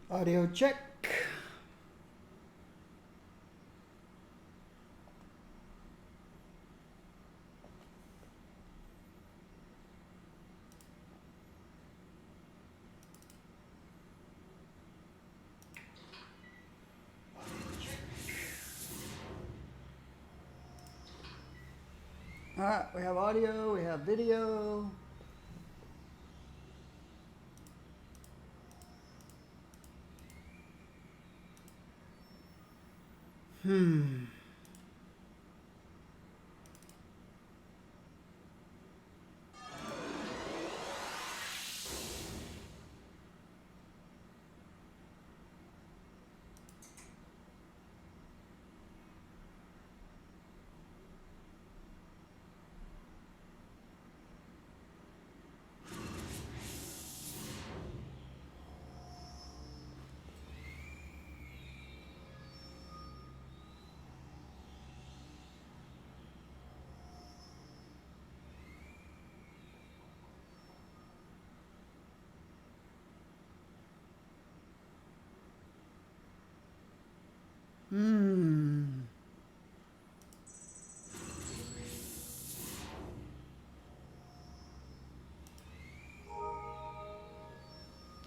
Audio check. All right, we have audio, we have video.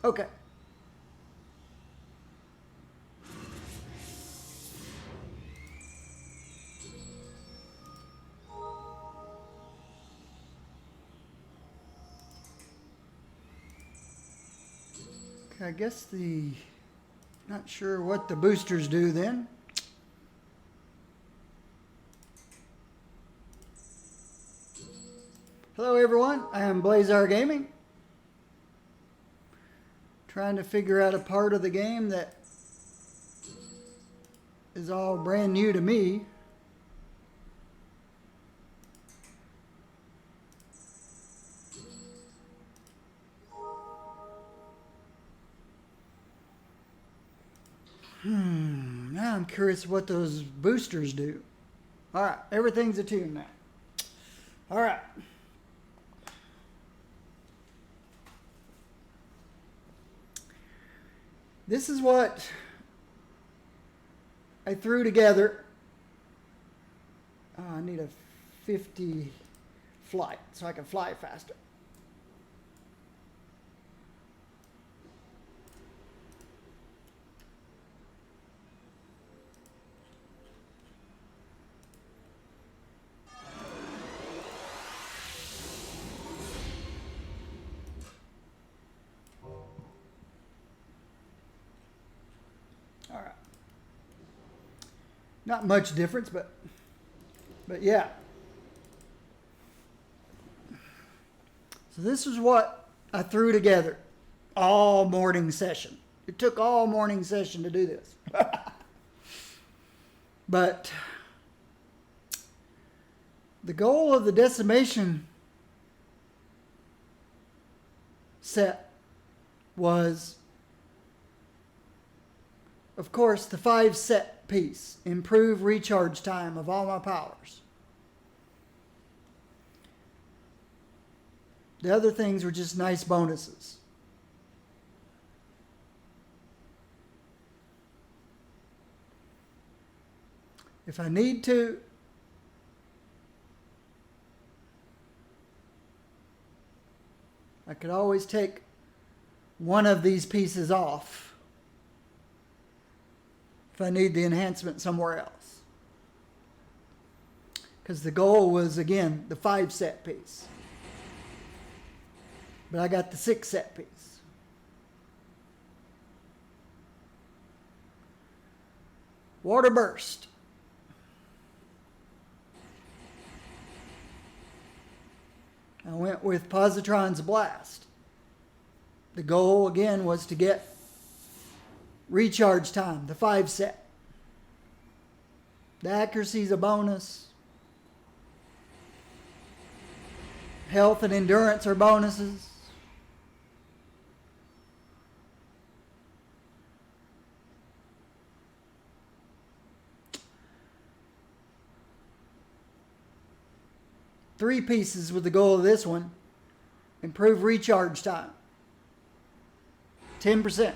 Okay. Okay, I guess not sure what the boosters do then. Hello everyone, I am Blazar Gaming. Trying to figure out a part of the game that is all brand new to me. Now I'm curious what those boosters do. All right, everything's attuned now. All right. This is what I threw together. I need a 50 flight so I can fly faster. All right. Not much difference, but yeah. So this is what I threw together all morning session. It took all morning session to do this. But the goal of the decimation set was, of course, the 5 set piece. Improve recharge time of all my powers. The other things were just nice bonuses. If I need to, I could always take one of these pieces off if I need the enhancement somewhere else. Because the goal was, again, the 5 set piece. But I got the 6 set piece. Water burst. I went with Positron's Blast. The goal, again, was to get recharge time, the 5 set. The accuracy's a bonus. Health and endurance are bonuses. Three pieces with the goal of this one. Improve recharge time. 10%.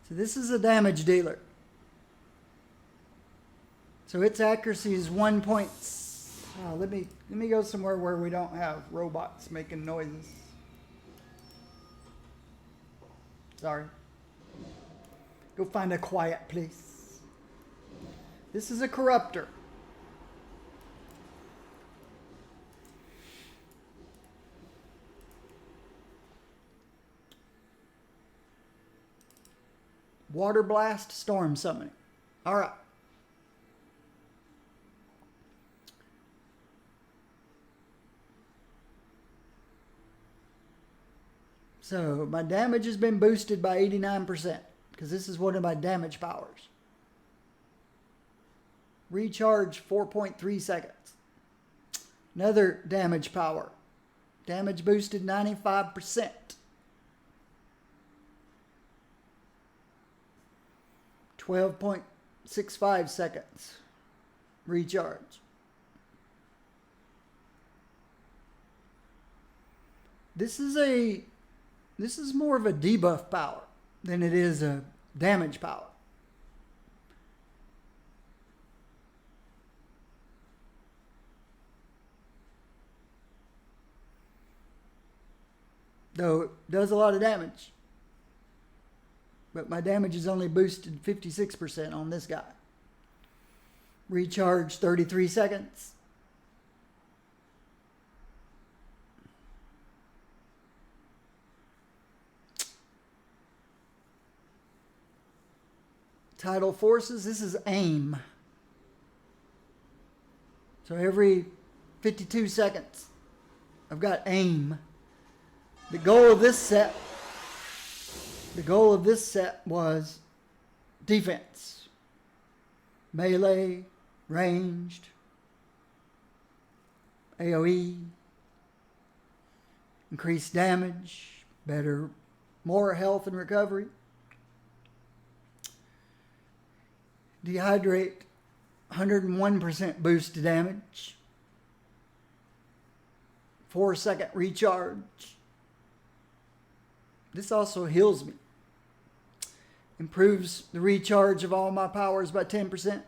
So this is a damage dealer. So its accuracy is 1 point. Let me go somewhere where we don't have robots making noises. Sorry. Go find a quiet place. This is a corruptor. Water blast, storm summoning. All right. So my damage has been boosted by 89% because this is one of my damage powers. Recharge 4.3 seconds. Another damage power. Damage boosted 95%. 12.65 seconds. Recharge. This is more of a debuff power than it is a damage power. Though it does a lot of damage. But my damage is only boosted 56% on this guy. Recharge 33 seconds. Tidal forces, this is aim. So every 52 seconds, I've got aim. The goal of this set was defense. Melee, ranged, AoE, increased damage, more health and recovery. Dehydrate, 101% boost to damage. 4-second recharge. This also heals me. Improves the recharge of all my powers by 10%.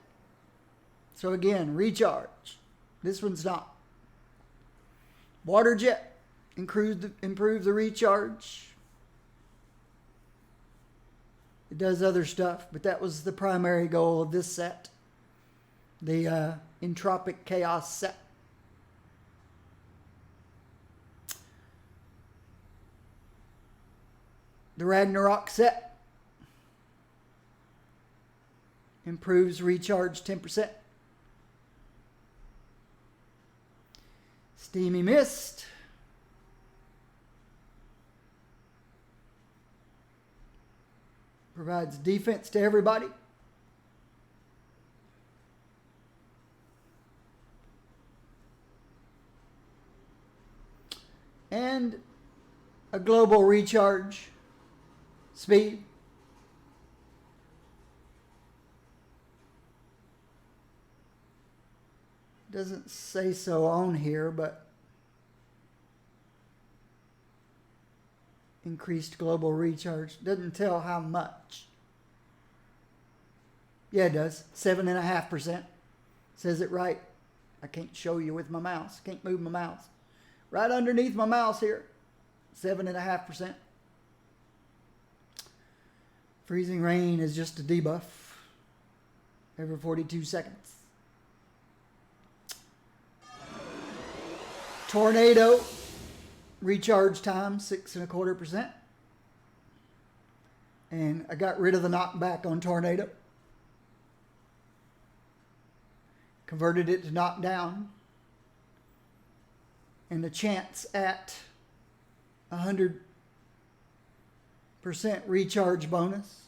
So again, recharge. This one's not. Water jet, improve the recharge. It does other stuff, but that was the primary goal of this set. The Entropic Chaos set. The Ragnarok set. Improves recharge 10%. Steamy Mist. Provides defense to everybody. And a global recharge speed. Doesn't say so on here, but increased global recharge. Doesn't tell how much. Yeah, it does. 7.5%. Says it right. I can't show you with my mouse. Can't move my mouse. Right underneath my mouse here. 7.5%. Freezing rain is just a debuff. Every 42 seconds. Tornado. Recharge time, 6.25%. And I got rid of the knockback on Tornado. Converted it to knockdown. And the chance at 100% recharge bonus.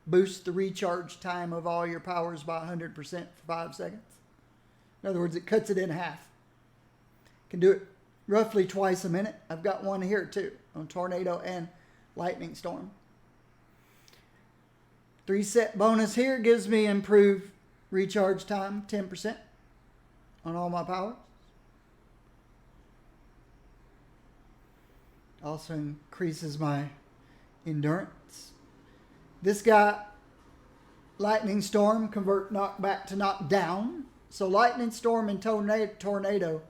Boost the recharge time of all your powers by 100% for 5 seconds. In other words, it cuts it in half. Can do it roughly twice a minute. I've got one here too on Tornado and Lightning Storm. 3-set bonus here gives me improved recharge time, 10% on all my powers. Also increases my endurance. This guy, lightning storm, convert knock back to knock down. So lightning storm and tornado,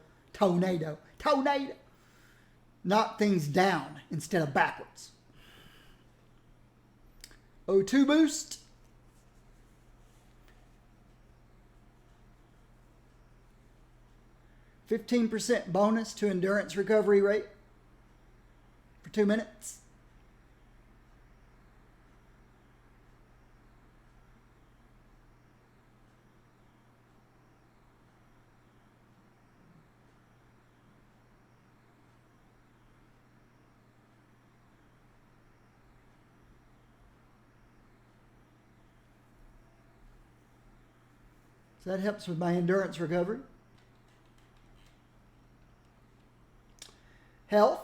knock things down instead of backwards. O2 boost. %15 bonus to endurance recovery rate for 2 minutes. So that helps with my endurance recovery. Health,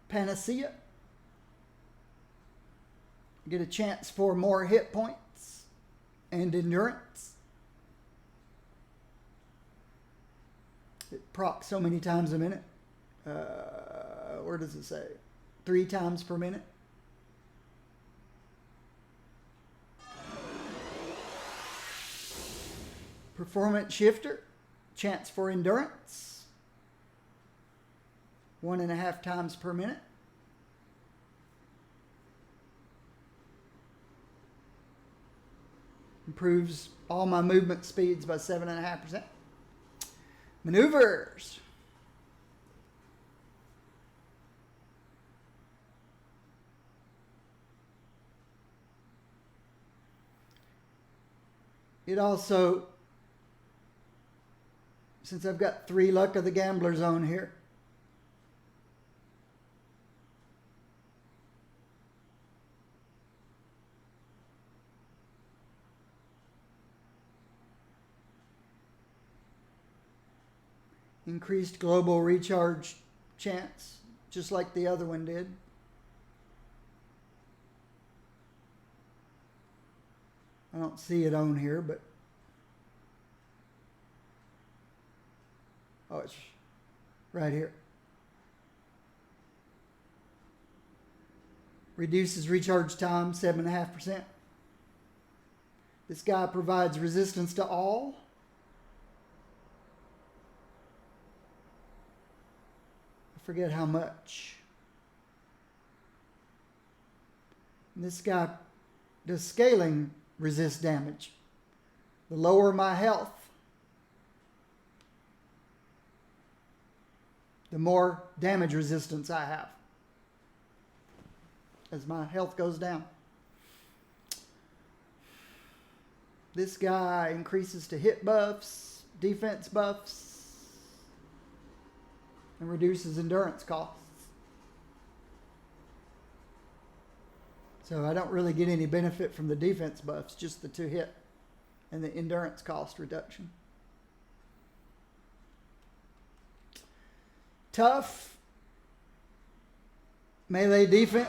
Panacea. Get a chance for more hit points and endurance. It procs so many times a minute. Where does it say? 3 times per minute. Performance shifter, chance for endurance. 1.5 times per minute. Improves all my movement speeds by 7.5%. Maneuvers. It also, since I've got 3 Luck of the Gamblers on here, increased global recharge chance, just like the other one did. I don't see it on here, but oh, it's right here. Reduces recharge time 7.5%. This guy provides resistance to all. I forget how much. And this guy does scaling resist damage. The lower my health, the more damage resistance I have as my health goes down. This guy increases to hit buffs, defense buffs, and reduces endurance costs. So I don't really get any benefit from the defense buffs, just the 2 hit and the endurance cost reduction. Tough. Melee defense.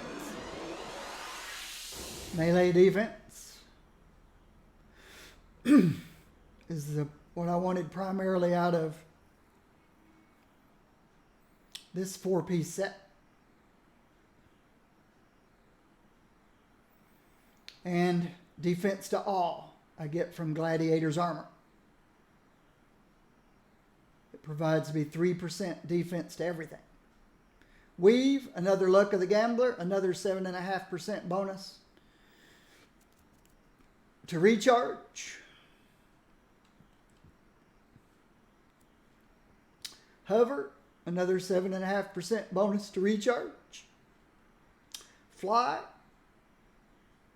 Melee defense is what I wanted primarily out of this 4-piece set. And defense to all I get from Gladiator's armor. It provides me 3% defense to everything. Weave, another Luck of the Gambler, another 7.5% bonus to recharge. Hover, another 7.5% bonus to recharge. Fly,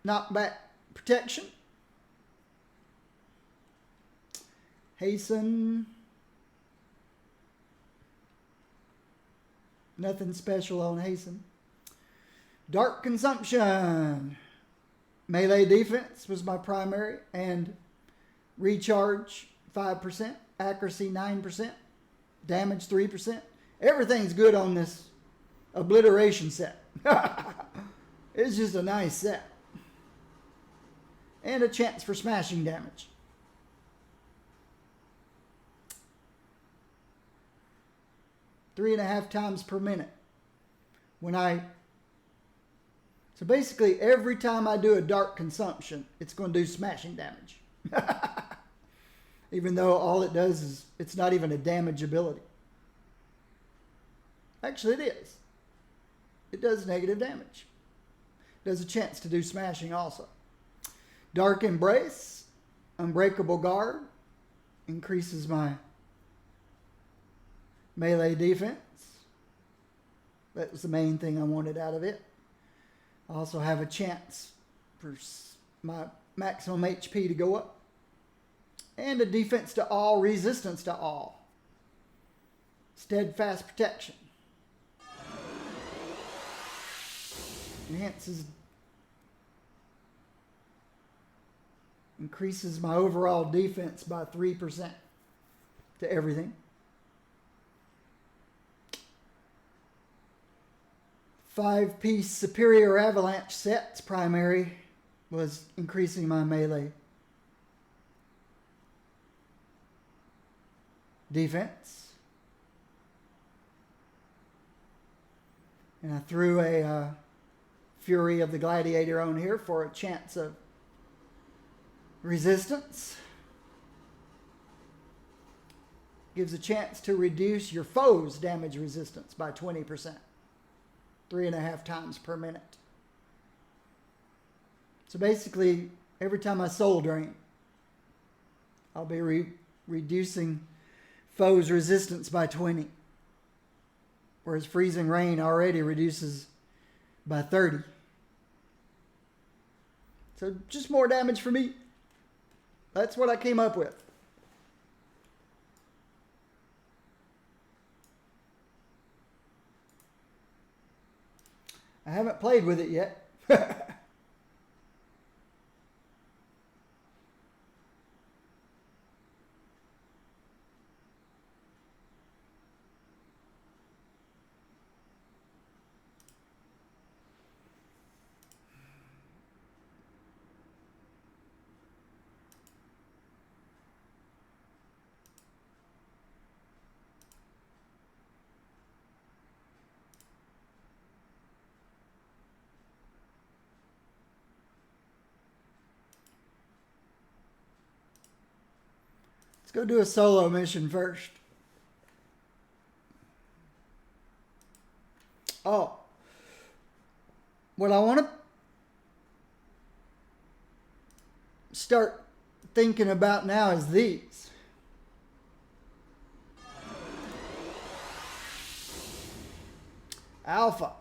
knockback protection. Hasten. Nothing special on hasten. Dark consumption. Melee defense was my primary, and recharge 5%, accuracy 9%, damage 3%. Everything's good on this obliteration set. It's just a nice set. And a chance for smashing damage. Three and a half times per minute. When I So basically, every time I do a dark consumption, it's going to do smashing damage. Even though all it does is, it's not even a damage ability. Actually, it is. It does negative damage. It does a chance to do smashing also. Dark Embrace, Unbreakable Guard, increases my melee defense. That was the main thing I wanted out of it. I also have a chance for my maximum HP to go up. And a defense to all, resistance to all. Steadfast protection. Enhances, increases my overall defense by 3% to everything. 5-piece Superior Avalanche sets primary was increasing my melee defense. And I threw a Fury of the Gladiator on here for a chance of resistance. Gives a chance to reduce your foe's damage resistance by 20%. 3.5 times per minute. So basically, every time I soul drain, I'll be reducing foe's resistance by 20. Whereas Freezing Rain already reduces by 30. So just more damage for me. That's what I came up with. I haven't played with it yet. Go do a solo mission first. Oh. What I want to start thinking about now is these. Alpha.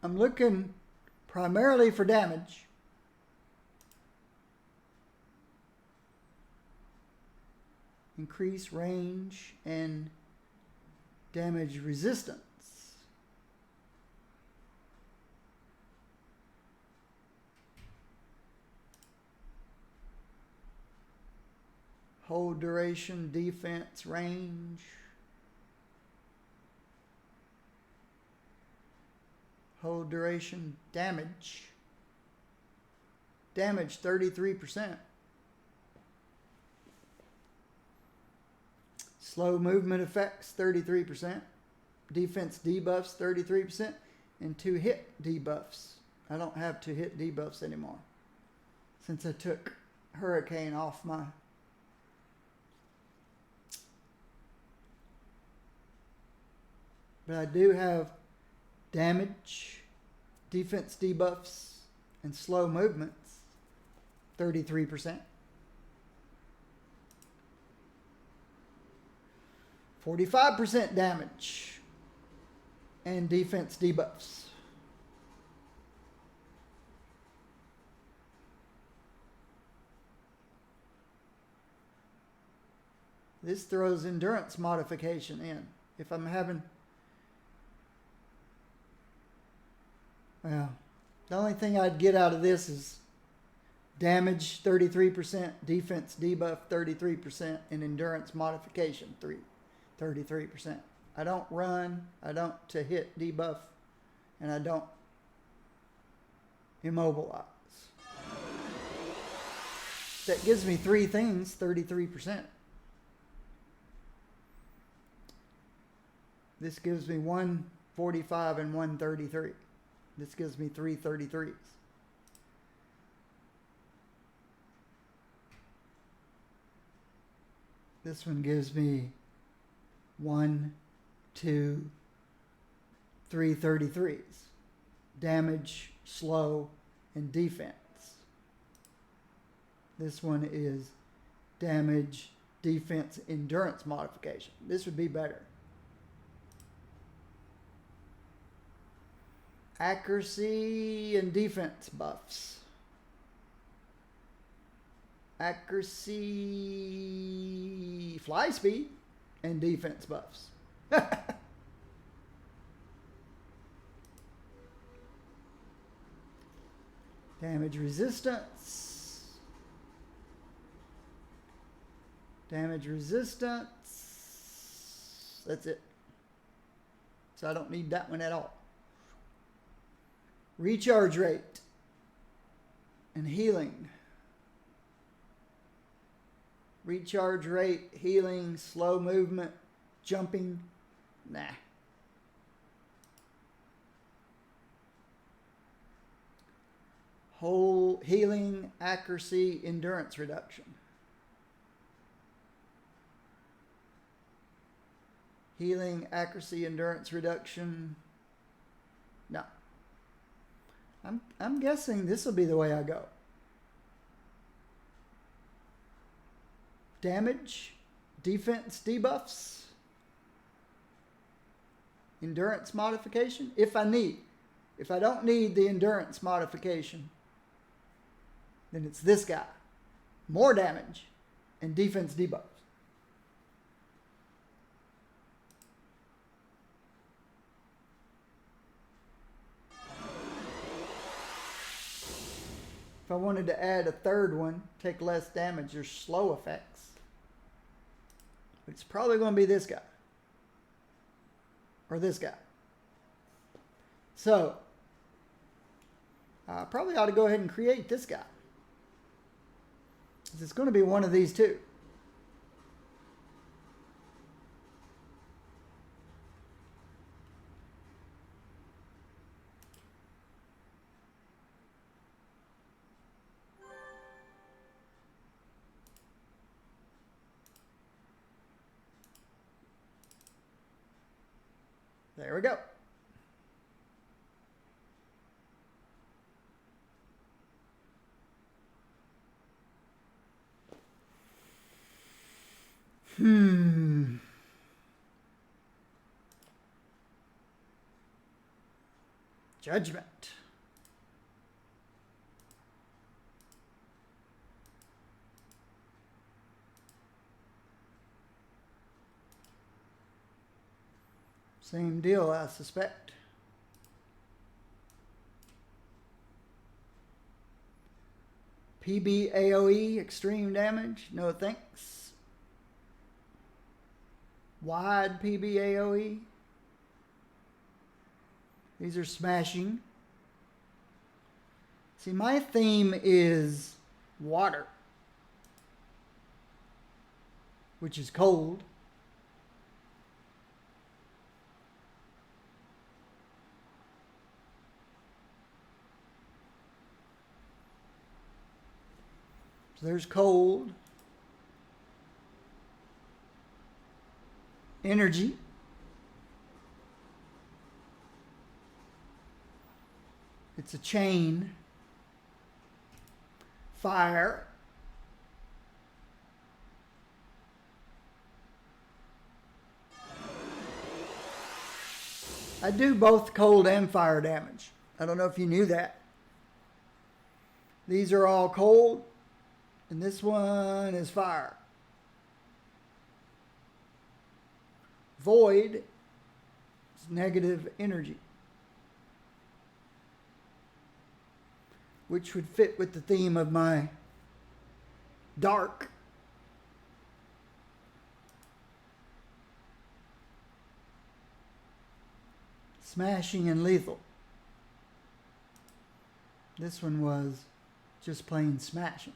I'm looking primarily for damage. Increase range and damage resistance. Hold duration, defense, range. Hold duration, damage. Damage 33%. Slow movement effects 33%. Defense debuffs 33%. And 2 hit debuffs. I don't have 2 hit debuffs anymore. Since I took Hurricane off my... But I do have damage, defense debuffs, and slow movements, 33%. 45% damage and defense debuffs. This throws endurance modification in. If I'm having... Well, the only thing I'd get out of this is damage 33%, defense debuff 33%, and endurance modification 33%. I don't run, I don't to hit debuff and I don't immobilize. That gives me three things, 33%. This gives me 145 and 133. This gives me 333s. This one gives me 1, 2, 3 33s. Damage, slow, and defense. This one is damage, defense, endurance modification. This would be better. Accuracy and defense buffs. Accuracy, fly speed, and defense buffs. Damage resistance. Damage resistance. That's it. So I don't need that one at all. Recharge rate and healing. Recharge rate, healing, slow movement, jumping. Nah. Whole healing, accuracy, endurance reduction. Healing, accuracy, endurance reduction. No. I'm guessing this will be the way I go. Damage, defense debuffs, endurance modification, if I need. If I don't need the endurance modification, then it's this guy. More damage and defense debuffs. If I wanted to add a third one, take less damage, there's slow effects. But it's probably going to be this guy. Or this guy. So, I probably ought to go ahead and create this guy. It's going to be one of these two. There we go. Judgment. Same deal, I suspect. PB AoE, extreme damage, no thanks. Wide PB AoE. These are smashing. See, my theme is water, which is cold. So there's cold. Energy. It's a chain. Fire. I do both cold and fire damage. I don't know if you knew that. These are all cold, and this one is fire. Void is negative energy, which would fit with the theme of my dark. Smashing and lethal. This one was just plain smashing.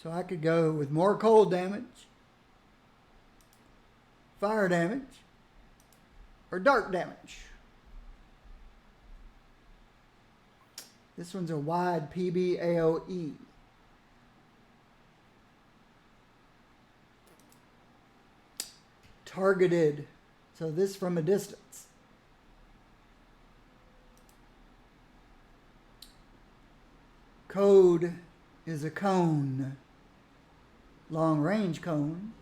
So I could go with more cold damage, fire damage, or dark damage. This one's a wide PBAOE. Targeted, so this from a distance. Code is a cone, long range cone.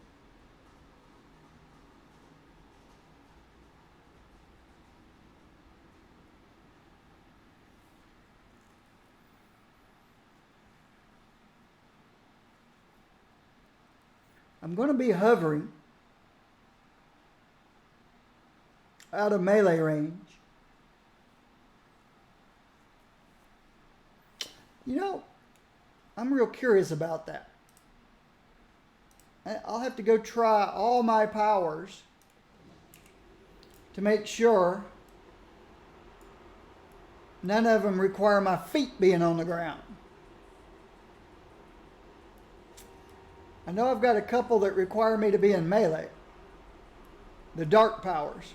I'm going to be hovering out of melee range. You know, I'm real curious about that. I'll have to go try all my powers to make sure none of them require my feet being on the ground. I know I've got a couple that require me to be in melee. The dark powers.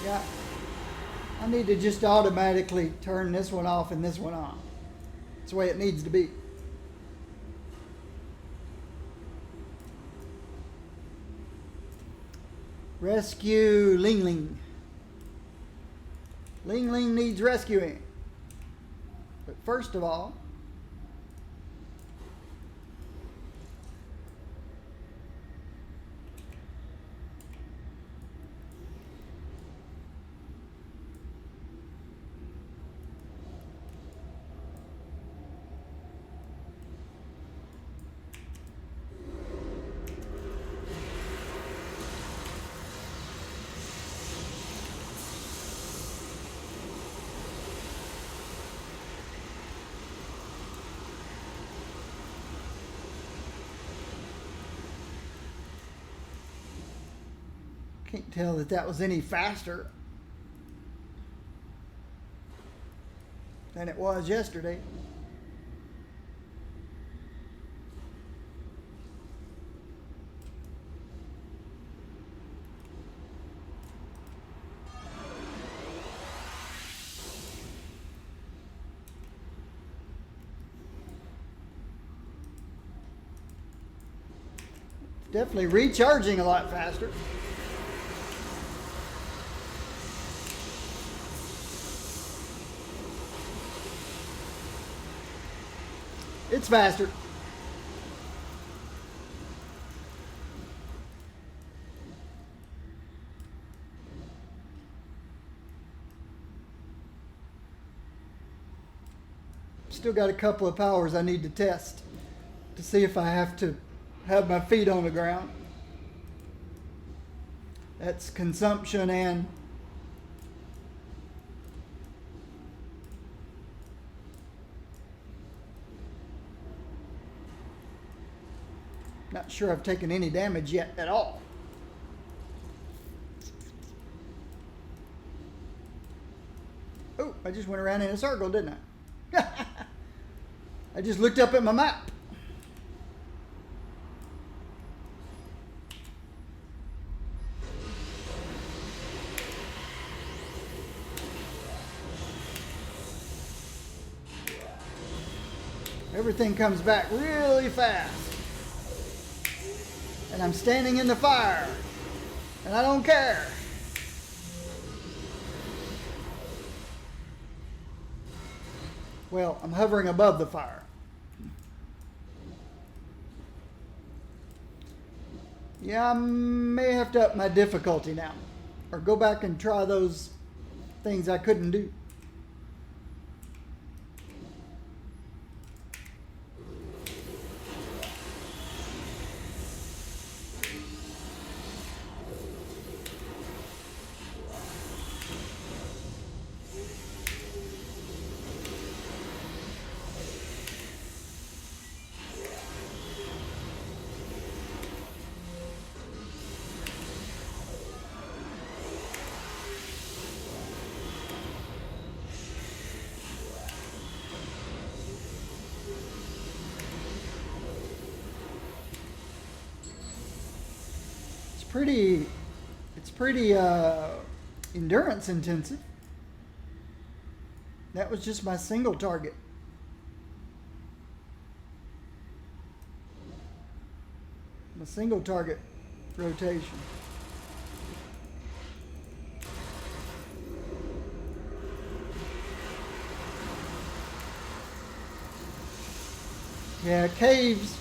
Yeah, I need to just automatically turn this one off and this one on. That's the way it needs to be. Rescue Ling Ling. Ling Ling needs rescuing. But first of all, can't tell that that was any faster than it was yesterday. Definitely recharging a lot faster. It's faster. Still got a couple of powers I need to test to see if I have to have my feet on the ground. That's consumption and not sure I've taken any damage yet at all. Oh, I just went around in a circle, didn't I? I just looked up at my map. Everything comes back really fast. And I'm standing in the fire. And I don't care. Well, I'm hovering above the fire. Yeah, I may have to up my difficulty now. Or go back and try those things I couldn't do. It's pretty endurance intensive. That was just my single target. My single target rotation. Yeah, caves.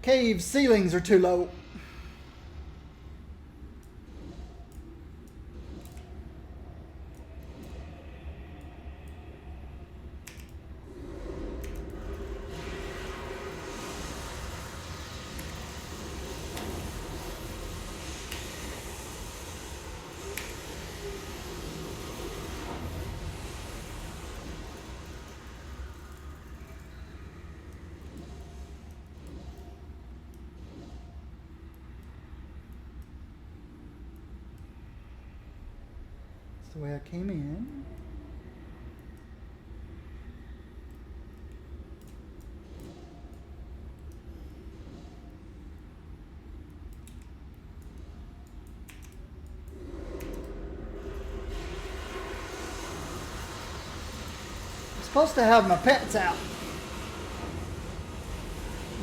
Cave ceilings are too low. That's the way I came in. I'm supposed to have my pets out.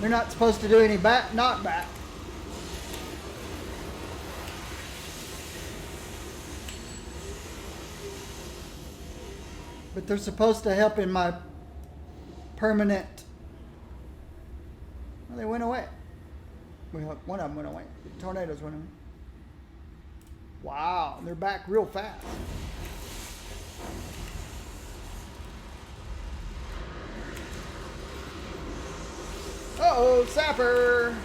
They're not supposed to do any knockback. But they're supposed to help in my permanent. Well, they went away. Well, one of them went away. The tornadoes went away. Wow, they're back real fast. Uh-oh, sapper!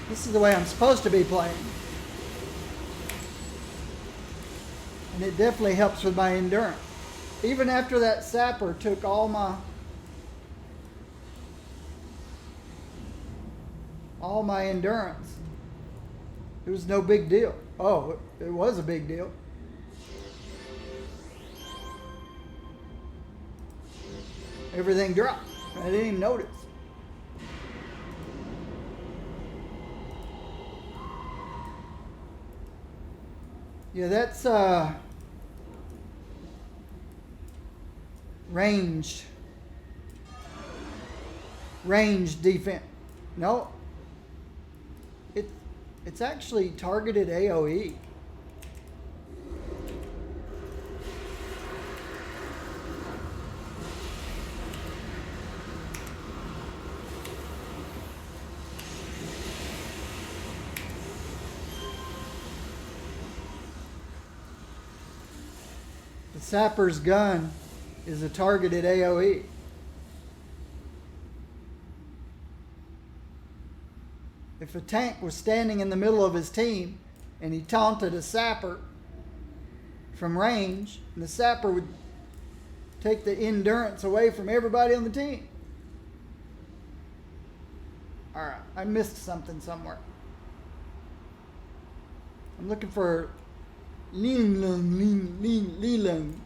This is the way I'm supposed to be playing. And it definitely helps with my endurance. Even after that sapper took all my endurance, it was no big deal. Oh, it was a big deal. everything dropped. I didn't even notice. Yeah, that's ranged defense. No, it's actually targeted AOE. The sapper's gun is a targeted AOE. If a tank was standing in the middle of his team and he taunted a sapper from range, and the sapper would take the endurance away from everybody on the team. Alright, I missed something somewhere. I'm looking for Ling Ling.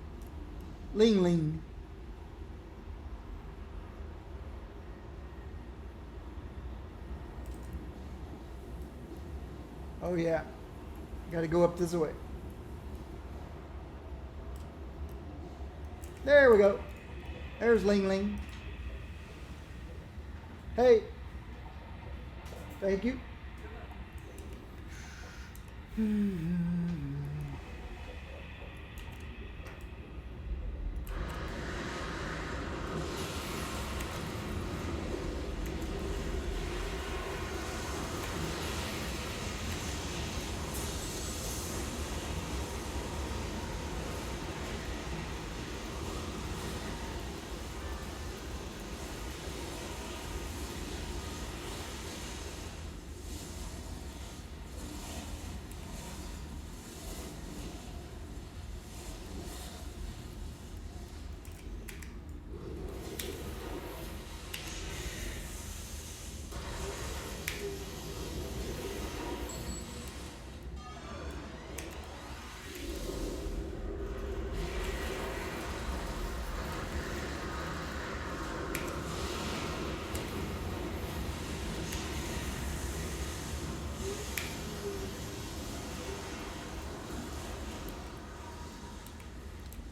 Oh yeah, got to go up this way. There we go. There's Ling Ling. Hey. Thank you.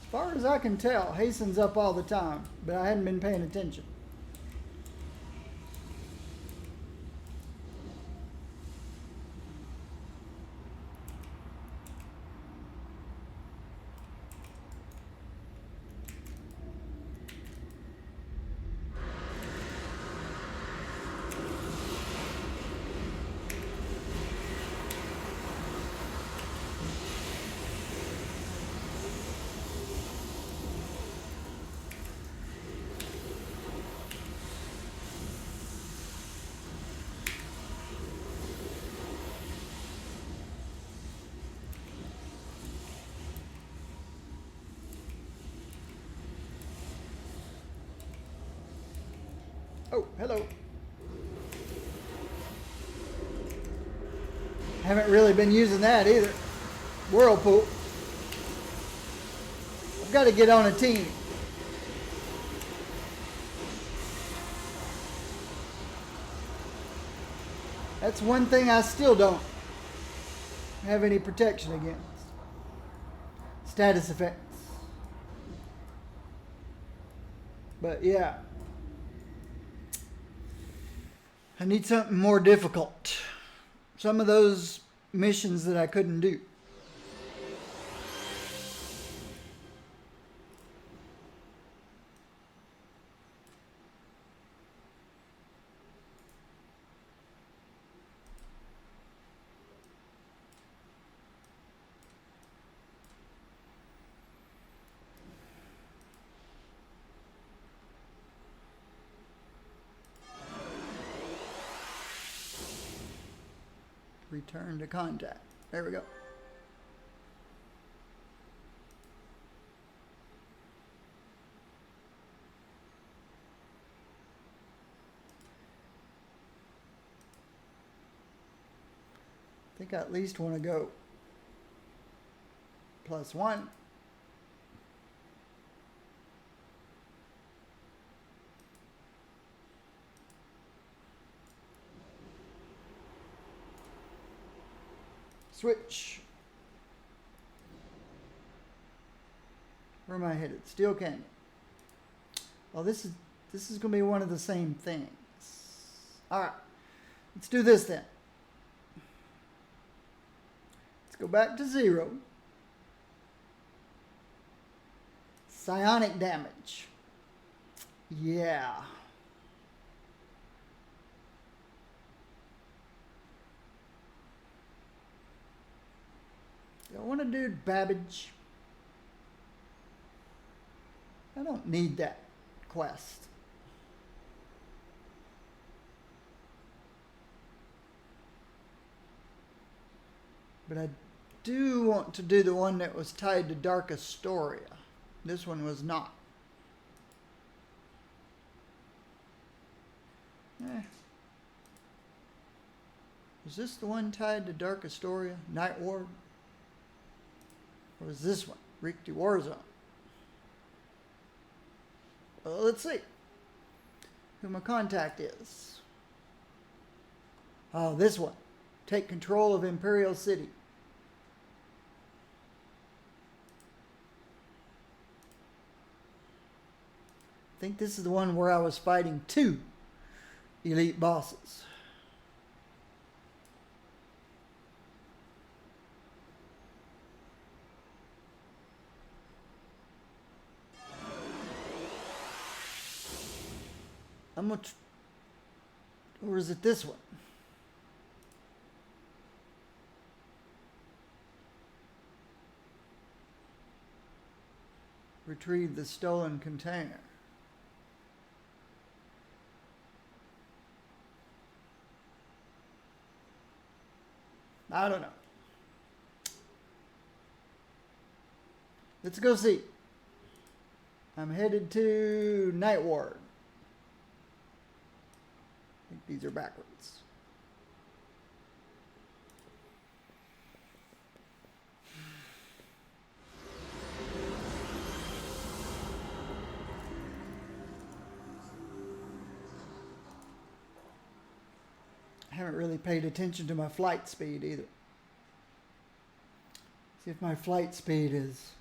As far as I can tell, Hasten's up all the time, but I hadn't been paying attention. Oh, hello. Haven't really been using that either. Whirlpool. I've got to get on a team. That's one thing I still don't have any protection against. Status effects. But yeah. I need something more difficult. Some of those missions that I couldn't do. Return to contact. There we go. I think I at least want to go +1. Switch. Where am I headed? Steel Canyon. Oh, this is going to be one of the same things. All right. Let's do this then. Let's go back to 0. Psionic damage. Yeah. I want to do Babbage. I don't need that quest. But I do want to do the one that was tied to Dark Astoria. This one was not. Was this the one tied to Dark Astoria? Night Ward? Or was this one? Rikti Warzone? Well, let's see who my contact is. Oh, this one. Take control of Imperial City. I think this is the one where I was fighting 2 elite bosses. Or is it this one? Retrieve the stolen container. I don't know. Let's go see. I'm headed to Night Ward. I think these are backwards. I haven't really paid attention to my flight speed either. See if my flight speed is...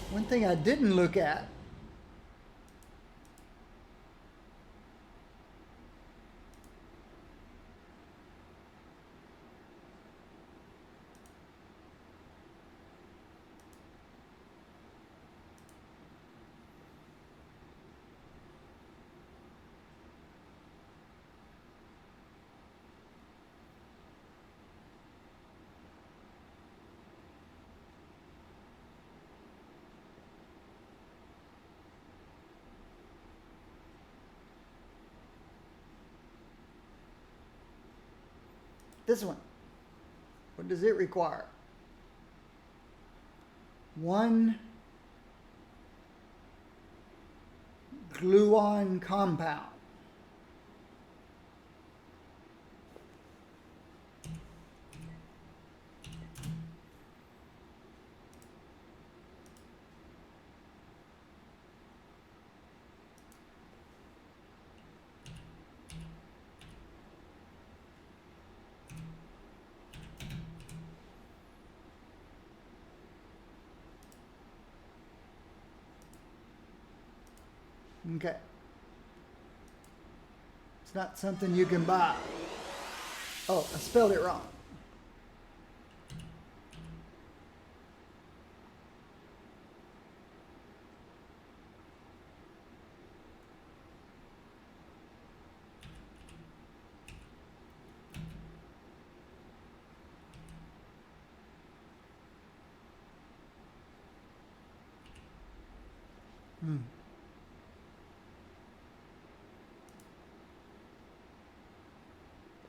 One thing I didn't look at this one. What does it require? 1 gluon compound. Okay. It's not something you can buy. Oh, I spelled it wrong.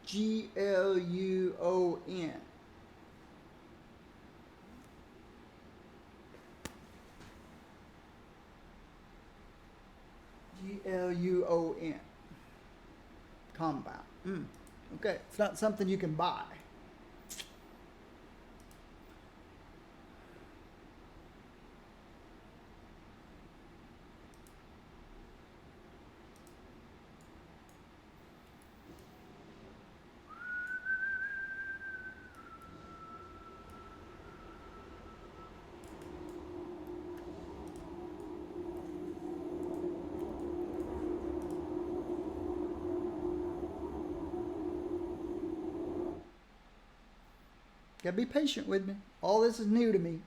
Gluon. Gluon. Compound. Okay, it's not something you can buy. Gotta be patient with me. All this is new to me.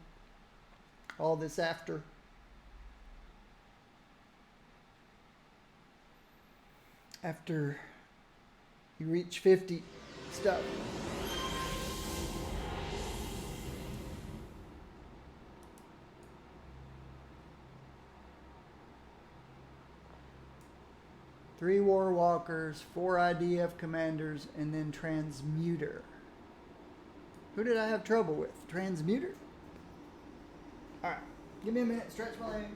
All this after you reach 50 stuff. Three war walkers, 4 IDF commanders, and then transmuter. Who did I have trouble with? Transmuter? Alright, give me a minute, stretch my leg.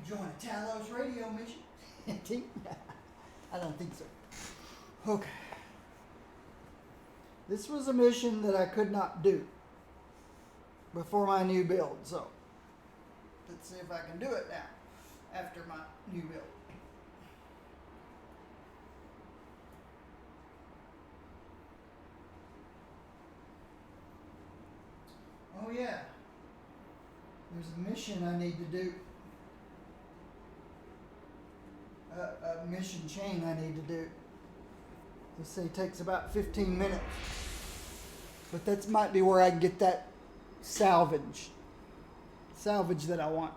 Join a Talos radio mission. I don't think so. Okay. This was a mission that I could not do before my new build, so let's see if I can do it now after my new build. Oh yeah, there's a mission I need to do. A mission chain I need to do. They say it takes about 15 minutes. But that might be where I can get that salvage that I want.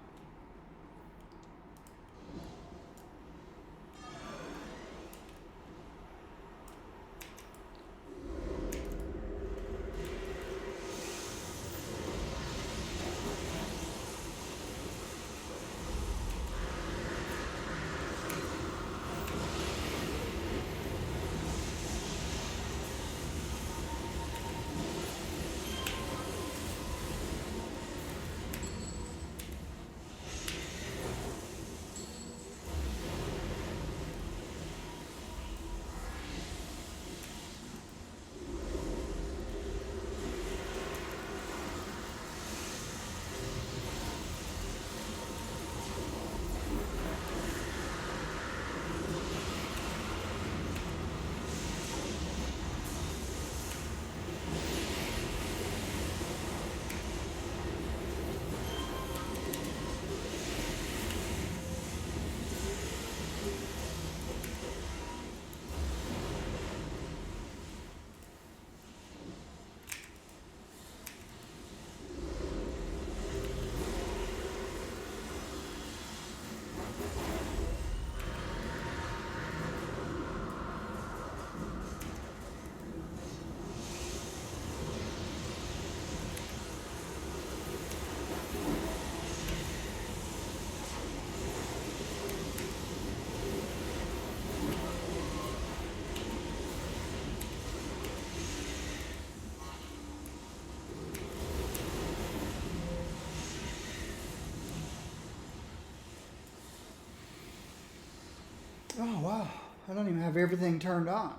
Oh, wow. I don't even have everything turned on.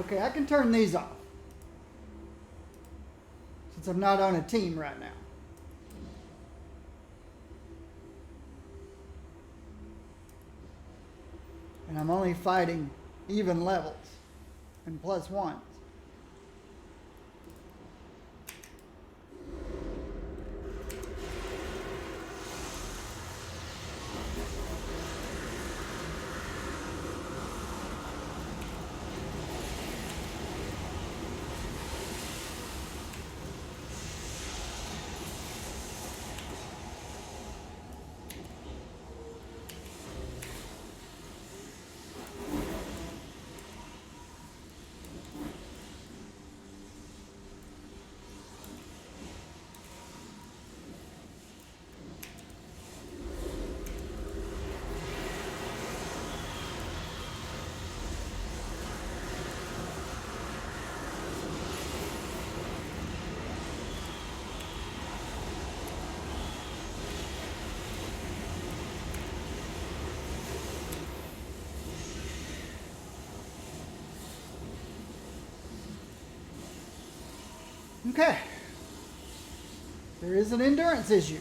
Okay, I can turn these off. Since I'm not on a team right now. And I'm only fighting even levels and plus ones. Okay. There is an endurance issue.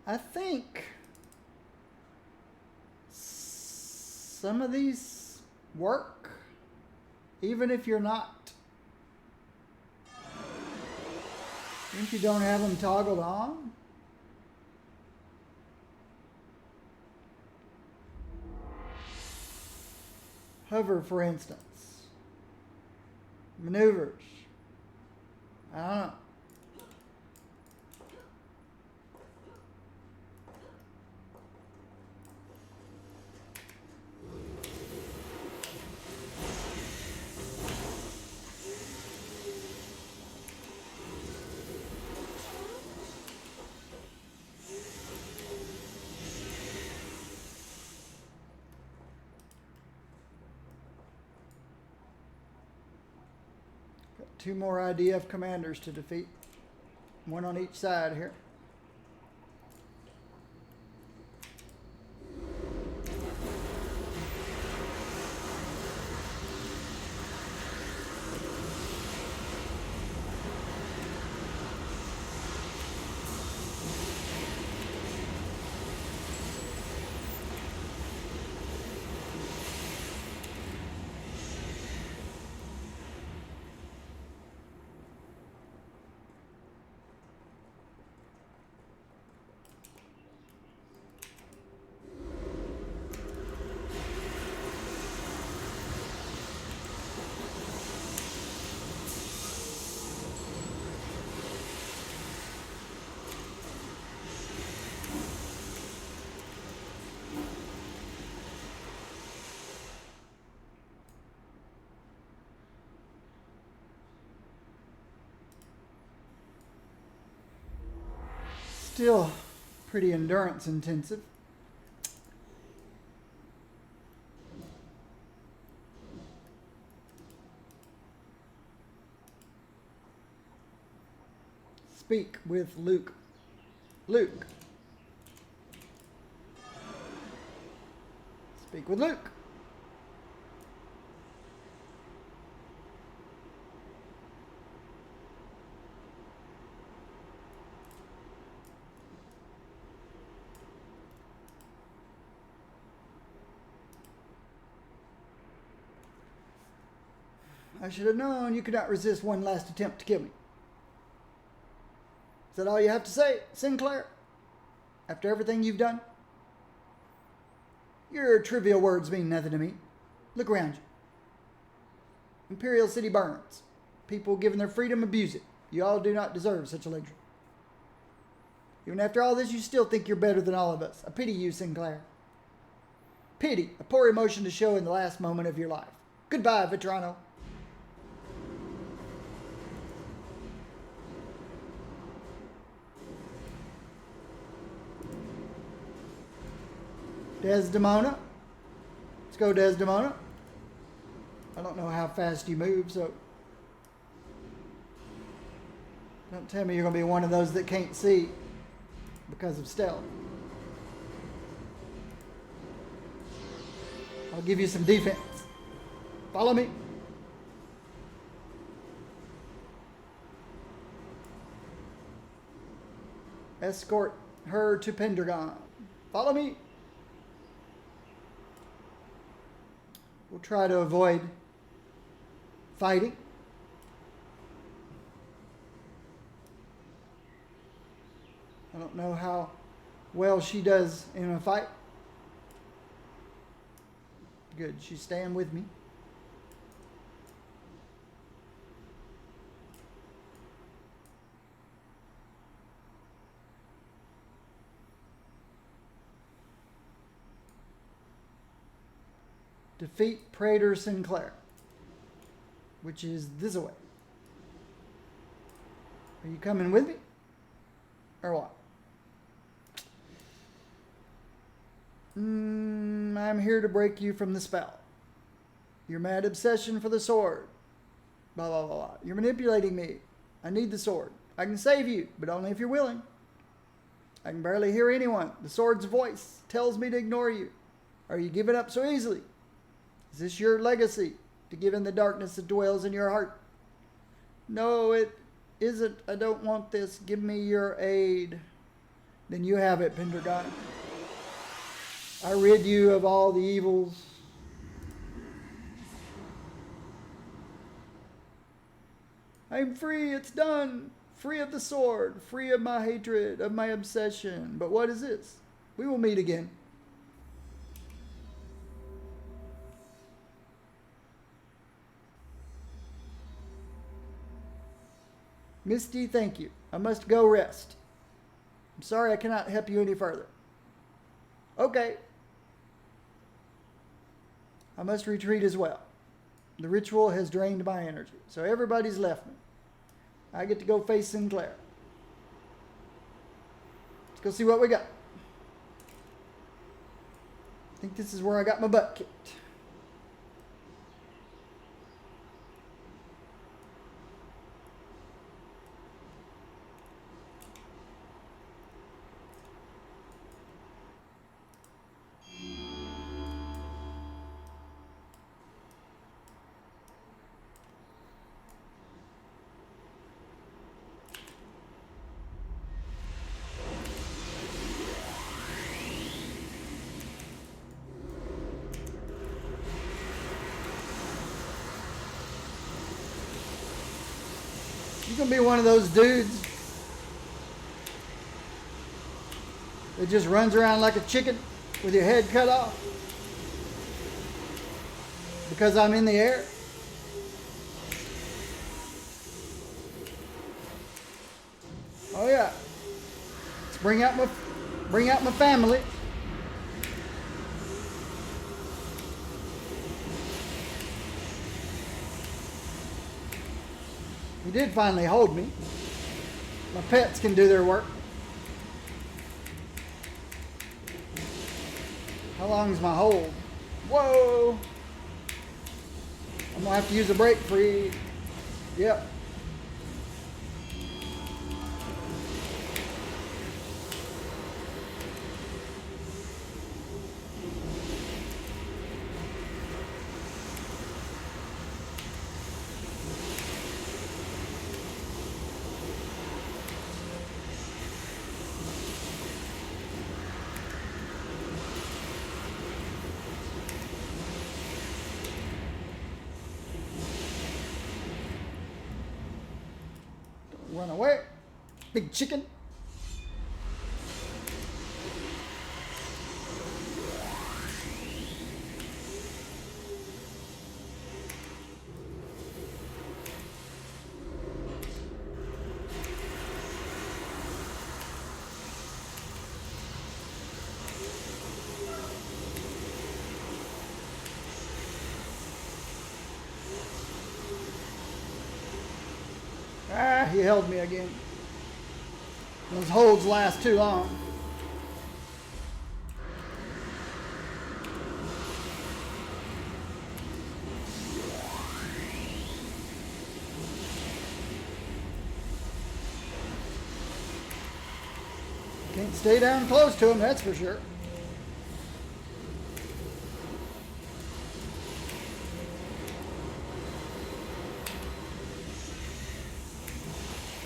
I think some of these work, even if you're not. If you don't have them toggled on. Hover, for instance. Maneuvers. I don't know. Two more IDF commanders to defeat. One on each side here. Still pretty endurance intensive. Speak with Luke. Luke. Speak with Luke. I should have known you could not resist one last attempt to kill me. Is that all you have to say, Sinclair? After everything you've done? Your trivial words mean nothing to me. Look around you. Imperial City burns. People given their freedom abuse it. You all do not deserve such a luxury. Even after all this, you still think you're better than all of us. I pity you, Sinclair. Pity, a poor emotion to show in the last moment of your life. Goodbye, Vetrano. Desdemona. Let's go, Desdemona. I don't know how fast you move, so don't tell me you're going to be one of those that can't see because of stealth. I'll give you some defense. Follow me. Escort her to Pendragon. Follow me. We'll try to avoid fighting. I don't know how well she does in a fight. Good, she's staying with me. Defeat Praetor Sinclair, which is this way. Are you coming with me? Or what? I'm here to break you from the spell. Your mad obsession for the sword. Blah, blah, blah, blah. You're manipulating me. I need the sword. I can save you, but only if you're willing. I can barely hear anyone. The sword's voice tells me to ignore you. Are you giving up so easily? Is this your legacy, to give in the darkness that dwells in your heart? No, it isn't. I don't want this. Give me your aid. Then you have it, Pendragon. I rid you of all the evils. I'm free. It's done. Free of the sword. Free of my hatred, of my obsession. But what is this? We will meet again. Misty, thank you. I must go rest. I'm sorry I cannot help you any further. Okay. I must retreat as well. The ritual has drained my energy, so everybody's left me. I get to go face Sinclair. Let's go see what we got. I think this is where I got my butt kicked. You're going to be one of those dudes that just runs around like a chicken with your head cut off because I'm in the air. Oh yeah. Let's bring out my family. He did finally hold me. My pets can do their work. How long is my hold? Whoa! I'm gonna have to use a break free. Yep. Run away, big chicken. he held me again. Those holds last too long. Can't stay down close to him, that's for sure.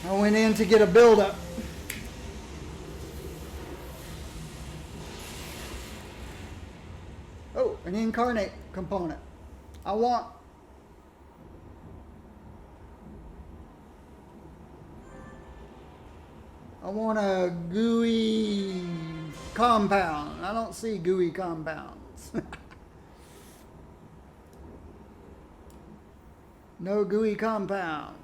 I went in to get a buildup. Oh, an incarnate component. I want a gooey compound. I don't see gooey compounds. No gooey compounds.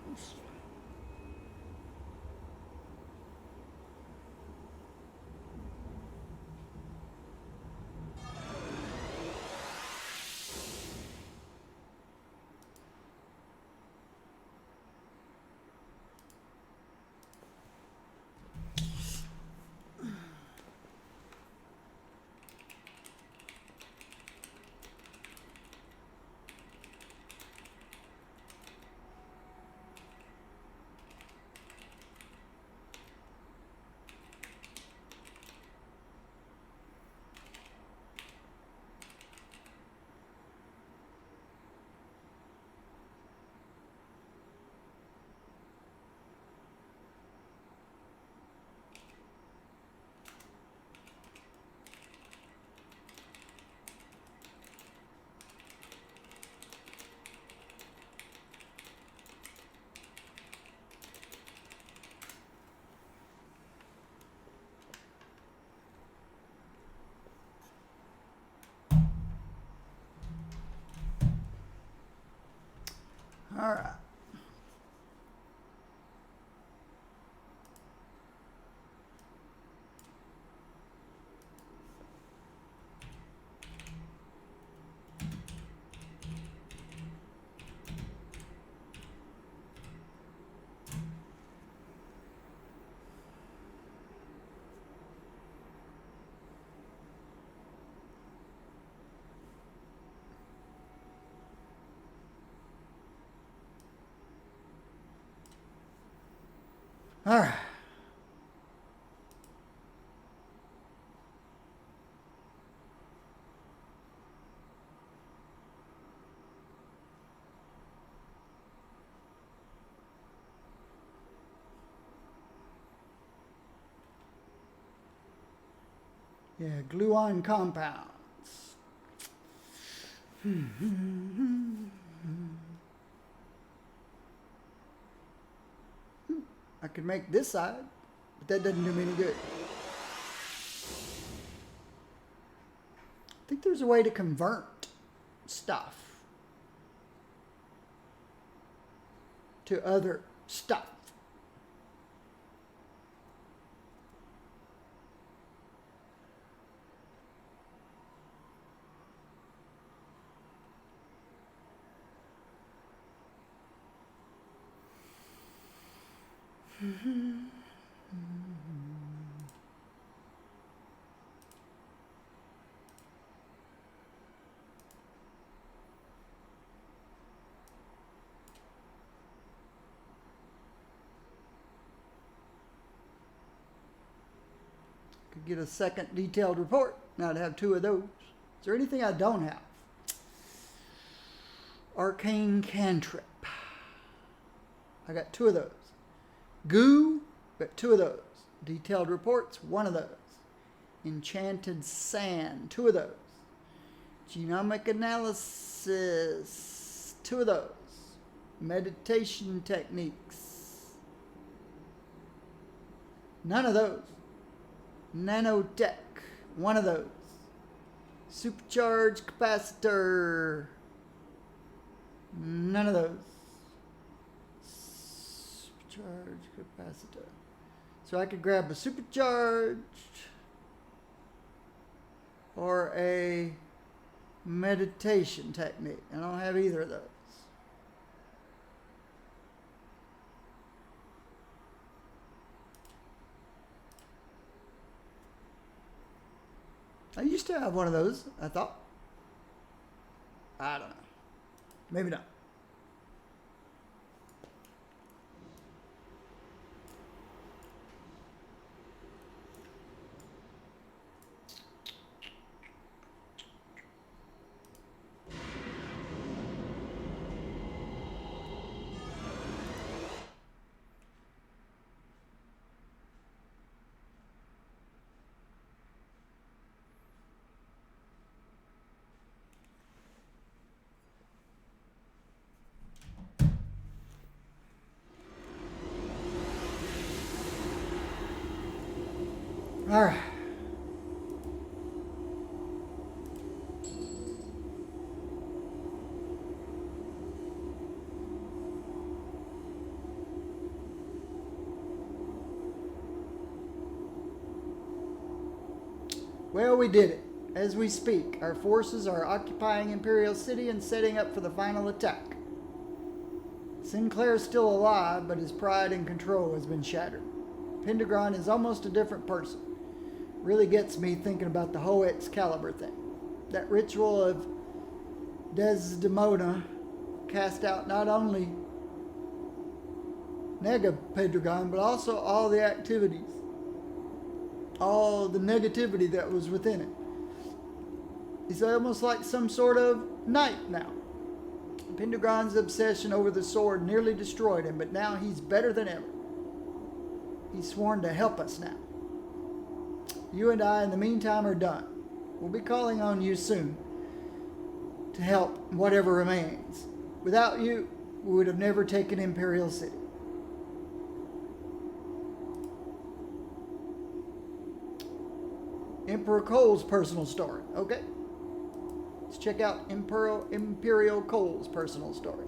All right. All right. Yeah, gluon compounds. I could make this side, but that doesn't do me any good. I think there's a way to convert stuff to other stuff. Could get a second detailed report. Now I'd have two of those. Is there anything I don't have? Arcane cantrip. I got two of those. Goo, got two of those. Detailed reports, one of those. Enchanted sand, two of those. Genomic analysis, two of those. Meditation techniques, none of those. Nanotech, one of those. Supercharged capacitor, none of those. Supercharged capacitor. So I could grab a supercharged or a meditation technique. I don't have either of those. I used to have one of those, I thought. I don't know. Maybe not. All right. Well, we did it. As we speak, our forces are occupying Imperial City and setting up for the final attack. Sinclair is still alive, but his pride and control has been shattered. Pendragon is almost a different person. Really gets me thinking about the whole Excalibur thing. That ritual of Desdemona cast out not only Nega Pendragon, but also all the activities, all the negativity that was within it. He's almost like some sort of knight now. Pendragon's obsession over the sword nearly destroyed him, but now he's better than ever. He's sworn to help us now. You and I, in the meantime, are done. We'll be calling on you soon to help whatever remains. Without you, we would have never taken Imperial City. Emperor Cole's personal story. Okay? Let's check out Imperial Cole's personal story.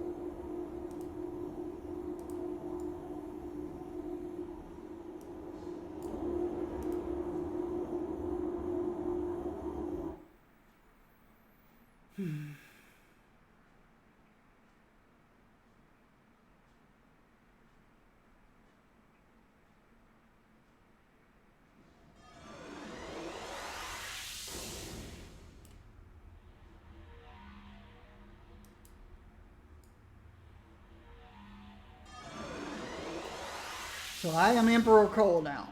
So I am Emperor Cole now.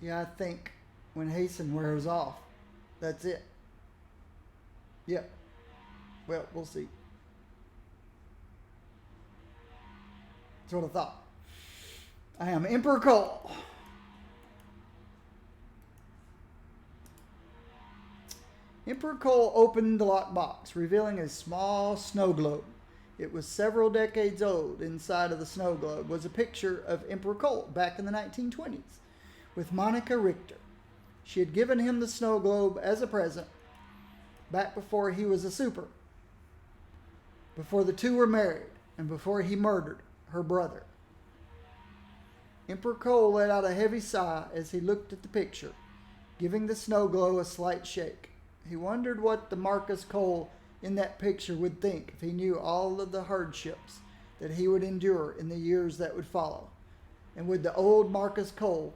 Yeah, I think when hasten wears off, that's it. Yep. Well, we'll see. That's what I thought. I am Emperor Cole. Emperor Cole opened the lockbox, revealing a small snow globe. It was several decades old. Inside of the snow globe was a picture of Emperor Cole back in the 1920s with Monica Richter. She had given him the snow globe as a present back before he was a super, before the two were married, and before he murdered her brother. Emperor Cole let out a heavy sigh as he looked at the picture, giving the snow globe a slight shake. He wondered what the Marcus Cole in that picture would think if he knew all of the hardships that he would endure in the years that would follow. And would the old Marcus Cole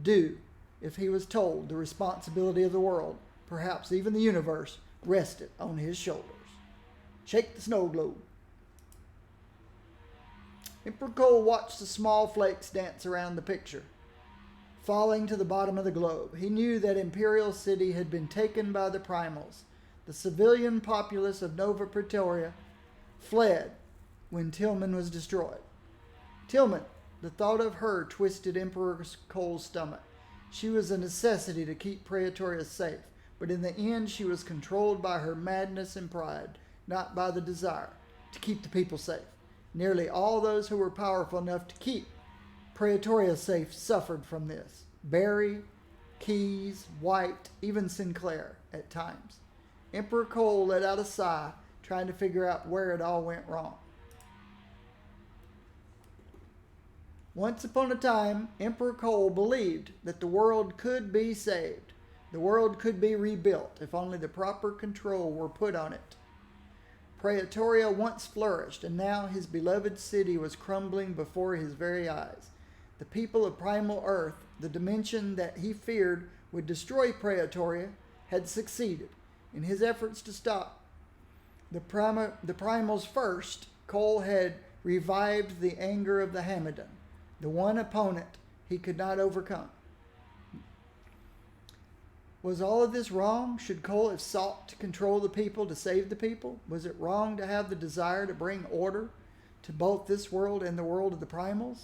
do if he was told the responsibility of the world, perhaps even the universe, rested on his shoulders? Shake the snow globe. Emperor Cole watched the small flakes dance around the picture, falling to the bottom of the globe. He knew that Imperial City had been taken by the Primals. The civilian populace of Nova Pretoria fled when Tillman was destroyed. Tillman, the thought of her twisted Emperor Cole's stomach. She was a necessity to keep Pretoria safe, but in the end she was controlled by her madness and pride, not by the desire to keep the people safe. Nearly all those who were powerful enough to keep Pretoria safe suffered from this. Barry, Keyes, White, even Sinclair at times. Emperor Cole let out a sigh, trying to figure out where it all went wrong. Once upon a time, Emperor Cole believed that the world could be saved. The world could be rebuilt if only the proper control were put on it. Praetoria once flourished, and now his beloved city was crumbling before his very eyes. The people of primal earth, the dimension that he feared would destroy Praetoria, had succeeded. In his efforts to stop the primals first, Cole had revived the anger of the Hamadan, the one opponent he could not overcome. Was all of this wrong? Should Cole have sought to control the people to save the people? Was it wrong to have the desire to bring order to both this world and the world of the primals?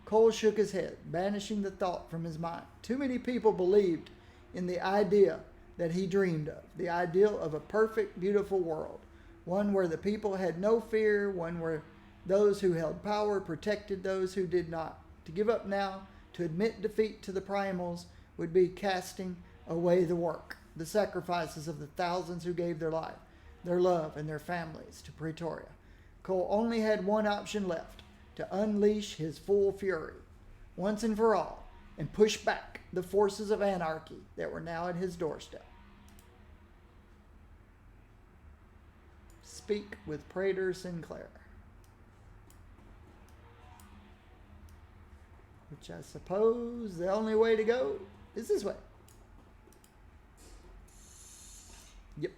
Cole shook his head, banishing the thought from his mind. Too many people believed in the idea that he dreamed of, the ideal of a perfect, beautiful world, one where the people had no fear, one where those who held power protected those who did not. To give up now, to admit defeat to the primals, would be casting away the work, the sacrifices of the thousands who gave their life, their love, and their families to Praetoria. Cole only had one option left, to unleash his full fury, once and for all, and push back the forces of anarchy that were now at his doorstep. Speak with Praetor Sinclair. Which I suppose the only way to go is this way. Yep.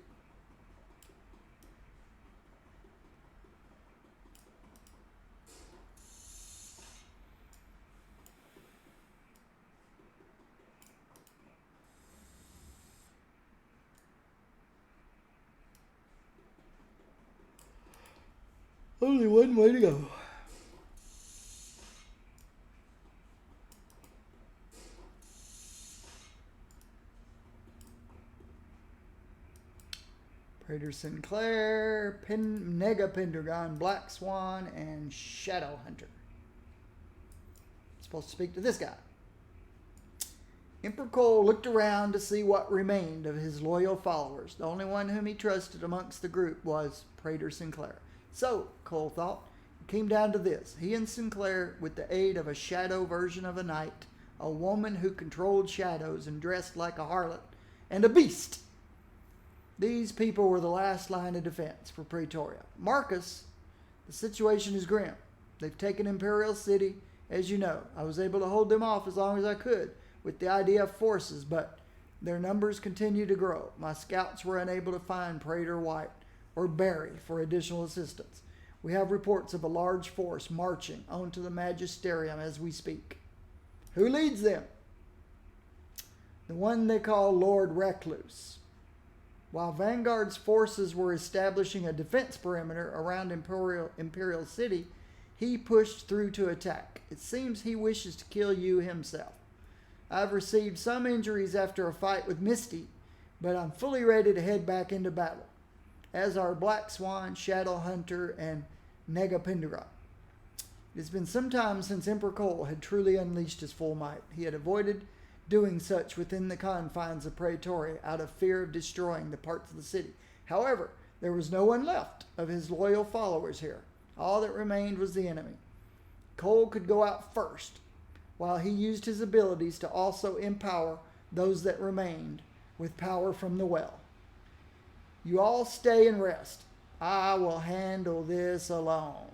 Only one way to go. Praetor Sinclair, Nega Pendragon, Black Swan, and Shadow Hunter. Supposed to speak to this guy. Emperor Cole looked around to see what remained of his loyal followers. The only one whom he trusted amongst the group was Praetor Sinclair. So, Cole thought, it came down to this. He and Sinclair, with the aid of a shadow version of a knight, a woman who controlled shadows and dressed like a harlot, and a beast. These people were the last line of defense for Praetoria. Marcus, the situation is grim. They've taken Imperial City, as you know. I was able to hold them off as long as I could with the idea of forces, but their numbers continue to grow. My scouts were unable to find Praetor White or Barry for additional assistance. We have reports of a large force marching onto the Magisterium as we speak. Who leads them? The one they call Lord Recluse. While Vanguard's forces were establishing a defense perimeter around Imperial City, he pushed through to attack. It seems he wishes to kill you himself. I've received some injuries after a fight with Misty, but I'm fully ready to head back into battle, as are Black Swan, Shadow Hunter, and Nega Pendragon. It's been some time since Emperor Cole had truly unleashed his full might. He had avoided doing such within the confines of Praetoria out of fear of destroying the parts of the city. However, there was no one left of his loyal followers here. All that remained was the enemy. Cole could go out first, while he used his abilities to also empower those that remained with power from the well. You all stay and rest. I will handle this alone.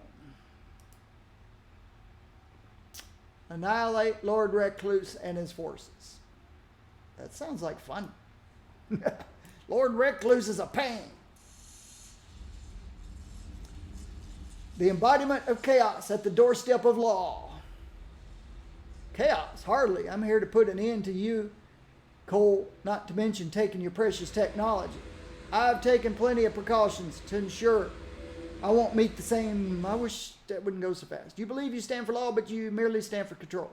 Annihilate Lord Recluse and his forces. That sounds like fun. Lord Recluse is a pain. The embodiment of chaos at the doorstep of law. Chaos? Hardly. I'm here to put an end to you, Cole, not to mention taking your precious technology. I've taken plenty of precautions to ensure I won't meet the same. I wish that wouldn't go so fast. You believe you stand for law, but you merely stand for control.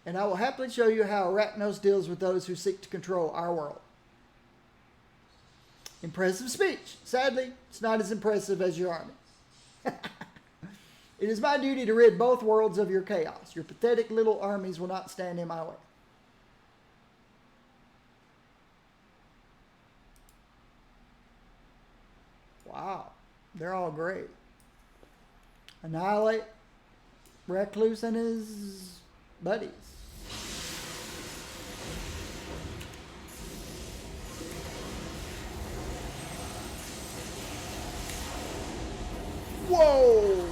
And I will happily show you how Arachnos deals with those who seek to control our world. Impressive speech. Sadly, it's not as impressive as your army. It is my duty to rid both worlds of your chaos. Your pathetic little armies will not stand in my way. Wow, they're all great. Annihilate Recluse and his buddies. Whoa!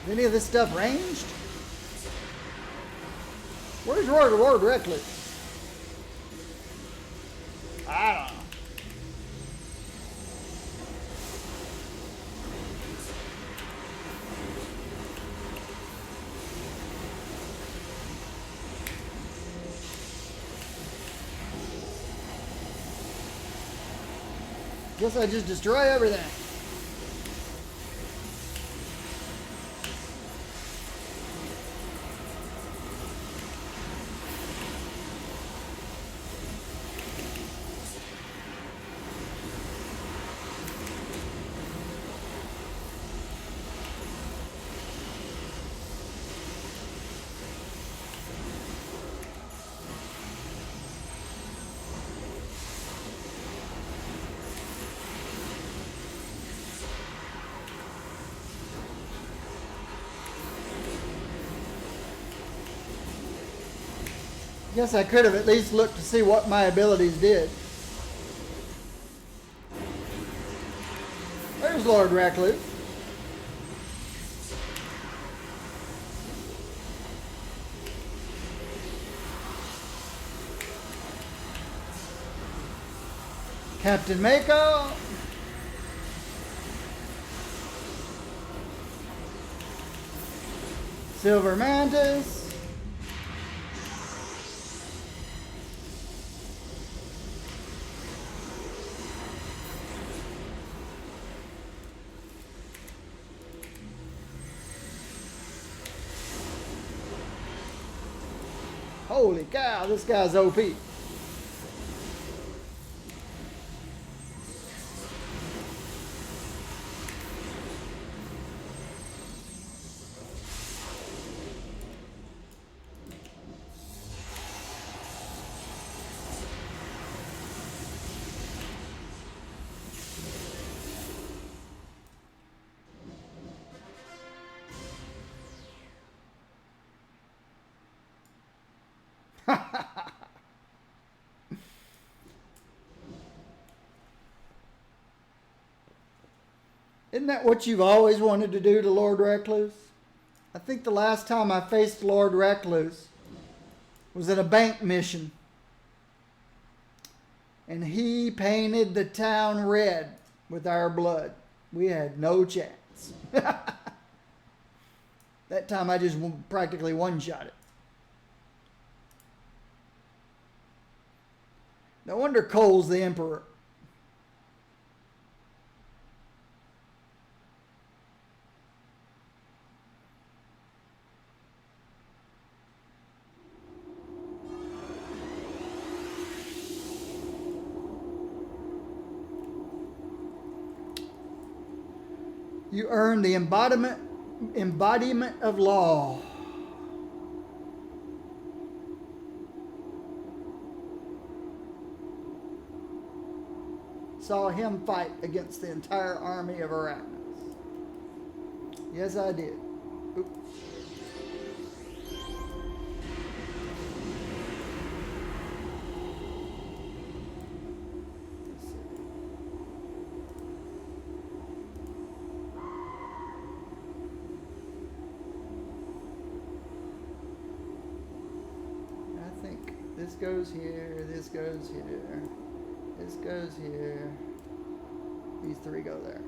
Is any of this stuff ranged? Where's Lord Reckless? I don't know. Guess I just destroy everything. Guess I could have at least looked to see what my abilities did. There's Lord Recluse. Captain Mako. Silver Mantis. Holy cow, this guy's OP. Isn't that what you've always wanted to do to Lord Recluse? I think the last time I faced Lord Recluse was in a bank mission. And he painted the town red with our blood. We had no chance. That time I just practically one-shot it. No wonder Cole's the Emperor. You earn the embodiment of law. Saw him fight against the entire army of Arachnos. Yes, I did. Oops. This goes here, this goes here, this goes here, these three go there.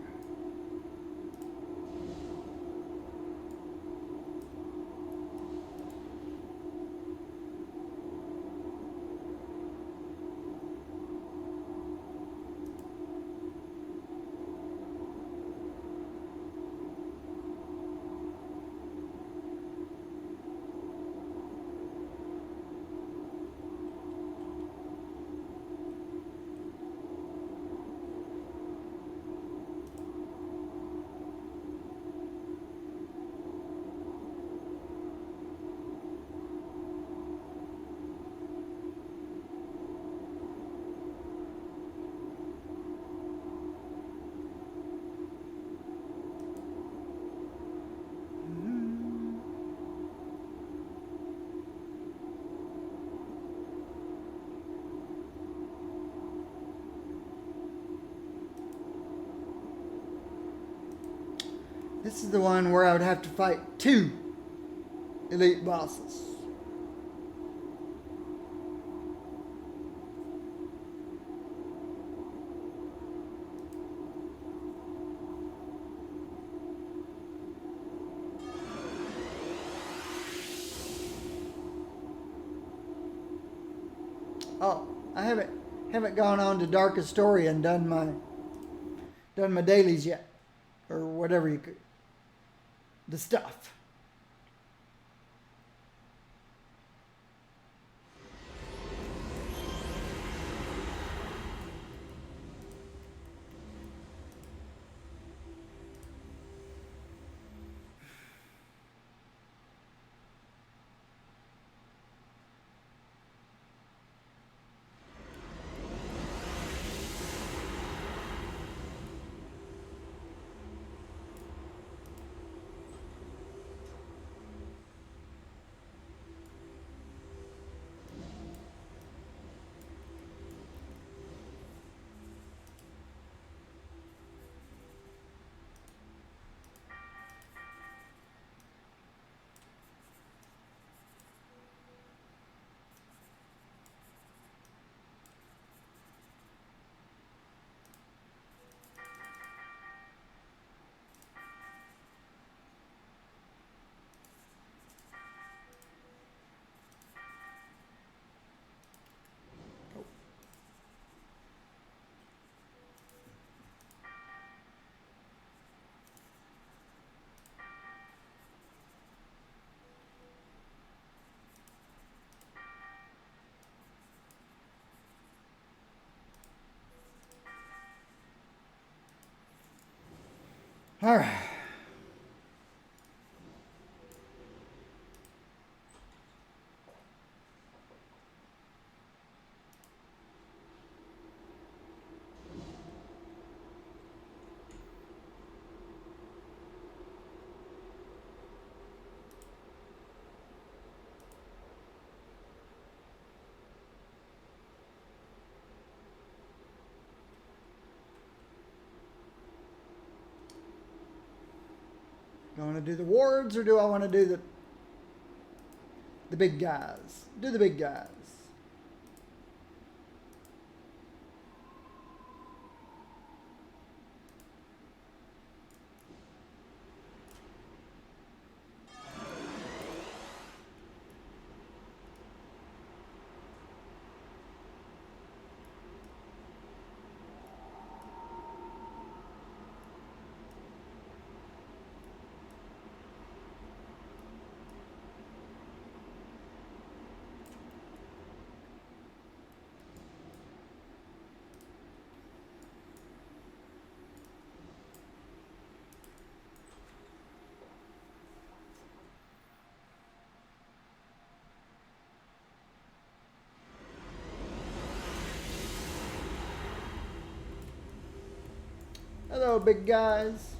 This is the one where I would have to fight 2 elite bosses. Oh, I haven't gone on to Darkest Story and done my dailies yet, or whatever you could, the stuff. All right. Do I want to do the wards or do I want to do the big guys? Do the big guys. Hello, big guys.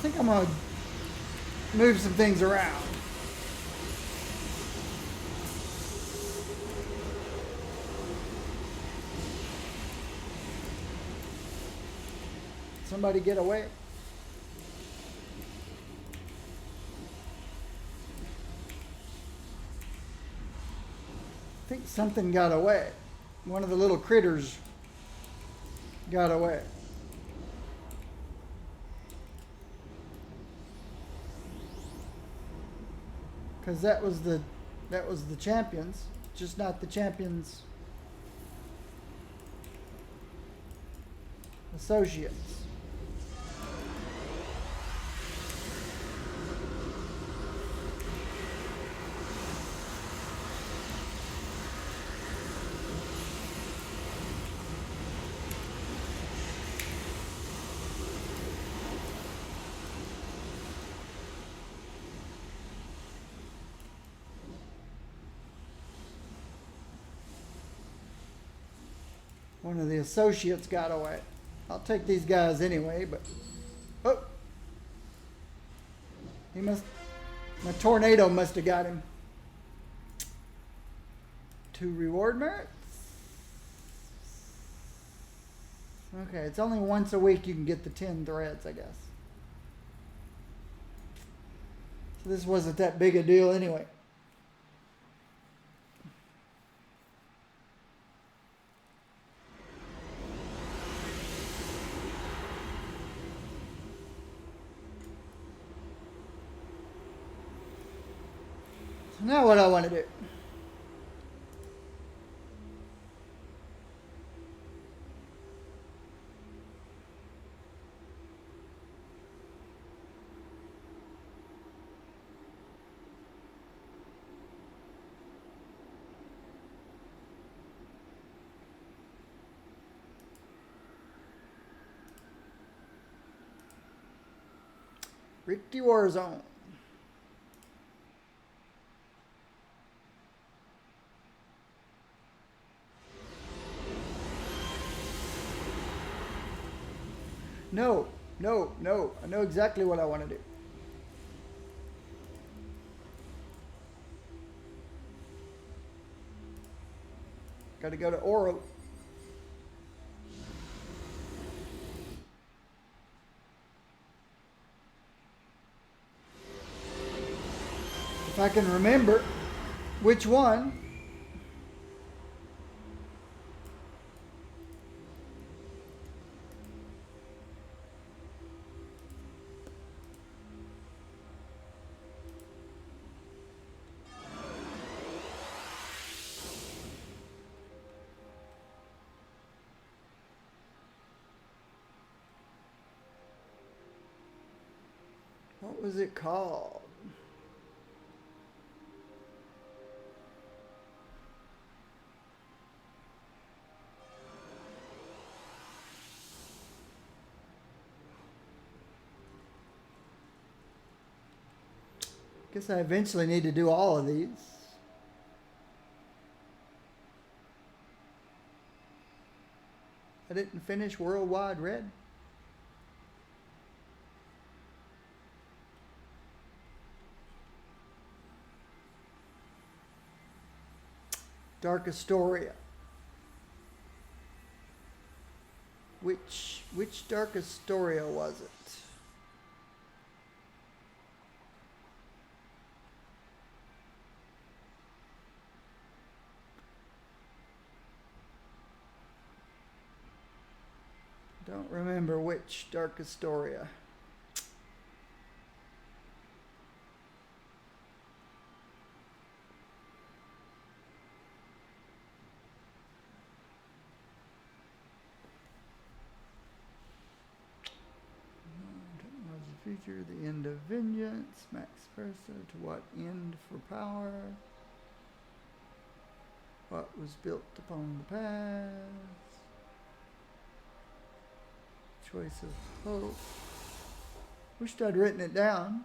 think I'm going to move some things around. Somebody get away. I think something got away. One of the little critters got away. Because that was the champions, just not the champions associates. One of the associates got away. I'll take these guys anyway, but oh, my tornado must have got him. 2 reward merits. Okay, it's only once a week you can get the 10 threads, I guess. So this wasn't that big a deal anyway. Now what I want to do. Ricky Warzone. No. I know exactly what I want to do. Got to go to Oro. If I can remember which one. What was it called? Guess I eventually need to do all of these. I didn't finish Worldwide Red. Dark Astoria. Which Dark Astoria was it? Don't remember which Dark Astoria. Future, the end of vengeance, Max Versa, to what end for power? What was built upon the past? Choice of hope. Wished I'd written it down.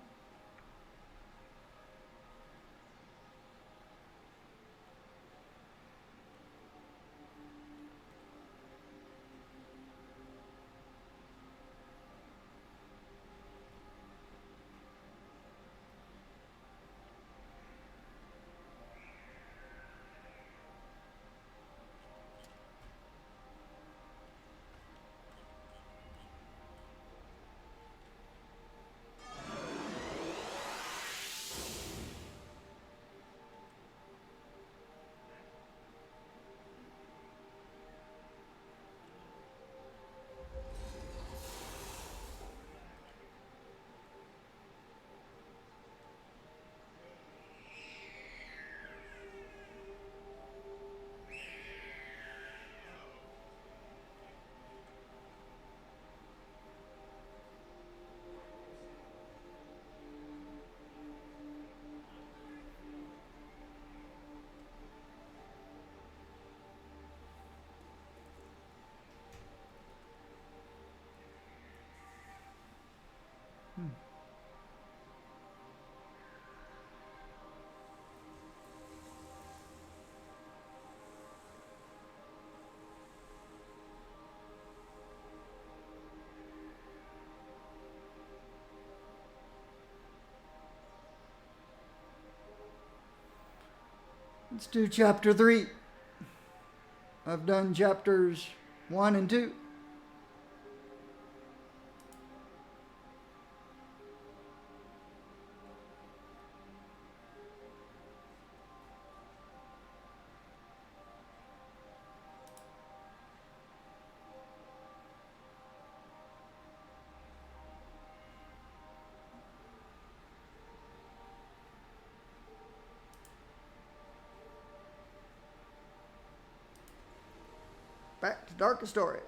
Let's do chapter 3. I've done chapters 1 and 2. Back to Dark Astoria.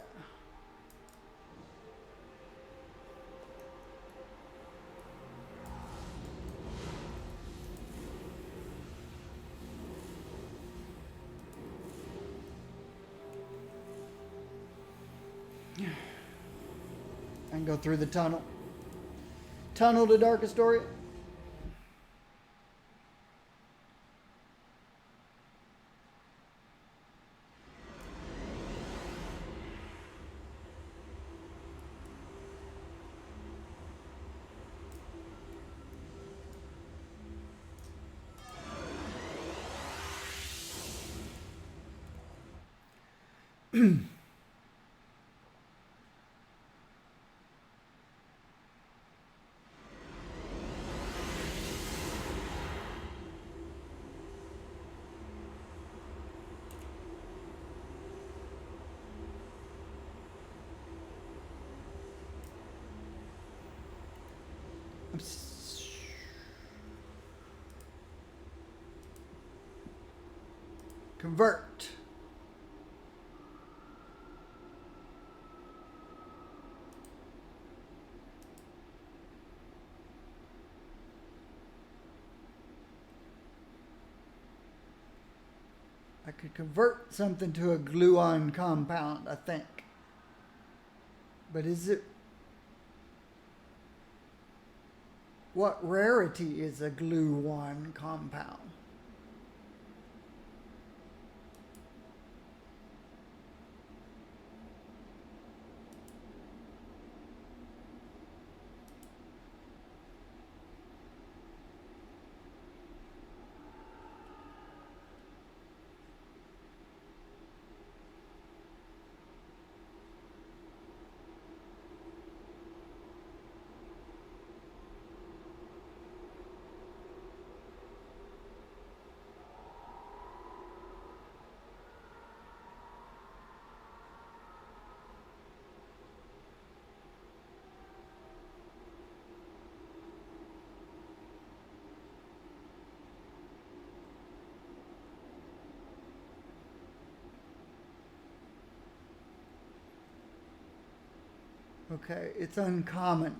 I can go through the tunnel. Tunnel to Dark Astoria. Convert. I could convert something to a gluon compound, I think. But is it... What rarity is a gluon compound? Okay, it's uncommon.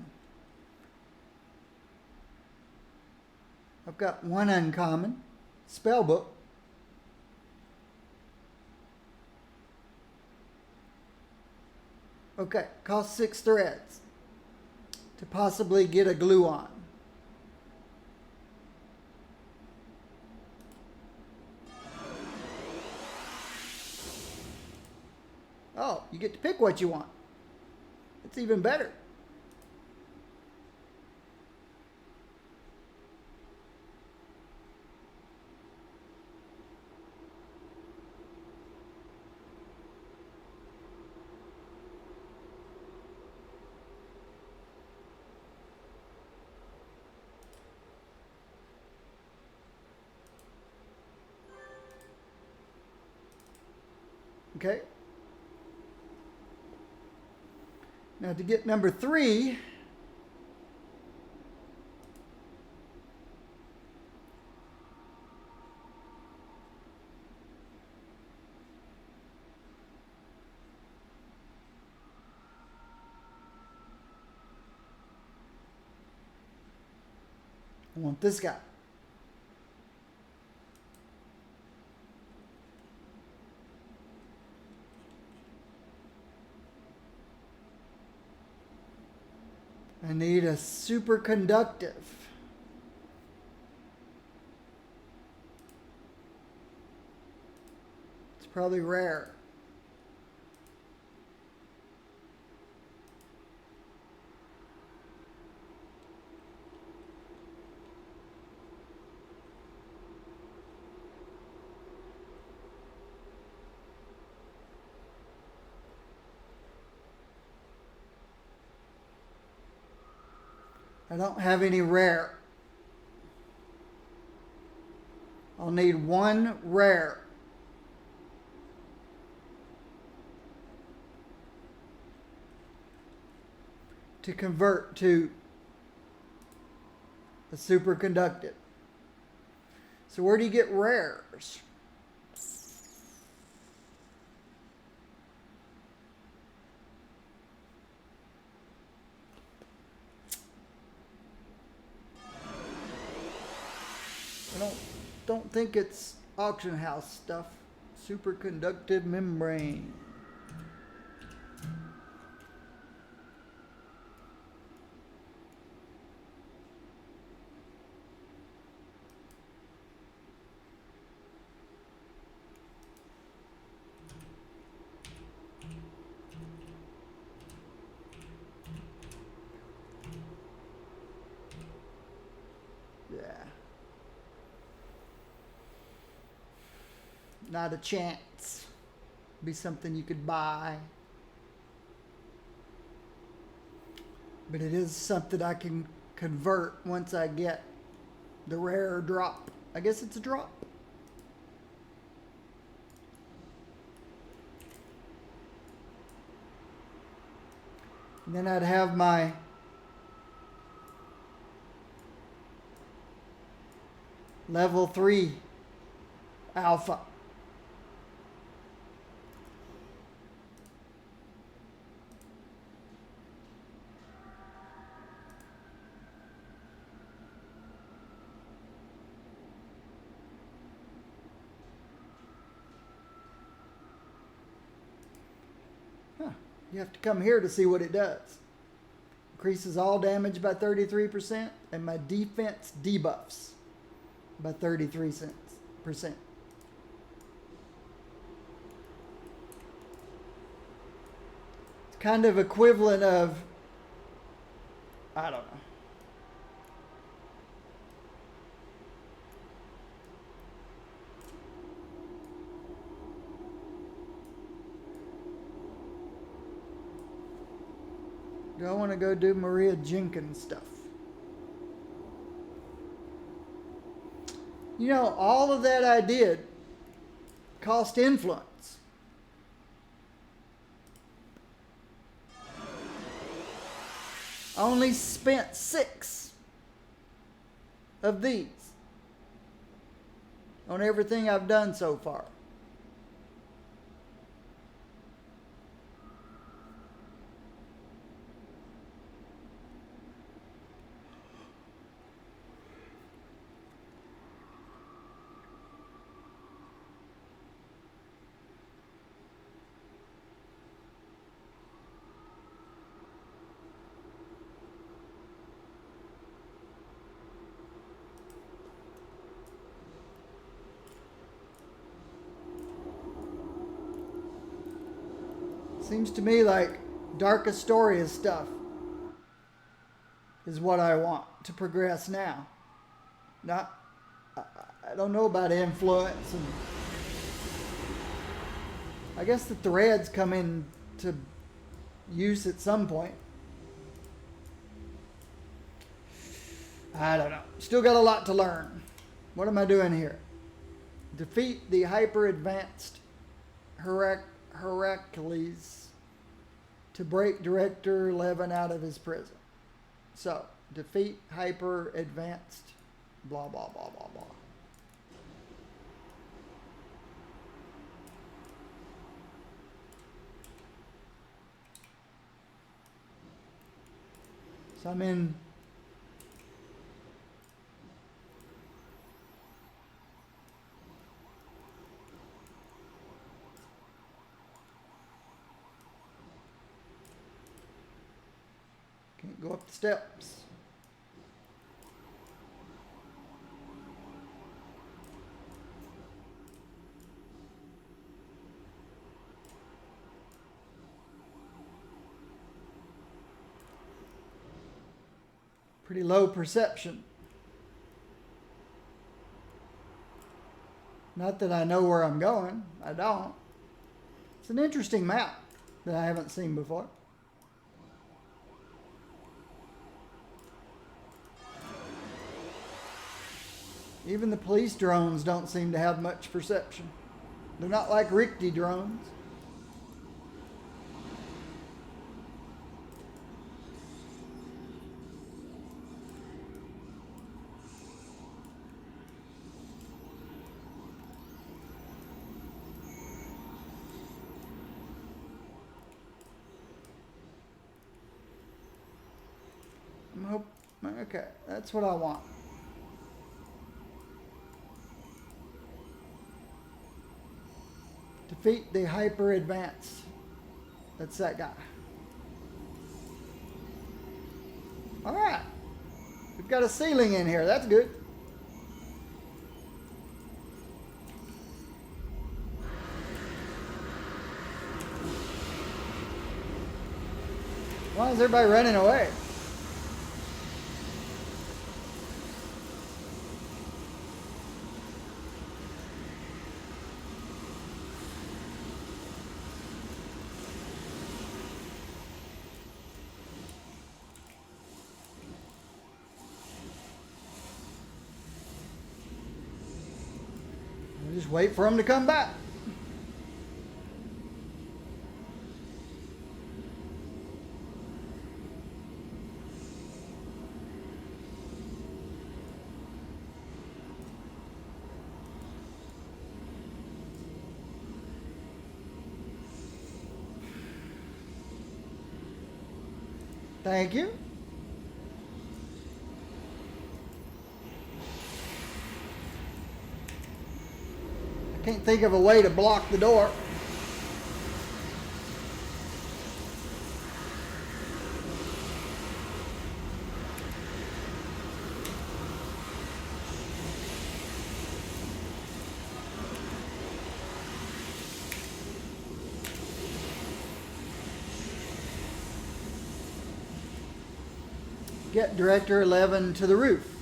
I've got one uncommon. Spellbook. Okay, cost 6 threads to possibly get a gluon. Oh, you get to pick what you want. It's even better. Okay. Now to get number 3, I want this guy. I need a superconductive. It's probably rare. I don't have any rare. I'll need one rare. To convert to a superconductive. So where do you get rares? I don't think it's auction house stuff. Superconductive membrane. Yeah. Not a chance. Be something you could buy. But it is something I can convert once I get the rare drop. I guess it's a drop. And then I'd have my level 3 alpha. You have to come here to see what it does. Increases all damage by 33%, and my defense debuffs by 33%. It's kind of equivalent of, I don't know. Do I want to go do Maria Jenkins stuff? You know, all of that I did cost influence. I only spent 6 of these on everything I've done so far. Seems to me like Dark Astoria stuff is what I want to progress now. I don't know about influence, and I guess the threads come into use at some point. I don't know. Still got a lot to learn. What am I doing here? Defeat the hyper advanced Heracles to break Director Levin out of his prison. So, defeat hyper advanced blah blah blah blah blah. So I'm in go up the steps. Pretty low perception. Not that I know where I'm going. I don't. It's an interesting map that I haven't seen before. Even the police drones don't seem to have much perception. They're not like Richter drones. Okay, that's what I want. Defeat the hyper advanced. That's that guy. Alright. We've got a ceiling in here. That's good. Why is everybody running away? Just wait for them to come back. Thank you. Can't think of a way to block the door. Get Director 11 to the roof.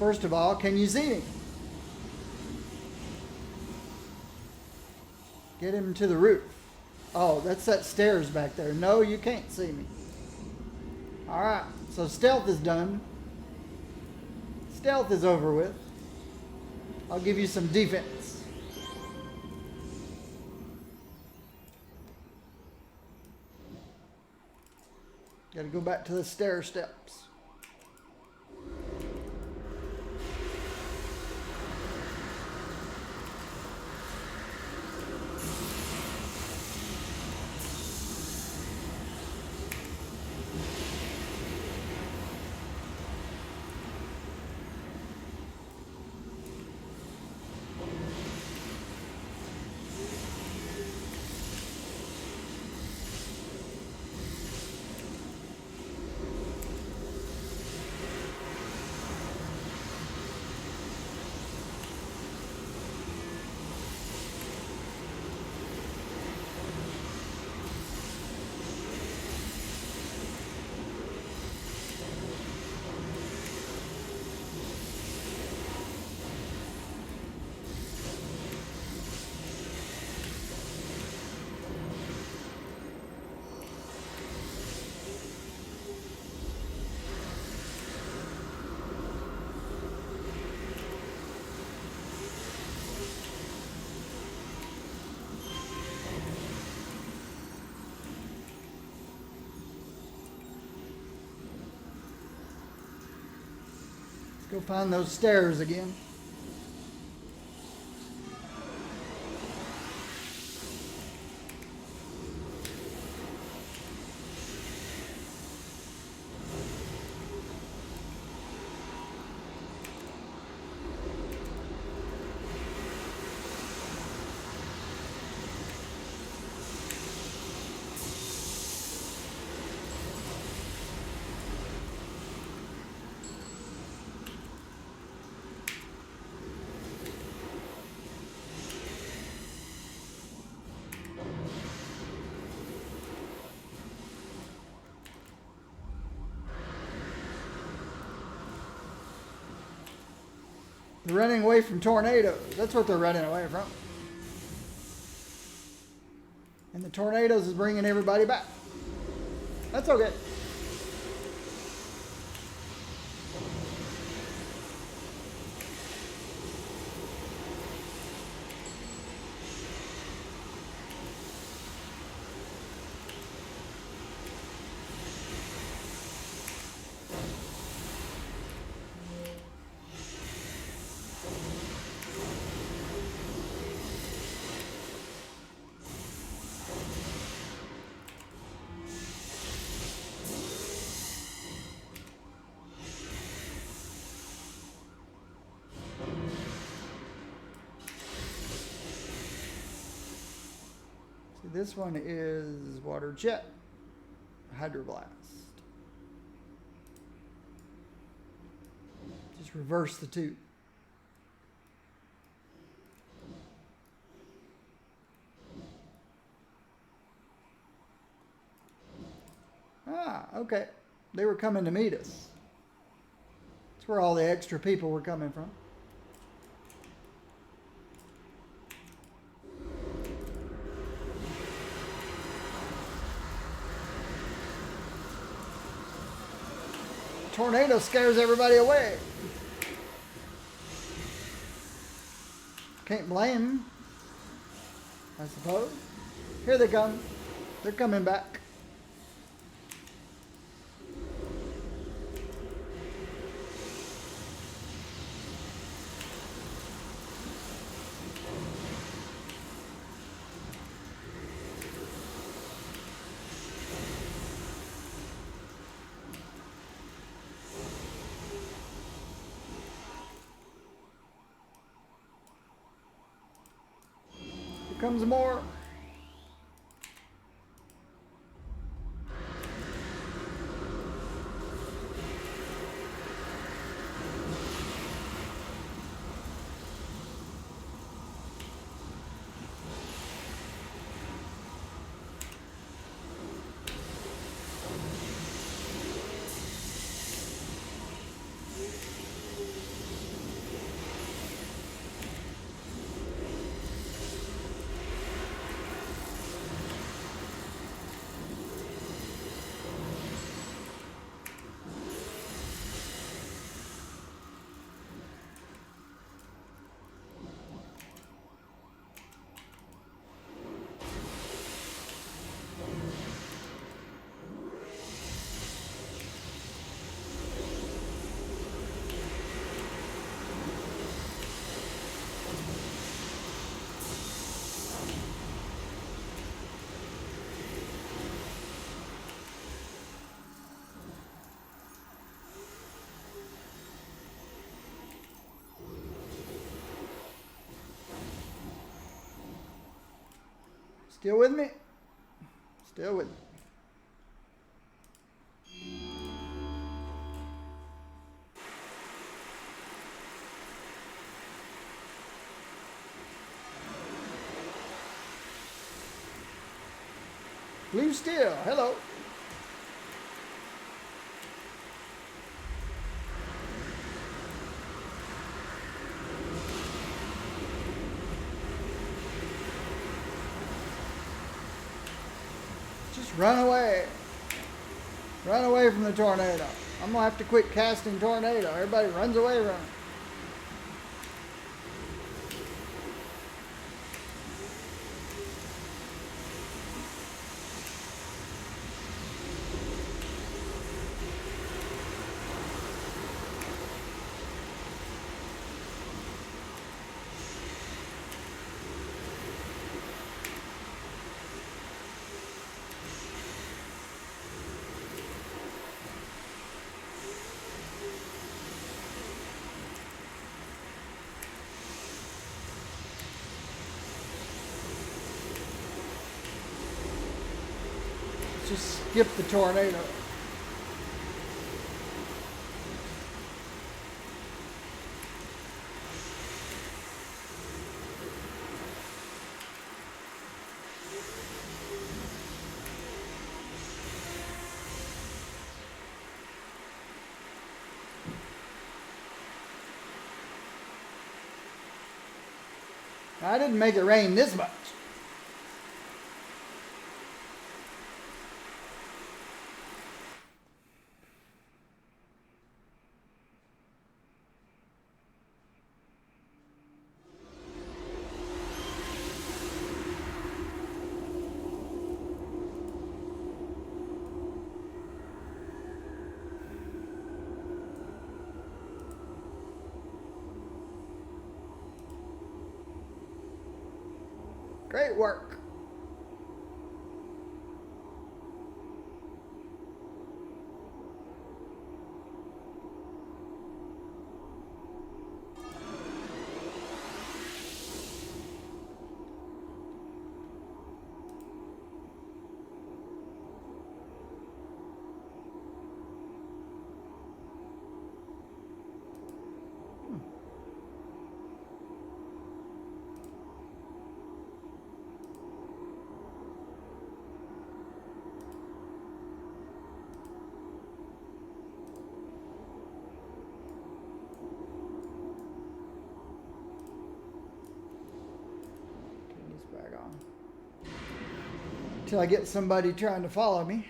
First of all, can you see him? Get him to the roof. Oh, that's that stairs back there. No, you can't see me. Alright, so stealth is done. Stealth is over with. I'll give you some defense. Gotta go back to the stair steps. Go find those stairs again. They're running away from tornadoes. That's what they're running away from. And the tornadoes is bringing everybody back. That's okay. This one is water jet, hydroblast. Just reverse the two. Ah, okay. They were coming to meet us. That's where all the extra people were coming from. Tornado scares everybody away. Can't blame them, I suppose. Here they come. They're coming back. Here comes more. Still with me? Still with me. Blue Steel, hello. Just run away. Run away from the tornado. I'm gonna have to quit casting tornado. Everybody runs away from it. Just skip the tornado. I didn't make it rain this much. Great work. till I get somebody trying to follow me.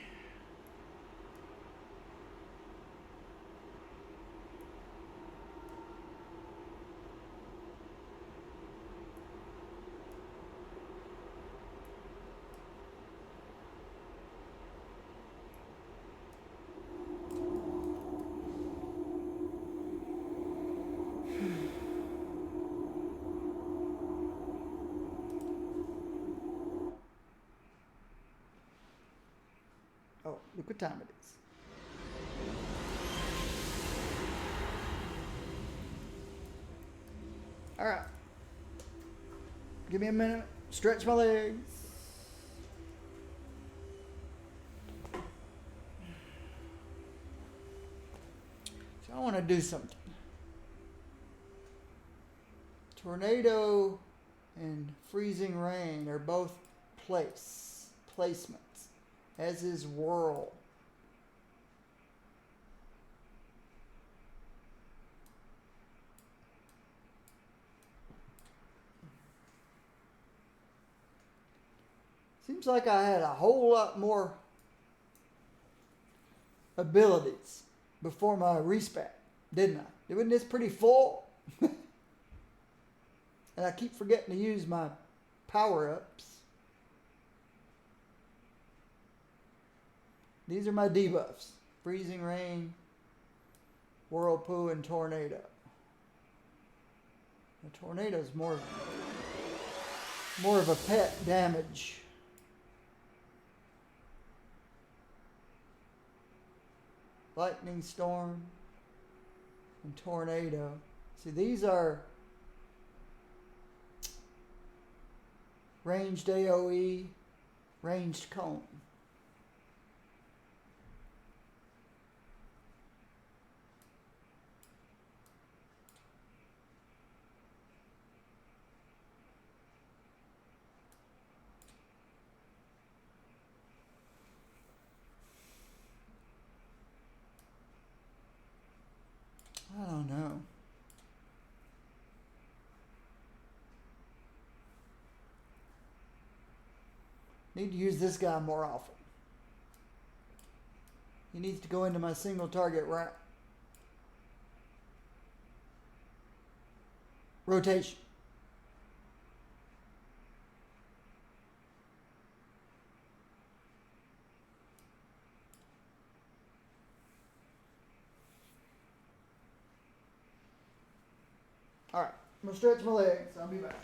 Oh, look what time it is. All right. Give me a minute. Stretch my legs. So I want to do something. Tornado and freezing rain are both placements, as is whirl. Seems like I had a whole lot more abilities before my respat, didn't I? Wasn't this pretty full? And I keep forgetting to use my power-ups. These are my debuffs. Freezing rain, whirlpool, and tornado. The tornado's more of a pet damage. Lightning storm and tornado. See, these are ranged AoE, ranged cone. I don't know. Need to use this guy more often. He needs to go into my single target rotation. All right, I'm gonna stretch my legs. I'll be back.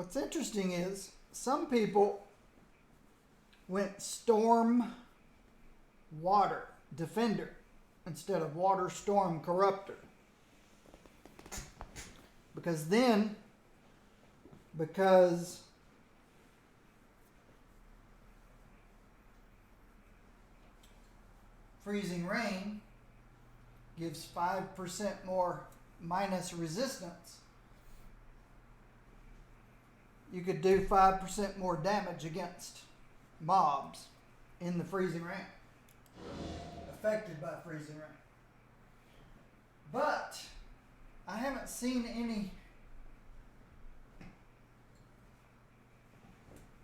What's interesting is some people went Storm Water Defender instead of Water Storm Corruptor. Because Freezing Rain gives 5% more minus resistance, you could do 5% more damage against mobs in the Freezing Rain, affected by Freezing Rain. But I haven't seen any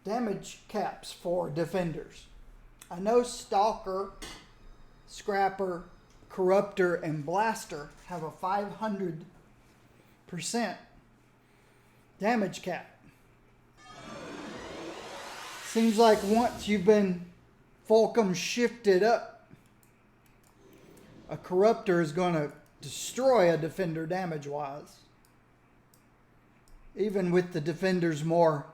damage caps for defenders. I know Stalker, Scrapper, Corruptor, and Blaster have a 500% damage cap. Seems like once you've been Fulcrum shifted up, a Corruptor is going to destroy a defender damage-wise. Even with the defender's more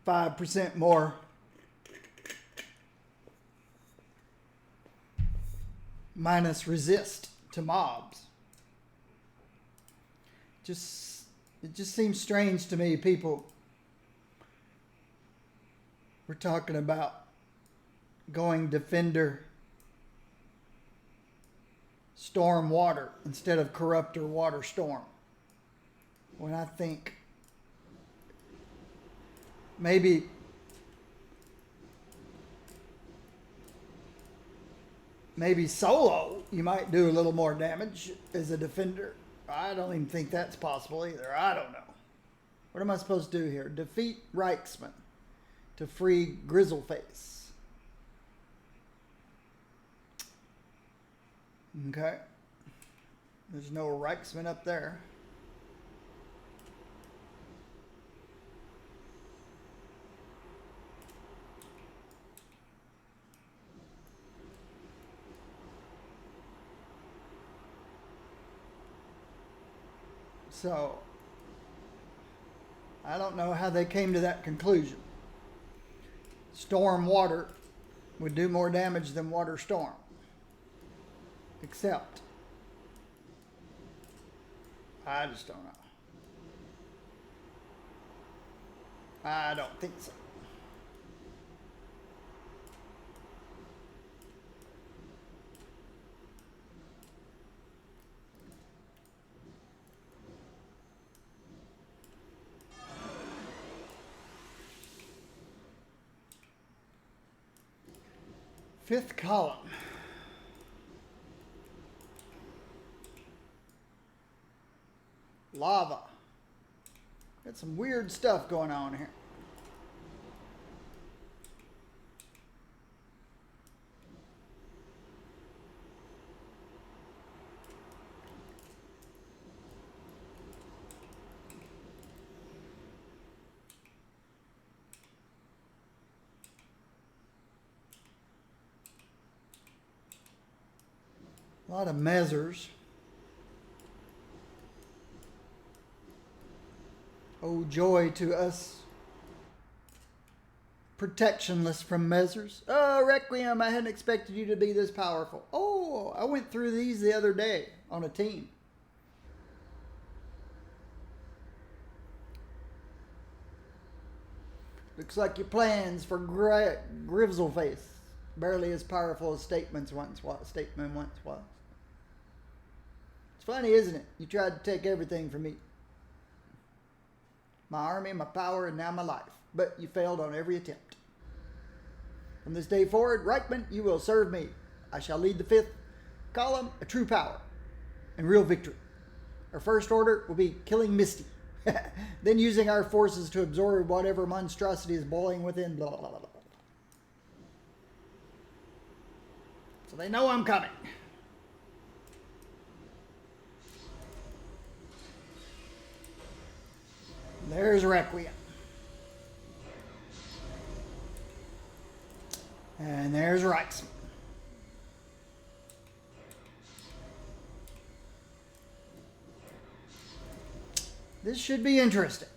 ,5% more minus resist to mobs. It just seems strange to me, people. We're talking about going Defender Storm Water instead of Corruptor Water Storm. When I think maybe solo you might do a little more damage as a defender. I don't even think that's possible either. I don't know. What am I supposed to do here? Defeat Reichsman to free Grizzleface. Okay. There's no Reichsman up there. So, I don't know how they came to that conclusion. Storm Water would do more damage than Water Storm. Except, I just don't know. I don't think so. Fifth column. Lava. Got some weird stuff going on here. A lot of measures. Oh, joy to us protectionless from measures. Oh, Requiem, I hadn't expected you to be this powerful. Oh, I went through these the other day on a team. Looks like your plans for Grizzleface barely as powerful as Stateman once was. It's funny, isn't it? You tried to take everything from me. My army, my power, and now my life. But you failed on every attempt. From this day forward, Reichman, you will serve me. I shall lead the fifth column, a true power and real victory. Our first order will be killing Misty. Then using our forces to absorb whatever monstrosity is boiling within. Blah, blah, blah, blah. So they know I'm coming. There's Requiem. And there's Reichsman. This should be interesting.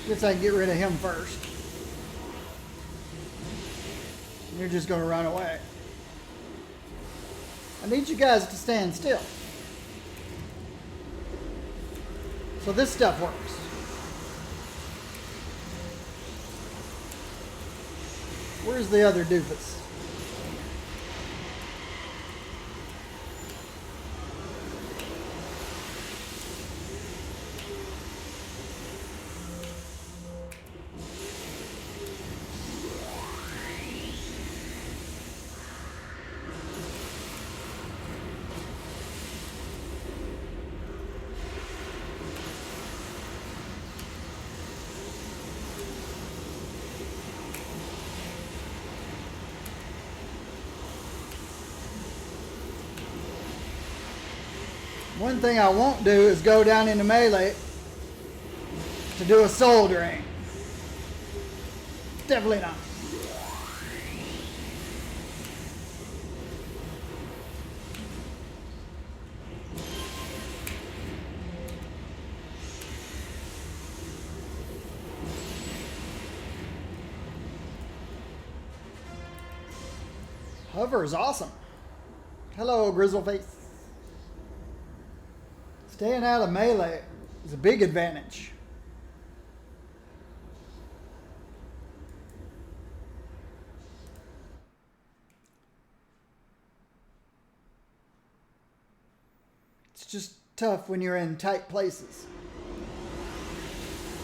Guess I can get rid of him first. You're just going to run away. I need you guys to stand still. So this stuff works. Where's the other doofus? One thing I won't do is go down into melee to do a soul drain. Definitely not. Hover is awesome. Hello, Grizzleface. Staying out of melee is a big advantage. It's just tough when you're in tight places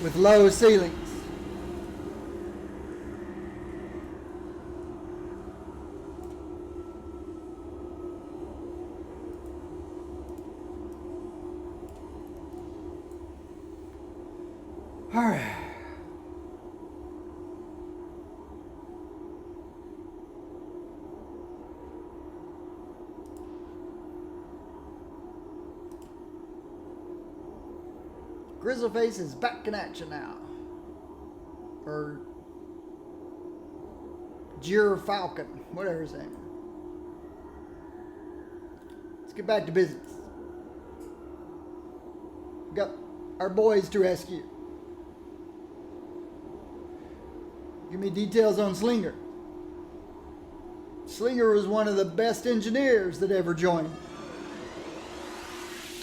with low ceilings. All right. Grizzleface is back in action now. Or Jir Falcon, whatever his name is. Let's get back to business. We got our boys to rescue. Give me details on Slinger. Slinger was one of the best engineers that ever joined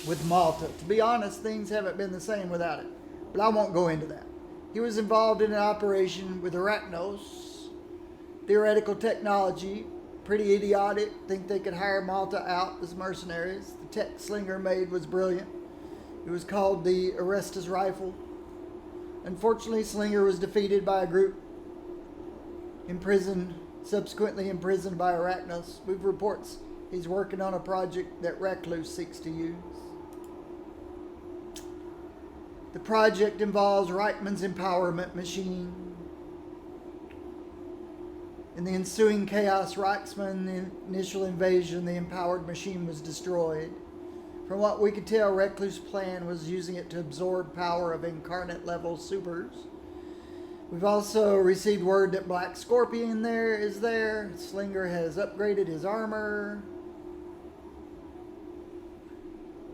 with Malta. To be honest, things haven't been the same without it. But I won't go into that. He was involved in an operation with Arachnos. Theoretical technology. Pretty idiotic. Think they could hire Malta out as mercenaries. The tech Slinger made was brilliant. It was called the Arestus Rifle. Unfortunately, Slinger was defeated by a group subsequently imprisoned by Arachnos. We've reports he's working on a project that Recluse seeks to use. The project involves Reichman's empowerment machine. In the ensuing chaos, Reichman's initial invasion, the empowered machine was destroyed. From what we could tell, Recluse's plan was using it to absorb power of incarnate level supers. We've also received word that Black Scorpion is there. Slinger has upgraded his armor.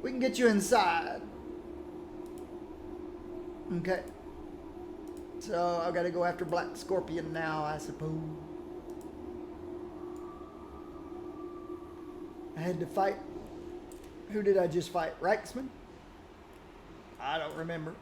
We can get you inside. Okay. So I've got to go after Black Scorpion now, I suppose. I had to fight. Who did I just fight? Reichsman? I don't remember.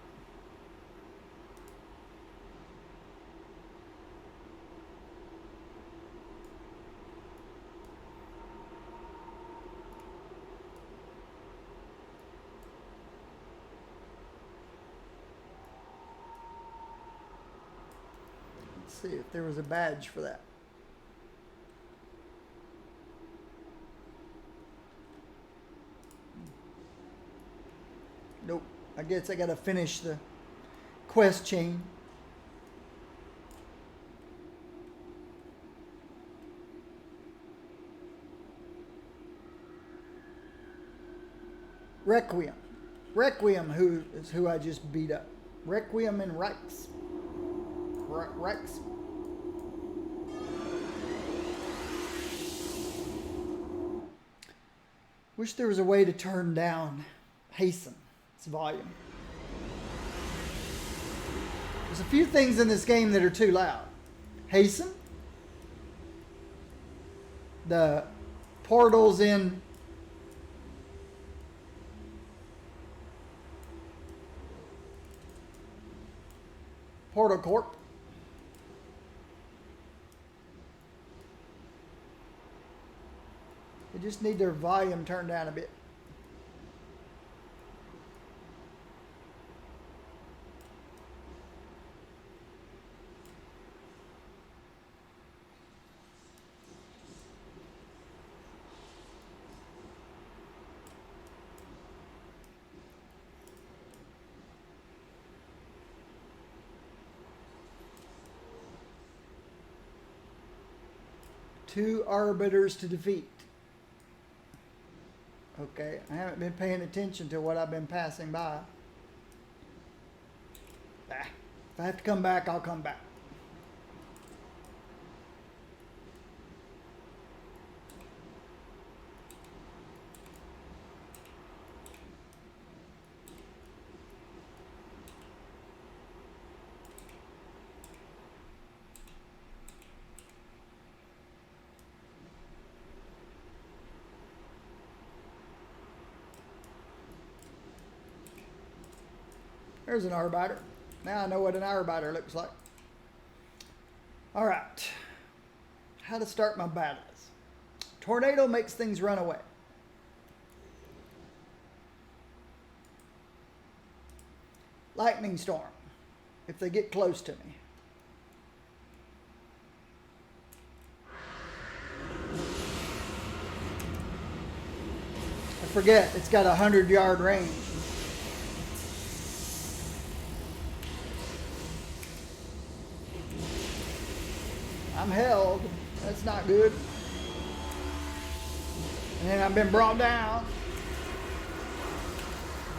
See if there was a badge for that. Nope. I guess I gotta finish the quest chain. Requiem. Requiem is who I just beat up. Requiem and Rex. Rex. Wish there was a way to turn down Hasten, its volume. There's a few things in this game that are too loud. Hasten. The portals in Portal Corp. They just need their volume turned down a bit. Two arbiters to defeat. Okay, I haven't been paying attention to what I've been passing by. If I have to come back, I'll come back. There's an arbiter. Now I know what an arbiter looks like. All right. How to start my battles. Tornado makes things run away. Lightning storm, if they get close to me. I forget, it's got a 100-yard range. I'm held. That's not good. And then I've been brought down.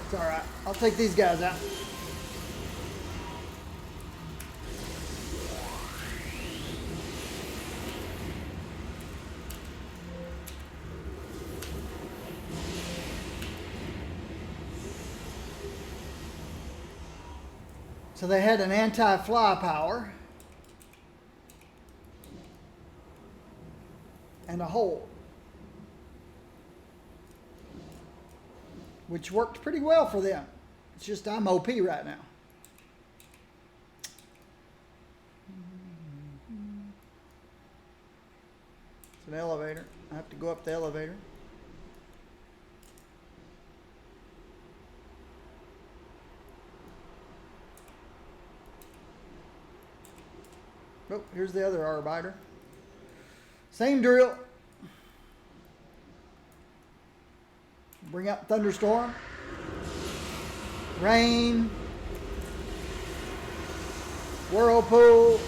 It's alright. I'll take these guys out. So they had an anti-fly power. And a hole, which worked pretty well for them. It's just I'm OP right now. It's an elevator. I have to go up the elevator. Oh, here's the other arbiter. Same drill. Bring out thunderstorm. Rain. Whirlpool.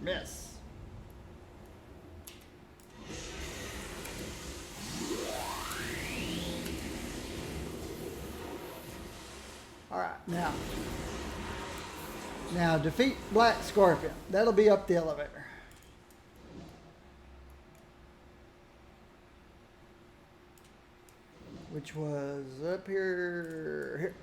Miss. All right, now defeat Black Scorpion. That'll be up the elevator. Which was up here.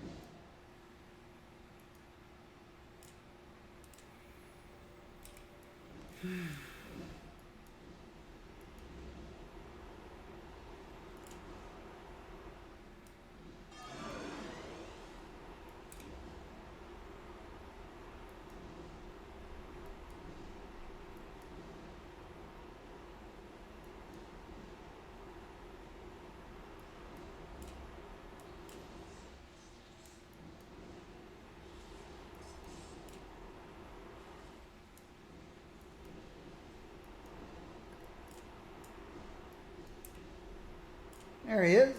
There he is.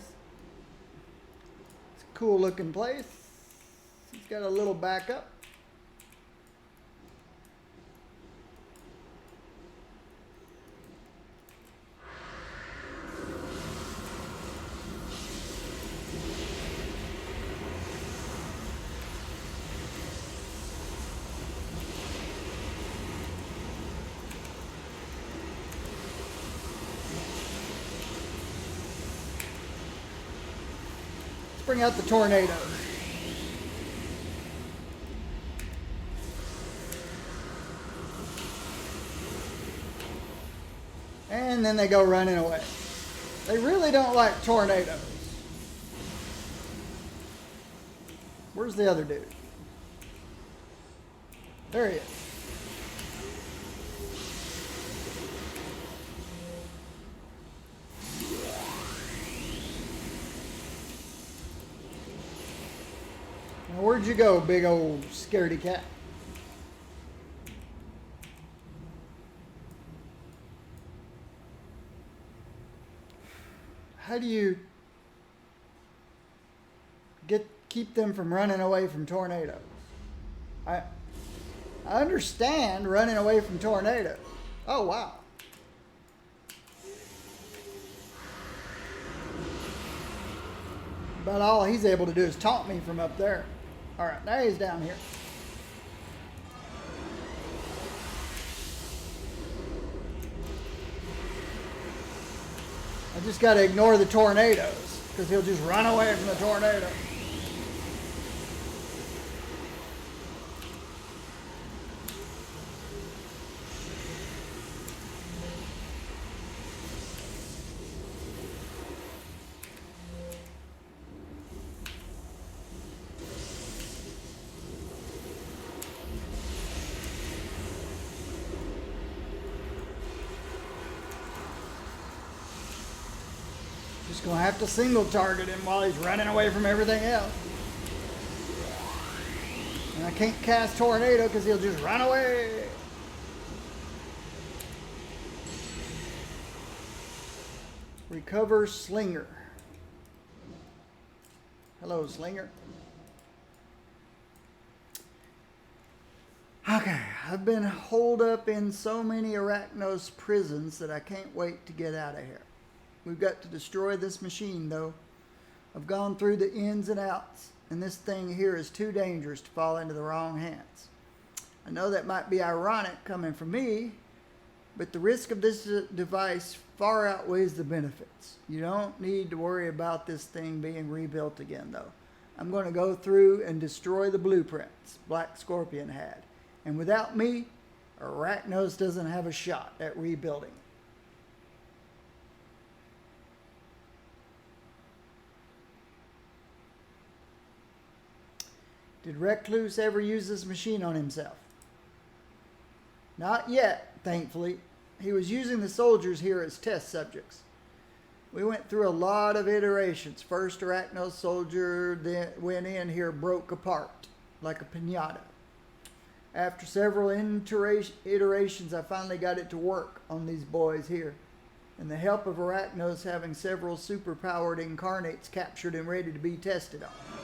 It's a cool looking place. He's got a little backup. Bring out the tornado. And then they go running away. They really don't like tornadoes. Where's the other dude? There he is. Now, where'd you go, big old scaredy cat? How do you keep them from running away from tornadoes? I understand running away from tornadoes. Oh, wow. But all he's able to do is taunt me from up there. All right, now he's down here. I just got to ignore the tornadoes because he'll just run away from the tornado. Just gonna have to single target him while he's running away from everything else. And I can't cast tornado because he'll just run away. Recover Slinger. Hello, Slinger. Okay, I've been holed up in so many Arachnos prisons that I can't wait to get out of here. We've got to destroy this machine, though. I've gone through the ins and outs, and this thing here is too dangerous to fall into the wrong hands. I know that might be ironic coming from me, but the risk of this device far outweighs the benefits. You don't need to worry about this thing being rebuilt again, though. I'm going to go through and destroy the blueprints Black Scorpion had. And without me, Arachnos doesn't have a shot at rebuilding it. Did Recluse ever use this machine on himself? Not yet, thankfully. He was using the soldiers here as test subjects. We went through a lot of iterations. First, Arachnos soldier then went in here, broke apart like a piñata. After several iterations, I finally got it to work on these boys here. And the help of Arachnos having several superpowered incarnates captured and ready to be tested on.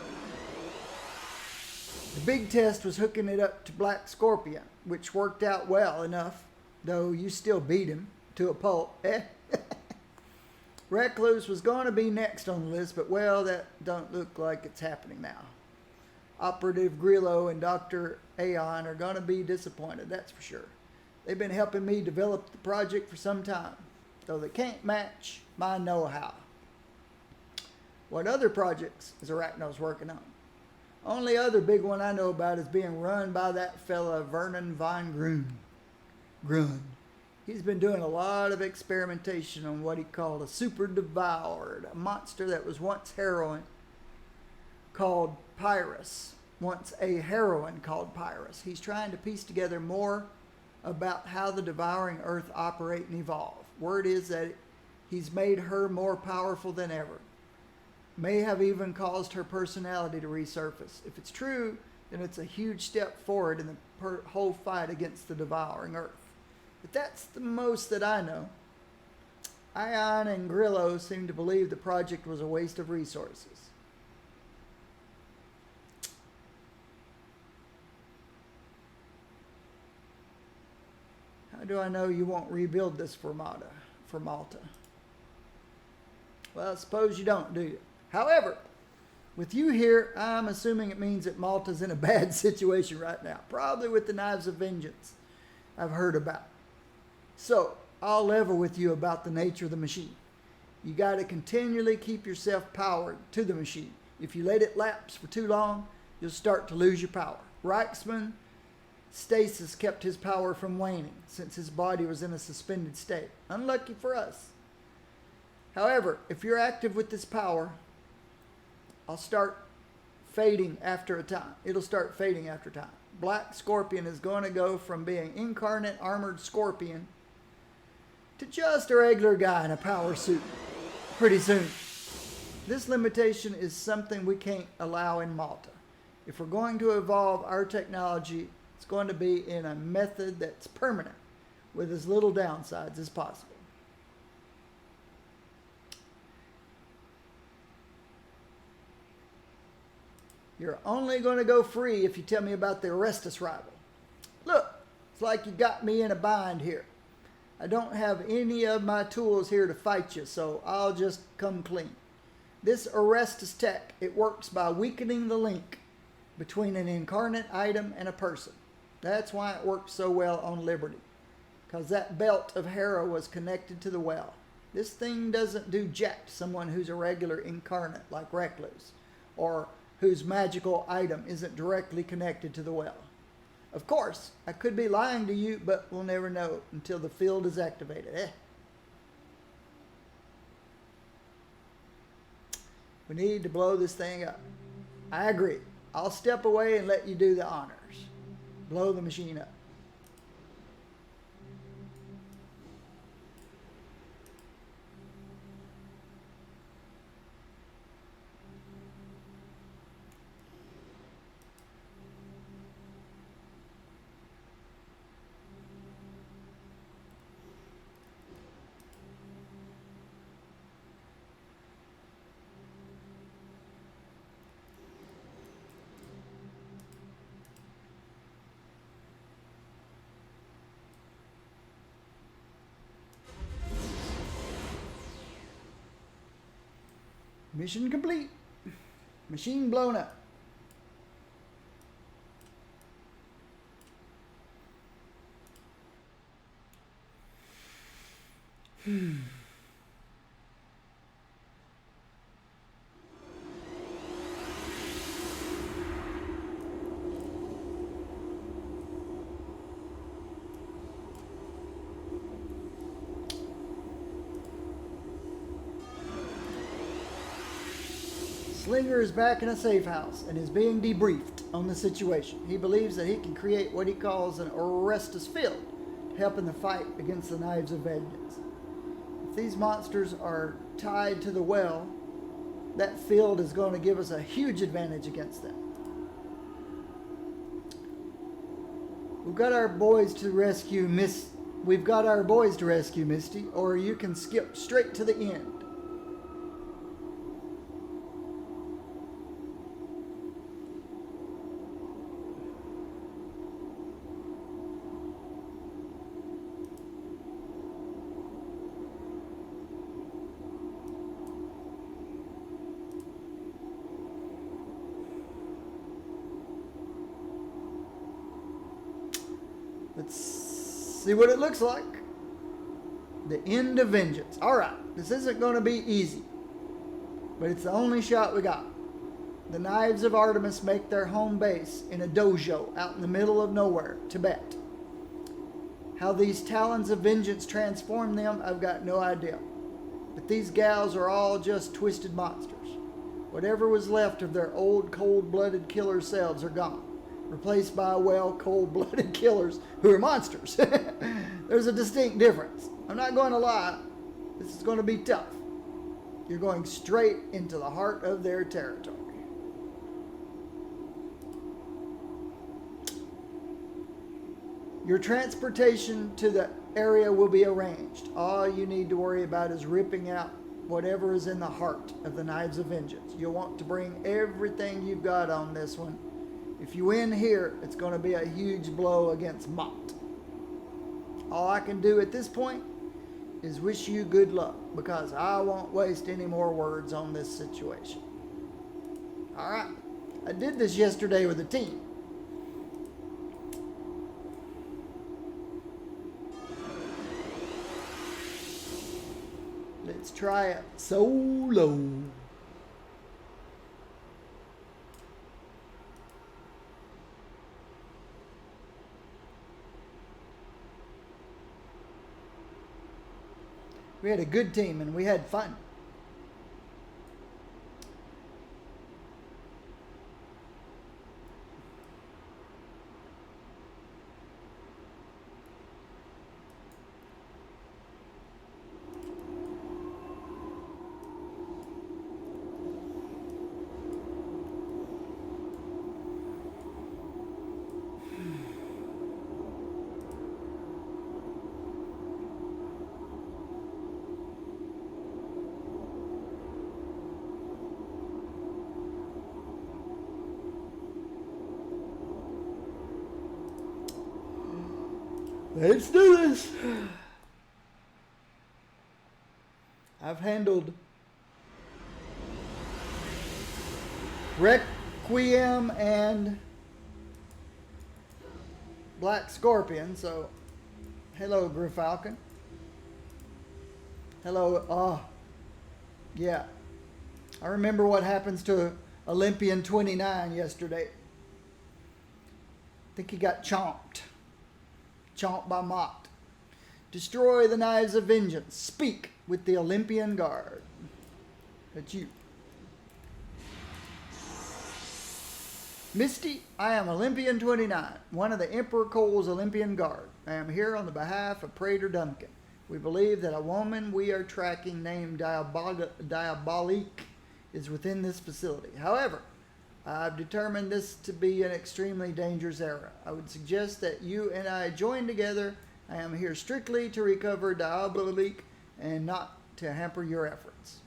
The big test was hooking it up to Black Scorpion, which worked out well enough, though you still beat him to a pulp. Recluse was going to be next on the list, but well, that don't look like it's happening now. Operative Grillo and Dr. Aeon are going to be disappointed, that's for sure. They've been helping me develop the project for some time, though they can't match my know-how. What other projects is Arachnos working on? Only other big one I know about is being run by that fella Vernon von Grun. He's been doing a lot of experimentation on what he called a super devoured, a monster that was once heroin called Pyrus. Once a heroine called Pyrus. He's trying to piece together more about how the devouring earth operate and evolve. Word is that he's made her more powerful than ever. May have even caused her personality to resurface. If it's true, then it's a huge step forward in the whole fight against the devouring earth. But that's the most that I know. Ion and Grillo seem to believe the project was a waste of resources. How do I know you won't rebuild this for Malta? Well, suppose you don't, do you? However, with you here, I'm assuming it means that Malta's in a bad situation right now. Probably with the Knives of Vengeance I've heard about. So, I'll level with you about the nature of the machine. You got to continually keep yourself powered to the machine. If you let it lapse for too long, you'll start to lose your power. Reichsman stasis kept his power from waning since his body was in a suspended state. Unlucky for us. However, if you're active with this power, I'll start fading after a time. It'll start fading after time. Black Scorpion is going to go from being incarnate armored scorpion to just a regular guy in a power suit pretty soon. This limitation is something we can't allow in Malta. If we're going to evolve our technology, it's going to be in a method that's permanent with as little downsides as possible. You're only going to go free if you tell me about the Orestes rival. Look, it's like you got me in a bind here. I don't have any of my tools here to fight you, so I'll just come clean. This Orestes tech, it works by weakening the link between an incarnate item and a person. That's why it works so well on Liberty, because that belt of Hera was connected to the well. This thing doesn't do jack to someone who's a regular incarnate like Recluse, or whose magical item isn't directly connected to the well. Of course, I could be lying to you, but we'll never know until the field is activated. We need to blow this thing up. I agree. I'll step away and let you do the honors. Blow the machine up. Mission complete. Machine blown up. Slinger is back in a safe house and is being debriefed on the situation. He believes that he can create what he calls an Orestes field to help in the fight against the Knives of Vengeance. If these monsters are tied to the well, that field is going to give us a huge advantage against them. We've got our boys to rescue Misty, or you can skip straight to the end. Let's see what it looks like. The end of vengeance. Alright, this isn't going to be easy, but it's the only shot we got. The Knives of Artemis make their home base in a dojo out in the middle of nowhere, Tibet. How these Talons of Vengeance transform them, I've got no idea. But these gals are all just twisted monsters. Whatever was left of their old cold-blooded killer selves are gone, replaced by, well, cold-blooded killers who are monsters. There's a distinct difference. I'm not going to lie. This is going to be tough. You're going straight into the heart of their territory. Your transportation to the area will be arranged. All you need to worry about is ripping out whatever is in the heart of the Knives of Vengeance. You'll want to bring everything you've got on this one. If you win here, it's going to be a huge blow against Mott. All I can do at this point is wish you good luck, because I won't waste any more words on this situation. All right. I did this yesterday with a team. Let's try it solo. We had a good team and we had fun. Let's do this. I've handled Requiem and Black Scorpion, so hello, Gryfalcon. Hello, yeah. I remember what happens to Olympian 29 yesterday. I think he got chomped by Mott. Destroy the Knives of Vengeance. Speak with the Olympian Guard. That's you. Misty, I am Olympian 29, one of the Emperor Cole's Olympian Guard. I am here on the behalf of Praetor Duncan. We believe that a woman we are tracking named Diabolique is within this facility. However, I've determined this to be an extremely dangerous era. I would suggest that you and I join together. I am here strictly to recover Diabolique and not to hamper your efforts.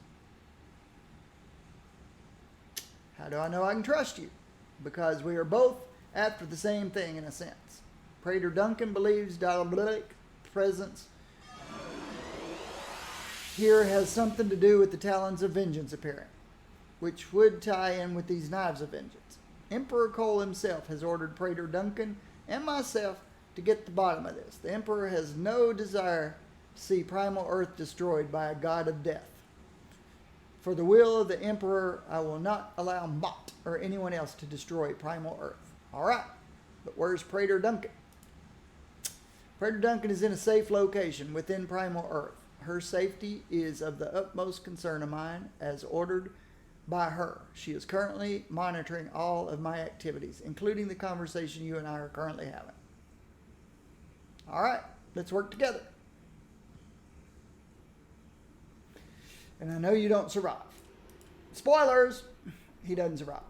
How do I know I can trust you? Because we are both after the same thing in a sense. Praetor Duncan believes Diabolique's presence here has something to do with the Talons of Vengeance appearing, which would tie in with these Knives of Vengeance. Emperor Cole himself has ordered Praetor Duncan and myself to get to the bottom of this. The Emperor has no desire to see Primal Earth destroyed by a god of death. For the will of the Emperor, I will not allow Mott or anyone else to destroy Primal Earth. All right, but where's Praetor Duncan? Praetor Duncan is in a safe location within Primal Earth. Her safety is of the utmost concern of mine, as ordered by her. She is currently monitoring all of my activities, including the conversation you and I are currently having. All right, let's work together. And I know you don't survive. Spoilers, he doesn't survive.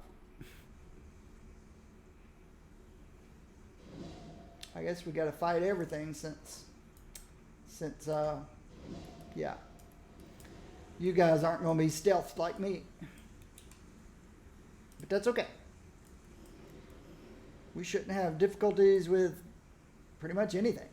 I guess we got to fight everything since yeah. You guys aren't going to be stealthed like me. But that's okay. We shouldn't have difficulties with pretty much anything.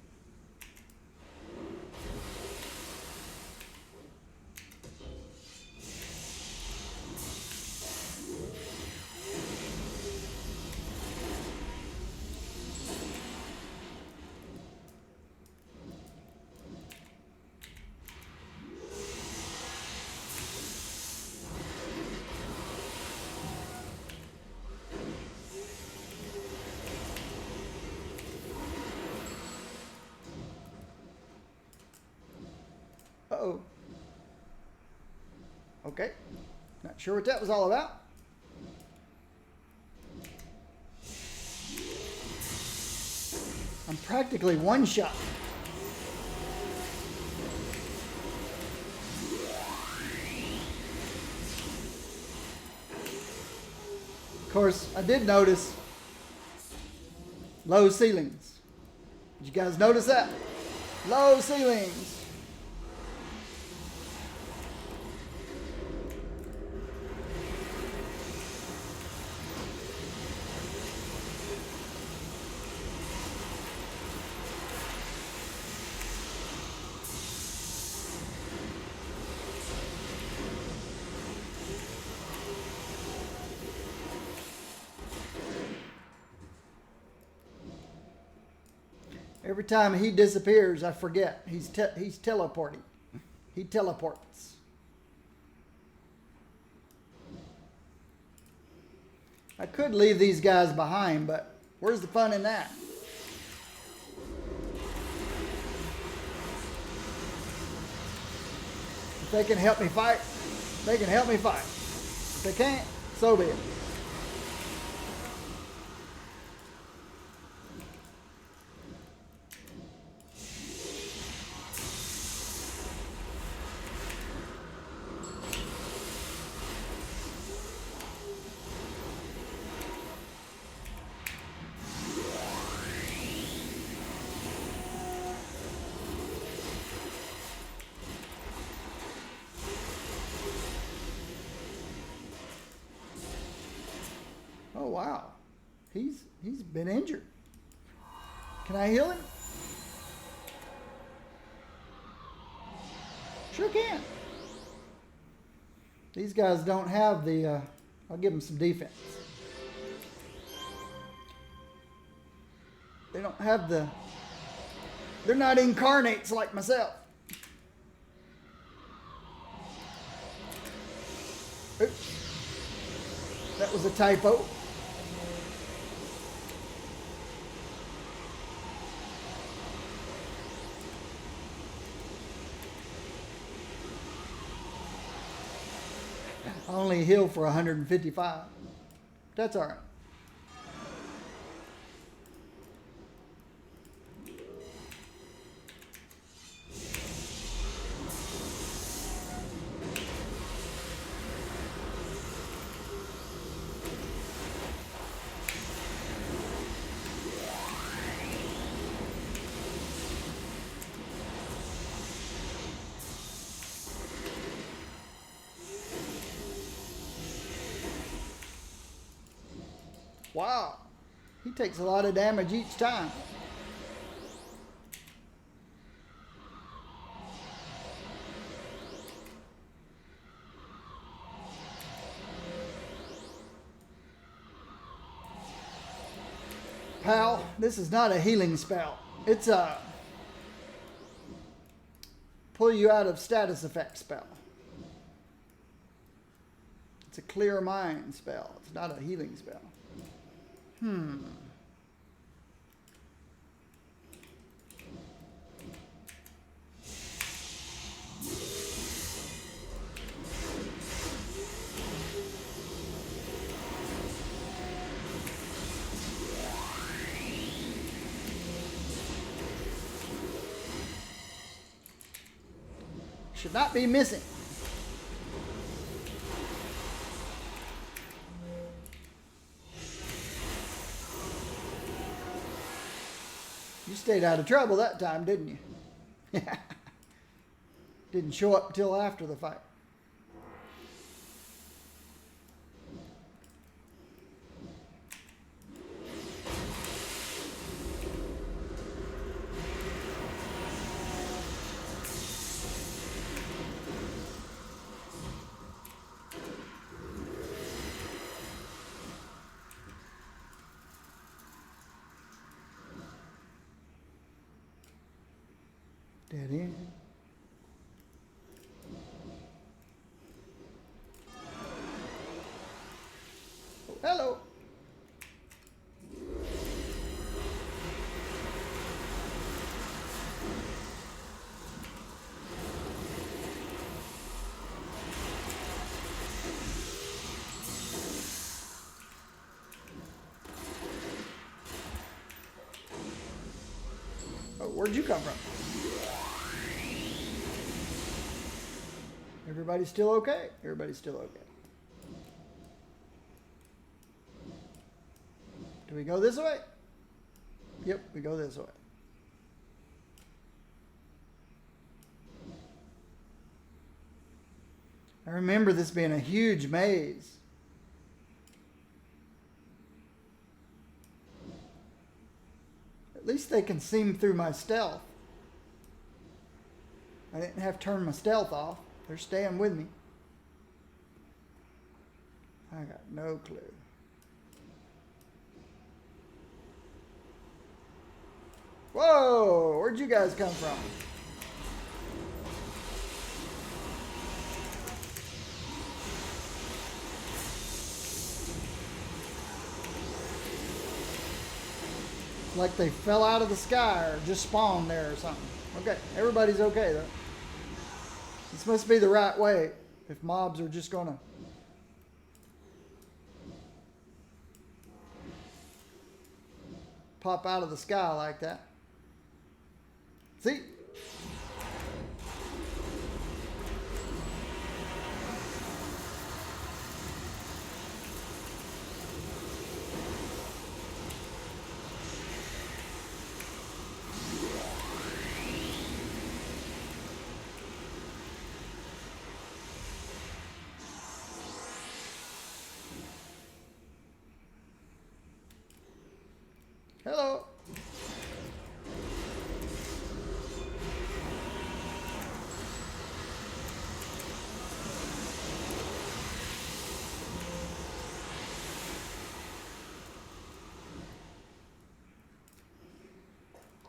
Uh-oh. Okay. Not sure what that was all about. I'm practically one shot. Of course, I did notice low ceilings. Did you guys notice that? Low ceilings. Every time he disappears, I forget. He's teleporting. He teleports. I could leave these guys behind, but where's the fun in that? If they can help me fight, they can help me fight. If they can't, so be it. Oh wow, he's been injured. Can I heal him? Sure can. These guys don't have the. I'll give them some defense. They don't have the. They're not incarnates like myself. Oops. That was a typo. I only heal for 155. That's all right. Wow, he takes a lot of damage each time. Pal, this is not a healing spell. It's a pull you out of status effect spell. It's a clear mind spell. It's not a healing spell. Should not be missing. You stayed out of trouble that time, didn't you? Didn't show up till after the fight. Dead end. Oh, hello. Oh, where'd you come from? Everybody's still okay? Everybody's still okay. Do we go this way? Yep, we go this way. I remember this being a huge maze. At least they can see me through my stealth. I didn't have to turn my stealth off. They're staying with me. I got no clue. Whoa! Where'd you guys come from? Like they fell out of the sky or just spawned there or something. Okay, everybody's okay though. This must be the right way if mobs are just gonna pop out of the sky like that. See? Hello.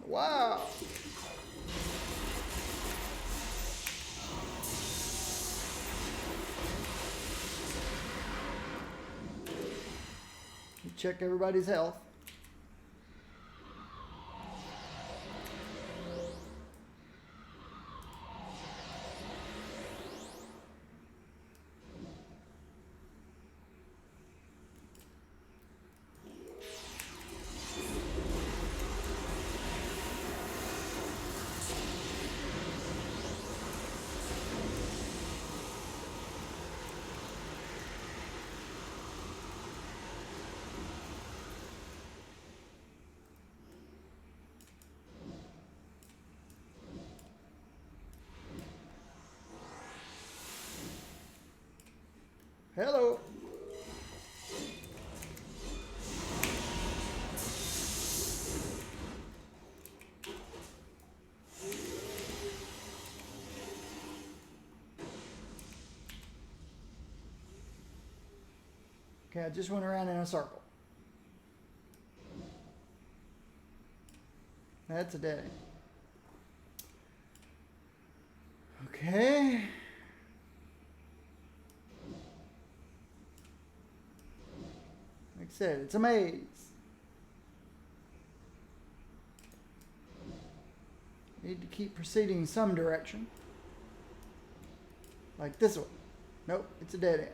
Wow. Check everybody's health. Hello. Okay, I just went around in a circle. That's a dead end. Okay. Like I said, it's a maze. Need to keep proceeding in some direction. Like this one. Nope, it's a dead end.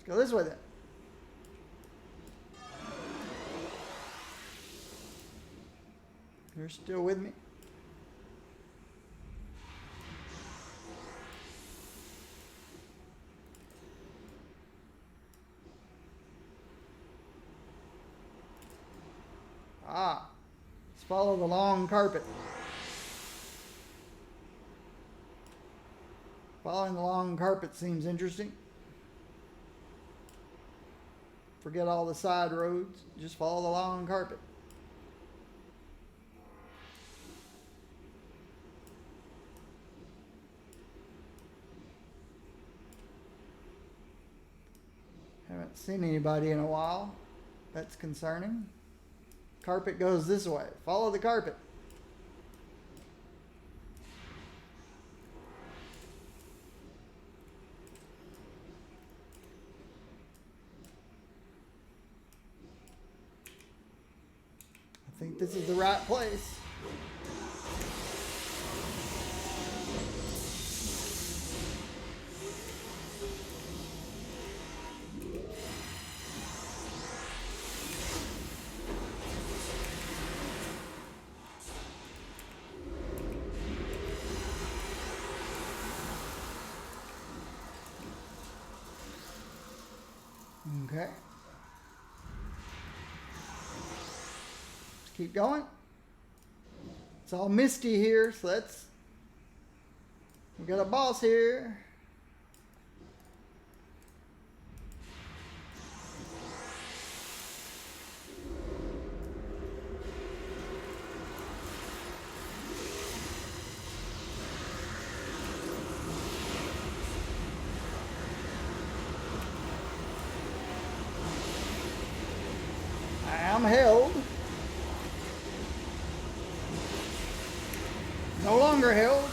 Go this way then. You're still with me? Ah, let's follow the long carpet. Following the long carpet seems interesting. Forget all the side roads. Just follow the long carpet. Haven't seen anybody in a while. That's concerning. Carpet goes this way. Follow the carpet. I think this is the right place. Okay. Let's keep going. It's all misty here, so we got a boss here. I'm held. No longer held.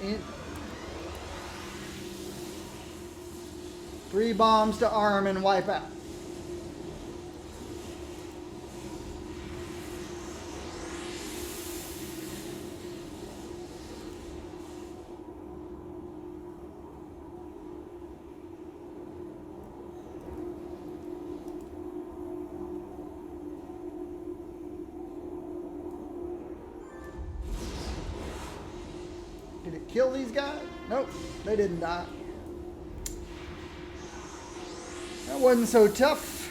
In 3 bombs to arm and wipe out. Did it kill these guys? Nope, they didn't die. That wasn't so tough.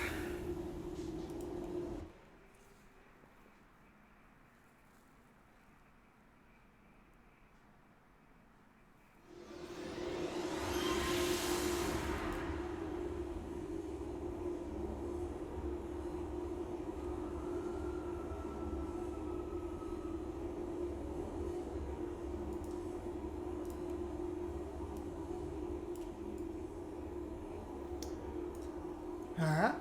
All right.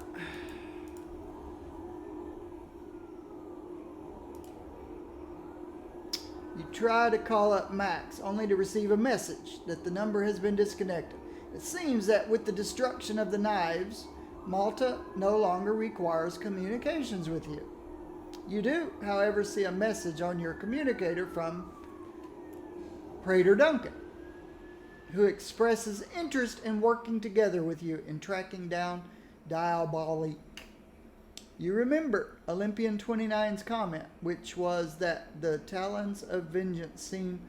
You try to call up Max, only to receive a message that the number has been disconnected. It seems that with the destruction of the knives, Malta no longer requires communications with you. You do, however, see a message on your communicator from Praetor Duncan, who expresses interest in working together with you in tracking down Diabolique. You remember Olympian 29's comment, which was that the talons of vengeance seem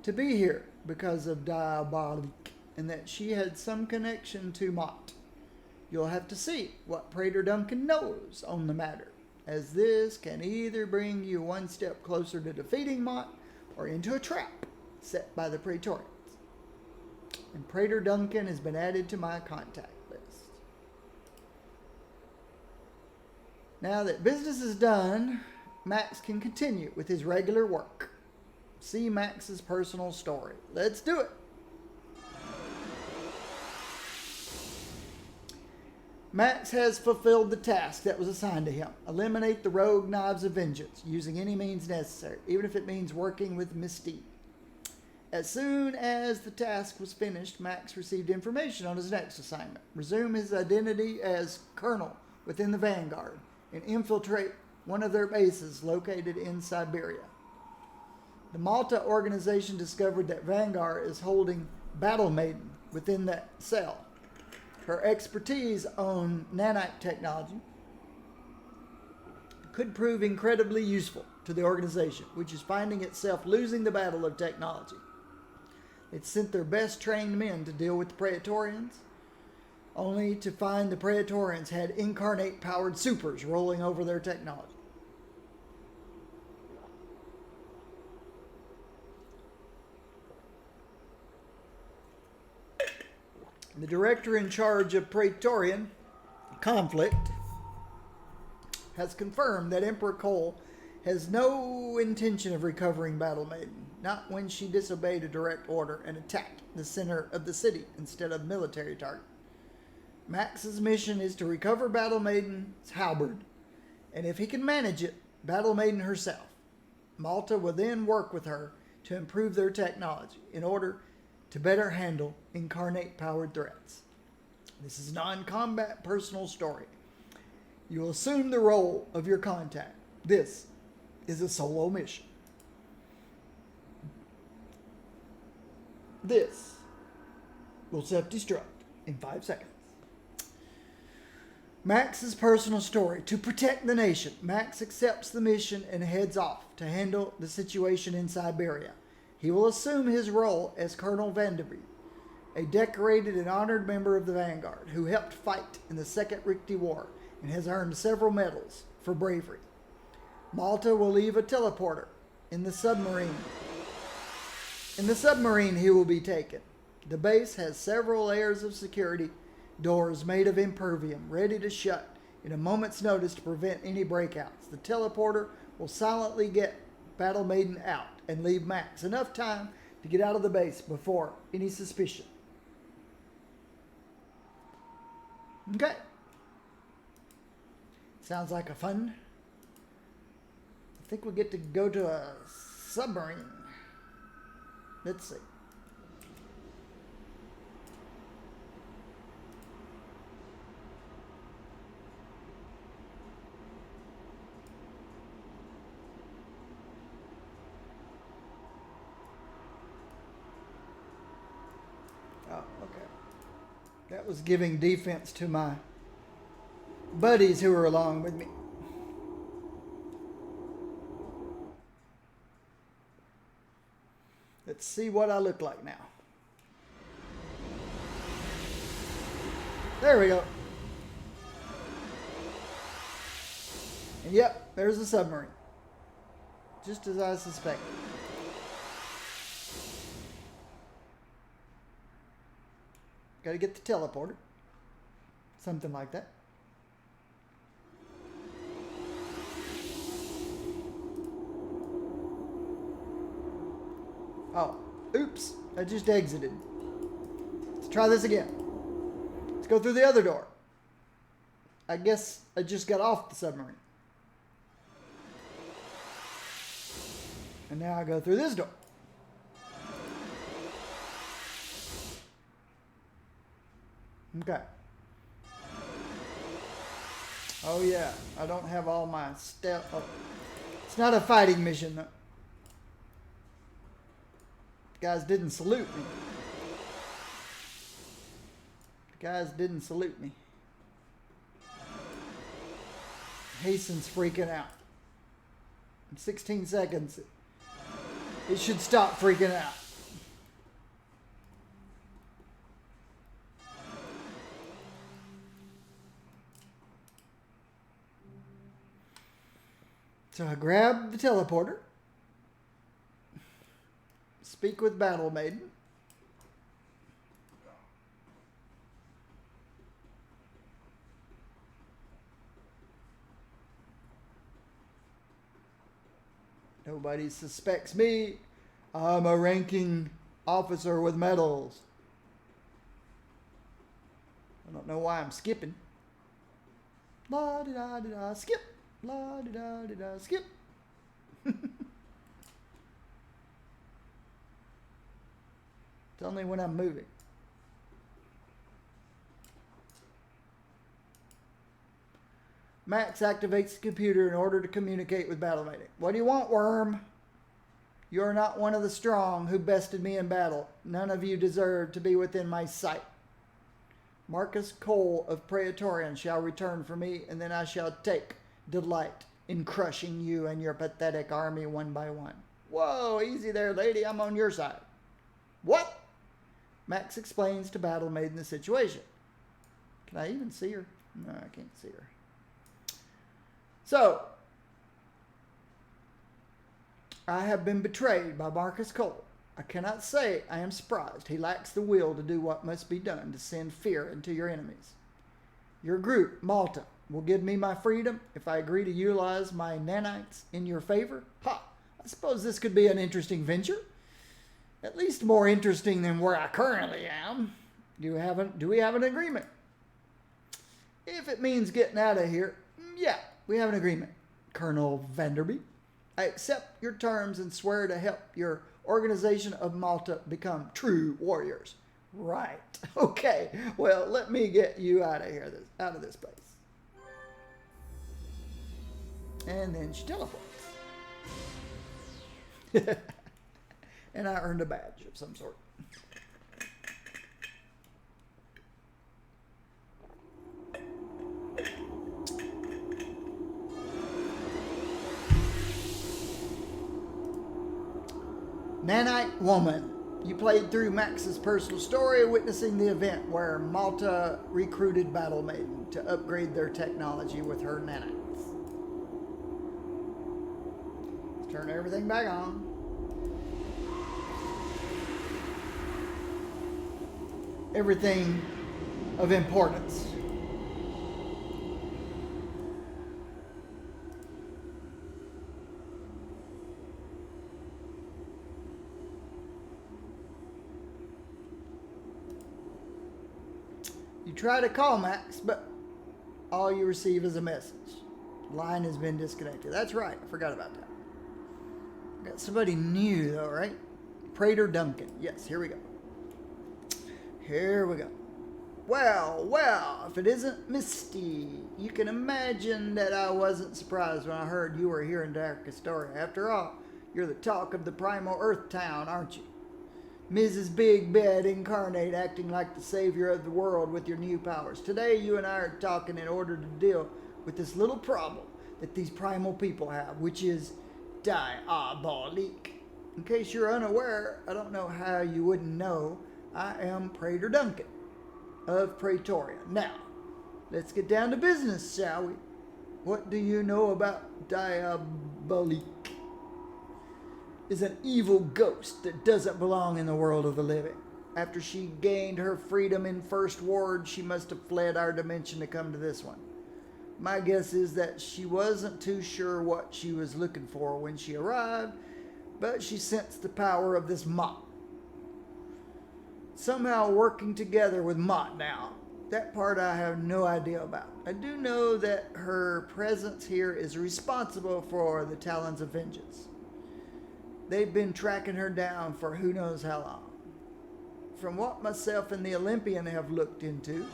to be here because of Diabolique, and that she had some connection to Mott. You'll have to see what Praetor Duncan knows on the matter, as this can either bring you one step closer to defeating Mott or into a trap set by the Praetorians. And Praetor Duncan has been added to my contact list. Now that business is done, Max can continue with his regular work. See Max's personal story. Let's do it. Max has fulfilled the task that was assigned to him. Eliminate the rogue knives of vengeance using any means necessary, even if it means working with Mystique. As soon as the task was finished, Max received information on his next assignment. Resume his identity as Colonel within the Vanguard and infiltrate one of their bases located in Siberia. The Malta organization discovered that Vanguard is holding Battle Maiden within that cell. Her expertise on nanite technology could prove incredibly useful to the organization, which is finding itself losing the battle of technology. It sent their best trained men to deal with the Praetorians, only to find the Praetorians had incarnate-powered supers rolling over their technology. The director in charge of Praetorian conflict has confirmed that Emperor Cole has no intention of recovering Battle Maiden, not when she disobeyed a direct order and attacked the center of the city instead of military target. Max's mission is to recover Battle Maiden's halberd, and if he can manage it, Battle Maiden herself. Malta will then work with her to improve their technology in order to better handle incarnate-powered threats. This is a non-combat personal story. You will assume the role of your contact. This is a solo mission. This will self-destruct in 5 seconds. Max's personal story. To protect the nation, Max accepts the mission and heads off to handle the situation in Siberia. He will assume his role as Colonel Vanderbilt a decorated and honored member of the Vanguard who helped fight in the Second Richte War and has earned several medals for bravery. Malta will leave a teleporter in the submarine. In the submarine, he will be taken. The base has several layers of security doors made of impervium, ready to shut in a moment's notice to prevent any breakouts. The teleporter will silently get Battle Maiden out and leave Max enough time to get out of the base before any suspicion. Okay. Sounds like a fun. I think we get to go to a submarine. Let's see. Oh, okay. That was giving defense to my buddies who were along with me. Let's see what I look like now. There we go. And yep, there's the submarine. Just as I suspected. Got to get the teleporter. Something like that. Oh, oops, I just exited. Let's try this again. Let's go through the other door. I guess I just got off the submarine. And now I go through this door. Okay. Oh yeah, I don't have all my stealth. Oh. It's not a fighting mission though. Guys didn't salute me. Guys didn't salute me. Hasten's freaking out. In 16 seconds, it should stop freaking out. So I grab the teleporter. Speak with Battle Maiden. Nobody suspects me. I'm a ranking officer with medals. I don't know why I'm skipping. La di da di da, skip. La di da, skip. It's only when I'm moving. Max activates the computer in order to communicate with Battle Maiden. What do you want, Worm? You are not one of the strong who bested me in battle. None of you deserve to be within my sight. Marcus Cole of Praetorian shall return for me, and then I shall take delight in crushing you and your pathetic army one by one. Whoa, easy there, lady. I'm on your side. What? Max explains to Battle Maiden the situation. Can I even see her? No, I can't see her. So, I have been betrayed by Marcus Cole. I cannot say I am surprised. He lacks the will to do what must be done to send fear into your enemies. Your group, Malta, will give me my freedom if I agree to utilize my nanites in your favor. Ha! I suppose this could be an interesting venture. At least more interesting than where I currently am. Do we have an agreement? If it means getting out of here, yeah, we have an agreement. Colonel Vanderby, I accept your terms and swear to help your organization of Malta become true warriors. Right. Okay. Well, let me get you out of here, out of this place. And then she teleports. And I earned a badge of some sort. Nanite woman, You played through Max's personal story, witnessing the event where Malta recruited Battle Maiden to upgrade their technology with her nanites. Let's turn everything back on. Everything of importance. You try to call Max, but all you receive is a message. Line has been disconnected. That's right. I forgot about that. Got somebody new, though, right? Prater Duncan. Yes, here we go. Here we go. Well, if it isn't Misty, you can imagine that I wasn't surprised when I heard you were here in Dark Astoria. After all, you're the talk of the Primal Earth town, aren't you? Mrs. Big Bed Incarnate, acting like the savior of the world with your new powers. Today, you and I are talking in order to deal with this little problem that these primal people have, which is diabolique. In case you're unaware, I don't know how you wouldn't know, I am Prater Duncan of Praetoria. Now, let's get down to business, shall we? What do you know about diabolique? Is an evil ghost that doesn't belong in the world of the living. After she gained her freedom in First Ward, she must have fled our dimension to come to this one. My guess is that she wasn't too sure what she was looking for when she arrived, but she sensed the power of this Mott. Somehow working together with Mott now. That part I have no idea about. I do know that her presence here is responsible for the Talons of Vengeance. They've been tracking her down for who knows how long. From what myself and the Olympian have looked into,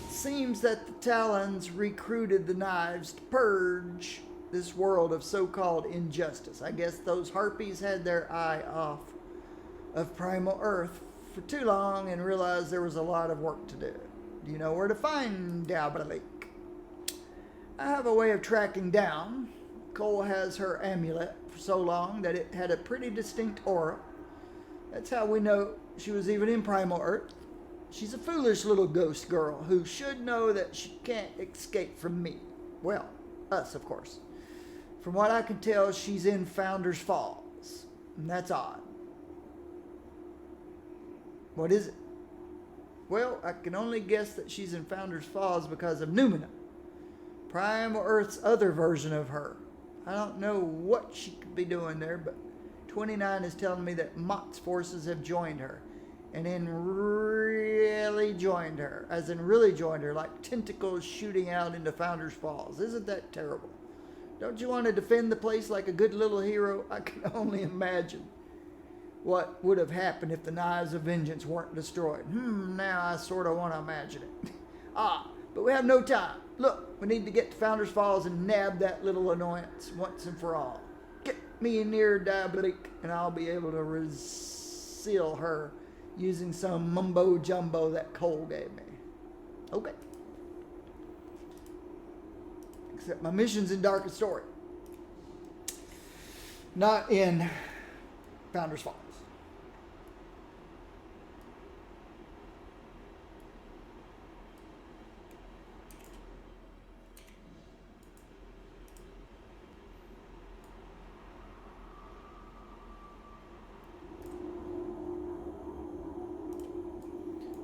it seems that the Talons recruited the Knives to purge this world of so-called injustice. I guess those harpies had their eye off of Primal Earth for too long and realized there was a lot of work to do. Do you know where to find Diabolique? I have a way of tracking down. Cole has her amulet for so long that it had a pretty distinct aura. That's how we know she was even in Primal Earth. She's a foolish little ghost girl who should know that she can't escape from me. Well, us, of course. From what I can tell, she's in Founders Falls. And that's odd. What is it? Well, I can only guess that she's in Founders Falls because of Numina, Primal Earth's other version of her. I don't know what she could be doing there, but 29 is telling me that Mott's forces have joined her. And then really joined her. As in really joined her, like tentacles shooting out into Founders Falls. Isn't that terrible? Don't you want to defend the place like a good little hero? I can only imagine what would have happened if the Knives of Vengeance weren't destroyed. Now I sort of want to imagine it. But we have no time. Look, we need to get to Founders Falls and nab that little annoyance once and for all. Get me near Diabolique, and I'll be able to seal her using some mumbo jumbo that Cole gave me. Okay. Except my mission's in Dark Astoria, not in Founders Falls.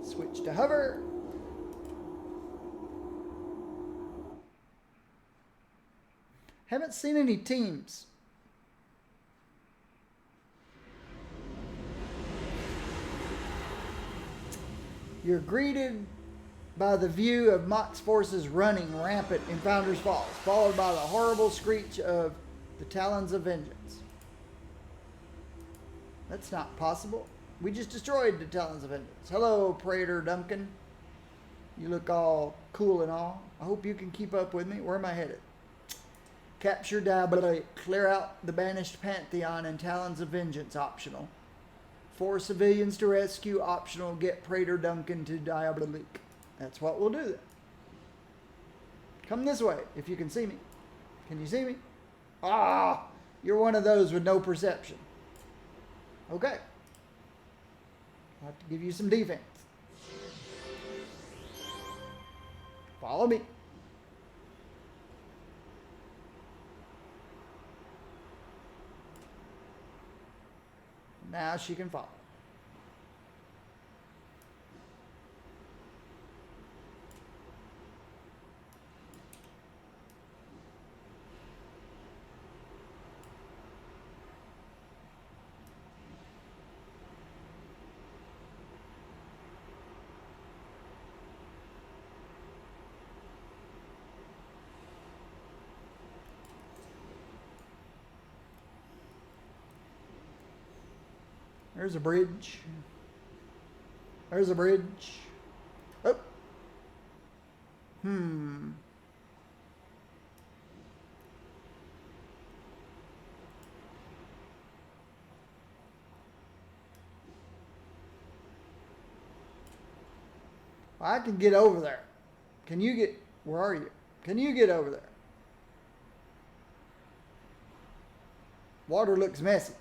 Switch to hover. Haven't seen any teams. You're greeted by the view of Mott's forces running rampant in Founders Falls, followed by the horrible screech of the Talons of Vengeance. That's not possible. We just destroyed the Talons of Vengeance. Hello, Prater Duncan. You look all cool and all. I hope you can keep up with me. Where am I headed? Capture Diabolique. Clear out the banished Pantheon and Talons of Vengeance optional. 4 civilians to rescue optional. Get Prater Duncan to Diabolique. That's what we'll do then. Come this way if you can see me. Can you see me? You're one of those with no perception. Okay. I'll have to give you some defense. Follow me. Now she can follow. There's a bridge. There's a bridge. Oh. I can get over there. Can you get, where are you? Can you get over there? Water looks messy.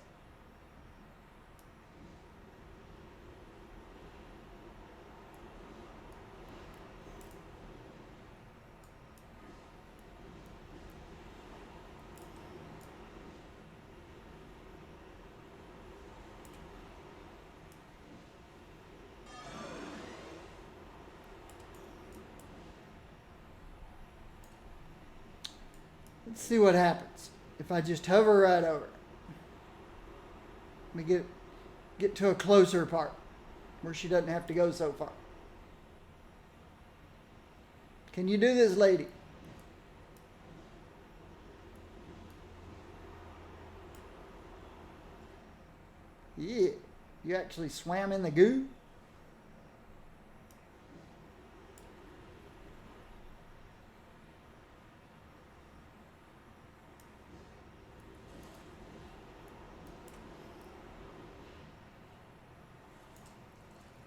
Let's see what happens if I just hover right over. Let me get to a closer part where she doesn't have to go so far. Can you do this, lady? Yeah, you actually swam in the goo?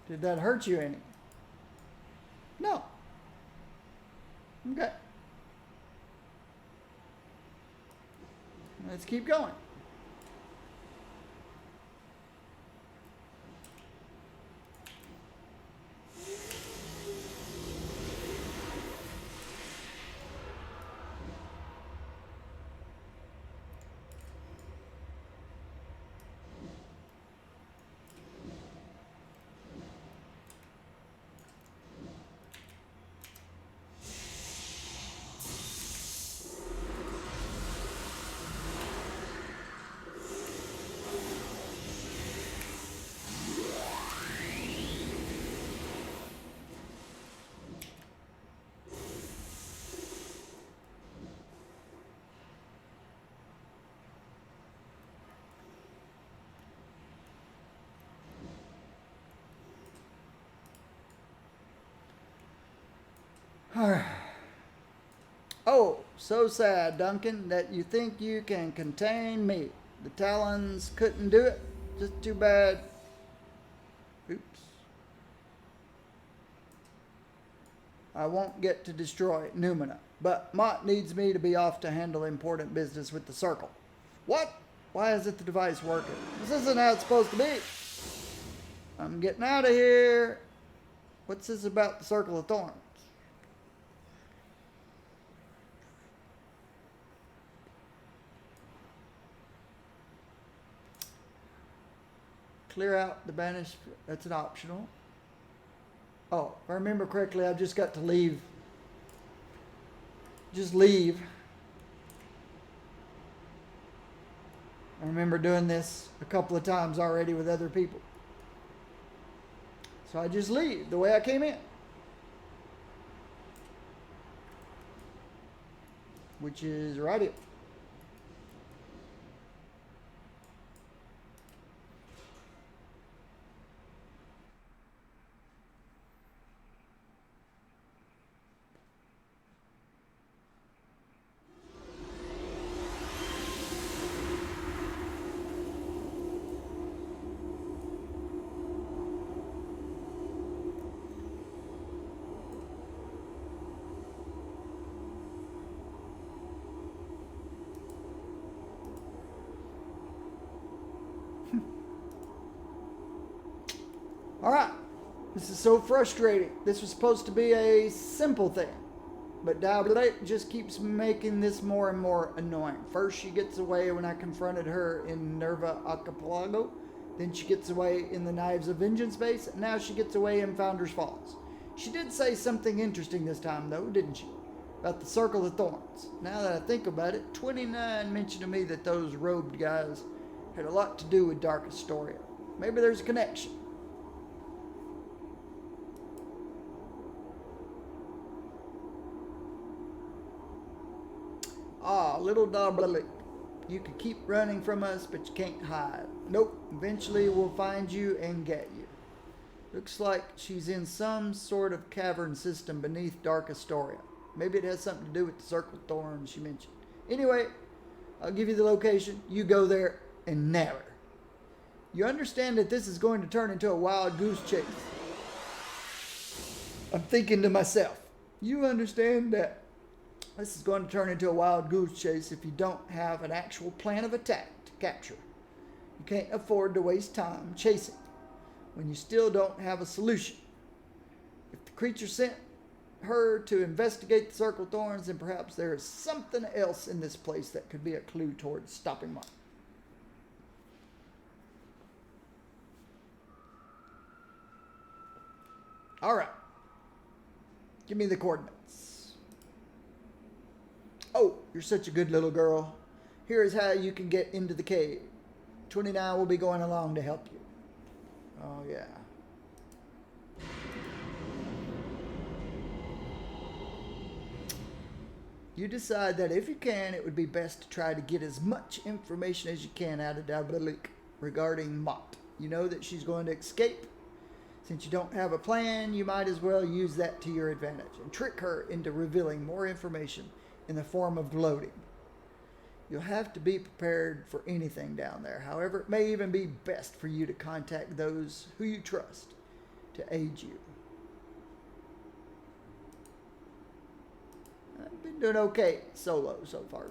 Did that hurt you any? No. Okay. Let's keep going. Oh, so sad, Duncan, that you think you can contain me. The Talons couldn't do it. Just too bad. Oops. I won't get to destroy Numina, but Mott needs me to be off to handle important business with the Circle. What? Why isn't the device working? This isn't how it's supposed to be. I'm getting out of here. What's this about the Circle of Thorns? Clear out the banished. That's an optional. Oh, if I remember correctly, I've just got to leave. Just leave. I remember doing this a couple of times already with other people. So I just leave the way I came in. Which is right here. Alright. This is so frustrating. This was supposed to be a simple thing. But Dabblet just keeps making this more and more annoying. First she gets away when I confronted her in Nerva Archipelago. Then she gets away in the Knives of Vengeance base. And now she gets away in Founders Falls. She did say something interesting this time though, didn't she? About the Circle of Thorns. Now that I think about it, 29 mentioned to me that those robed guys had a lot to do with Dark Astoria. Maybe there's a connection. Ah, little Dabblet. You can keep running from us, but you can't hide. Nope, eventually we'll find you and get you. Looks like she's in some sort of cavern system beneath Dark Astoria. Maybe it has something to do with the Circle of Thorns she mentioned. Anyway, I'll give you the location. You go there and nab her. You understand that this is going to turn into a wild goose chase. I'm thinking to myself, you understand that this is going to turn into a wild goose chase if you don't have an actual plan of attack to capture. You can't afford to waste time chasing when you still don't have a solution. If the creature sent her to investigate the Circle of Thorns, then perhaps there is something else in this place that could be a clue towards stopping Mark. All right. Give me the coordinates. Oh, you're such a good little girl. Here is how you can get into the cave. 29 will be going along to help you. Oh, yeah. You decide that if you can, it would be best to try to get as much information as you can out of Dabblet regarding Mott. You know that she's going to escape. Since you don't have a plan, you might as well use that to your advantage and trick her into revealing more information in the form of gloating. You'll have to be prepared for anything down there. However, it may even be best for you to contact those who you trust to aid you. I've been doing okay solo so far.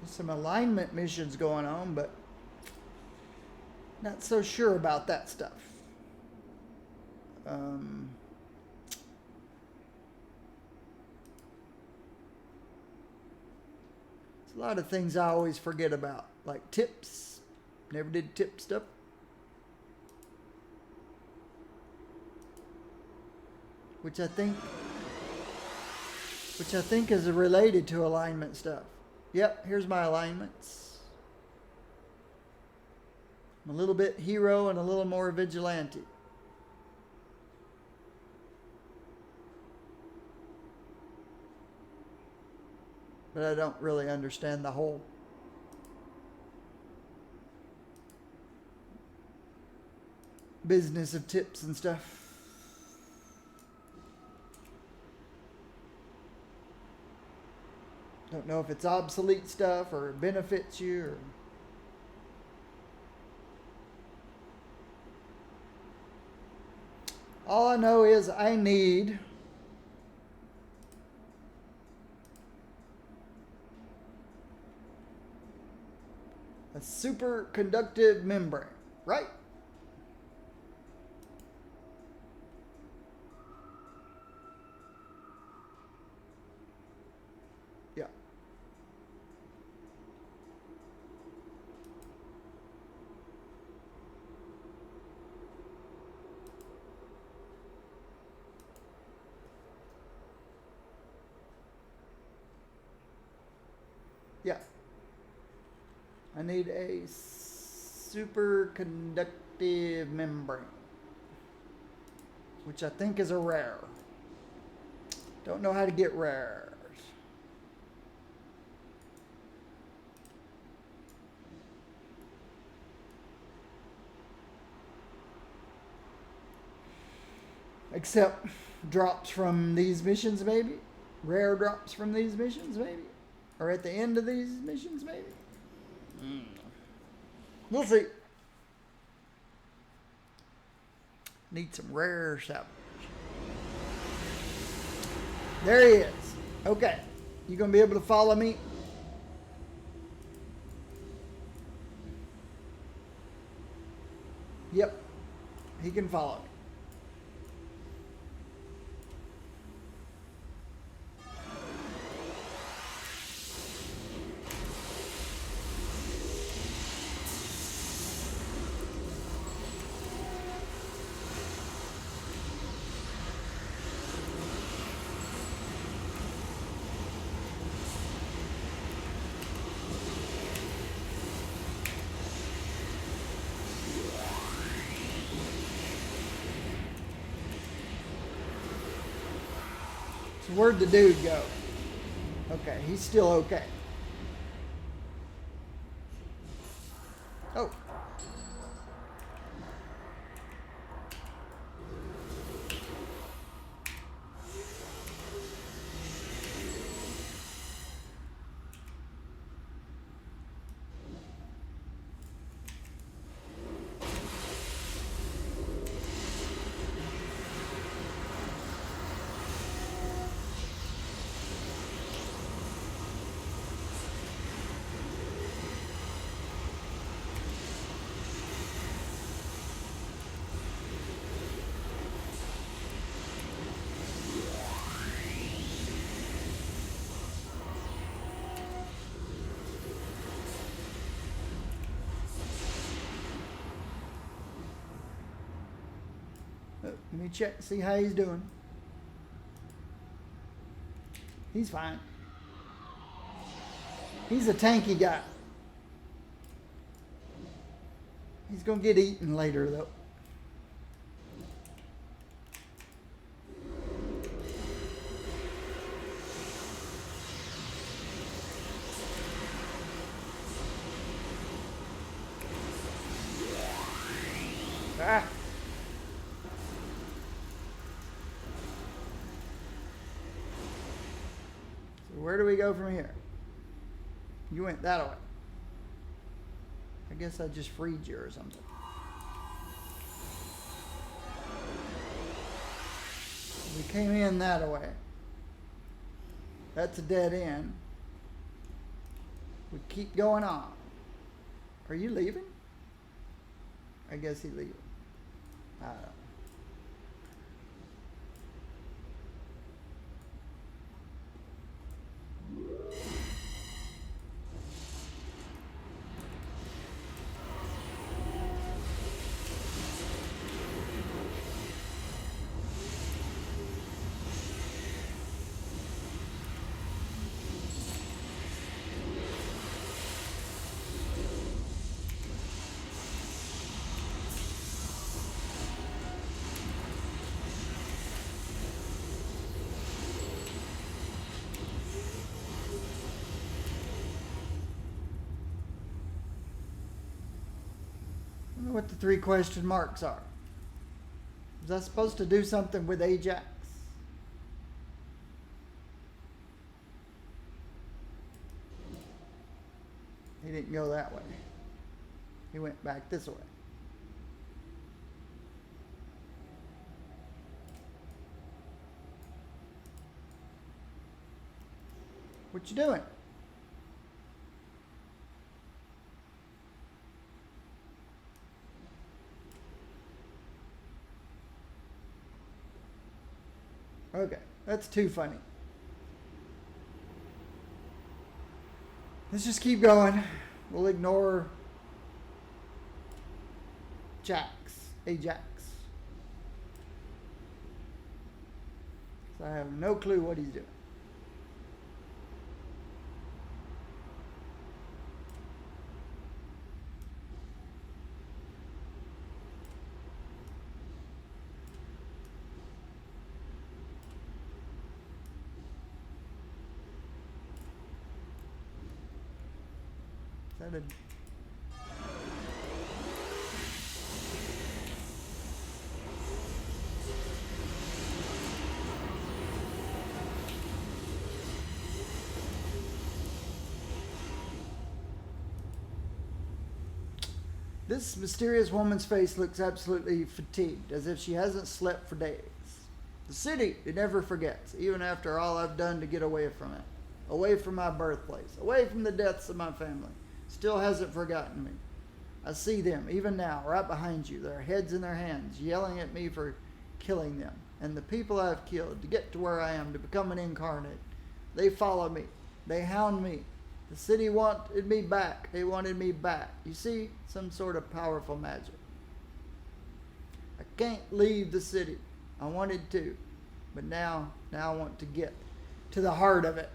Some alignment missions going on, but not so sure about that stuff. There's a lot of things I always forget about, like tips. Never did tip stuff. Which I think is related to alignment stuff. Yep, here's my alignments. I'm a little bit hero and a little more vigilante. But I don't really understand the whole business of tips and stuff. Don't know if it's obsolete stuff or it benefits you or... All I know is I need a superconductive membrane, right? Yeah. Yeah. I need a superconductive membrane, which I think is a rare. Don't know how to get rares. Except drops from these missions, maybe? Rare drops from these missions, maybe? Or at the end of these missions, maybe? We'll see. Need some rare salvage. There he is. Okay. You going to be able to follow me? Yep. He can follow me. So where'd the dude go? Okay, he's still okay. Oh. Let me check, see how he's doing. He's fine. He's a tanky guy. He's going to get eaten later, though. Ah. Where do we go from here? You went that way. I guess I just freed you or something. We came in that way. That's a dead end. We keep going on. Are you leaving? I guess he's leaving. I don't know. I don't know what the 3 question marks are. Was I supposed to do something with Ajax? He didn't go that way. He went back this way. What you doing? Okay, that's too funny. Let's just keep going. We'll ignore Ajax. So I have no clue what he's doing. Is that a... This mysterious woman's face looks absolutely fatigued, as if she hasn't slept for days. The city, it never forgets, even after all I've done to get away from it. Away from my birthplace, away from the deaths of my family. Still hasn't forgotten me. I see them, even now, right behind you, their heads in their hands, yelling at me for killing them. And the people I've killed to get to where I am, to become an incarnate. They follow me. They hound me. The city wanted me back. They wanted me back. You see, some sort of powerful magic. I can't leave the city. I wanted to, but now I want to get to the heart of it.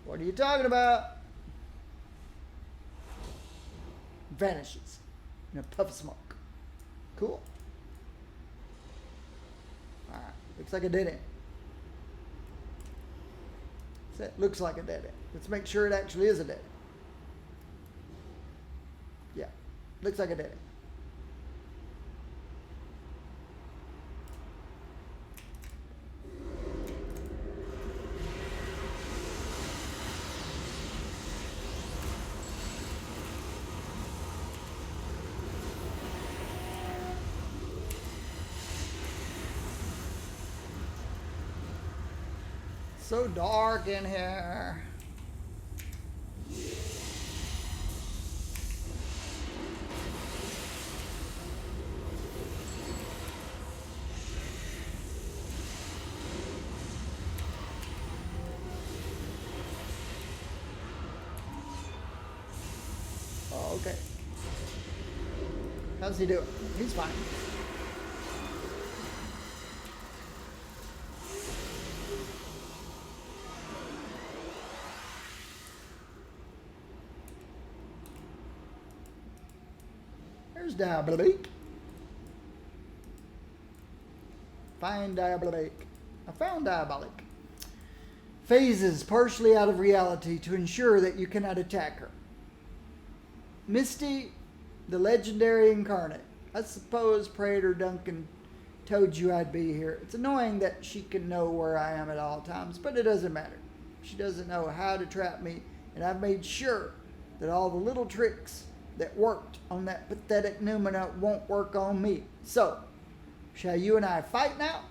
What are you talking about? Vanishes in a puff of smoke. Cool. Alright, looks like a dead end. That looks like a dead end. Let's make sure it actually is a dead end. Yeah, looks like a dead end. So dark in here. Oh, okay. How's he doing? He's fine. There's Diabolique. Find Diabolique. I found Diabolique. Phases partially out of reality to ensure that you cannot attack her. Misty, the legendary incarnate. I suppose Praetor Duncan told you I'd be here. It's annoying that she can know where I am at all times, but it doesn't matter. She doesn't know how to trap me, and I've made sure that all the little tricks that worked on that pathetic Numina won't work on me. So, shall you and I fight now?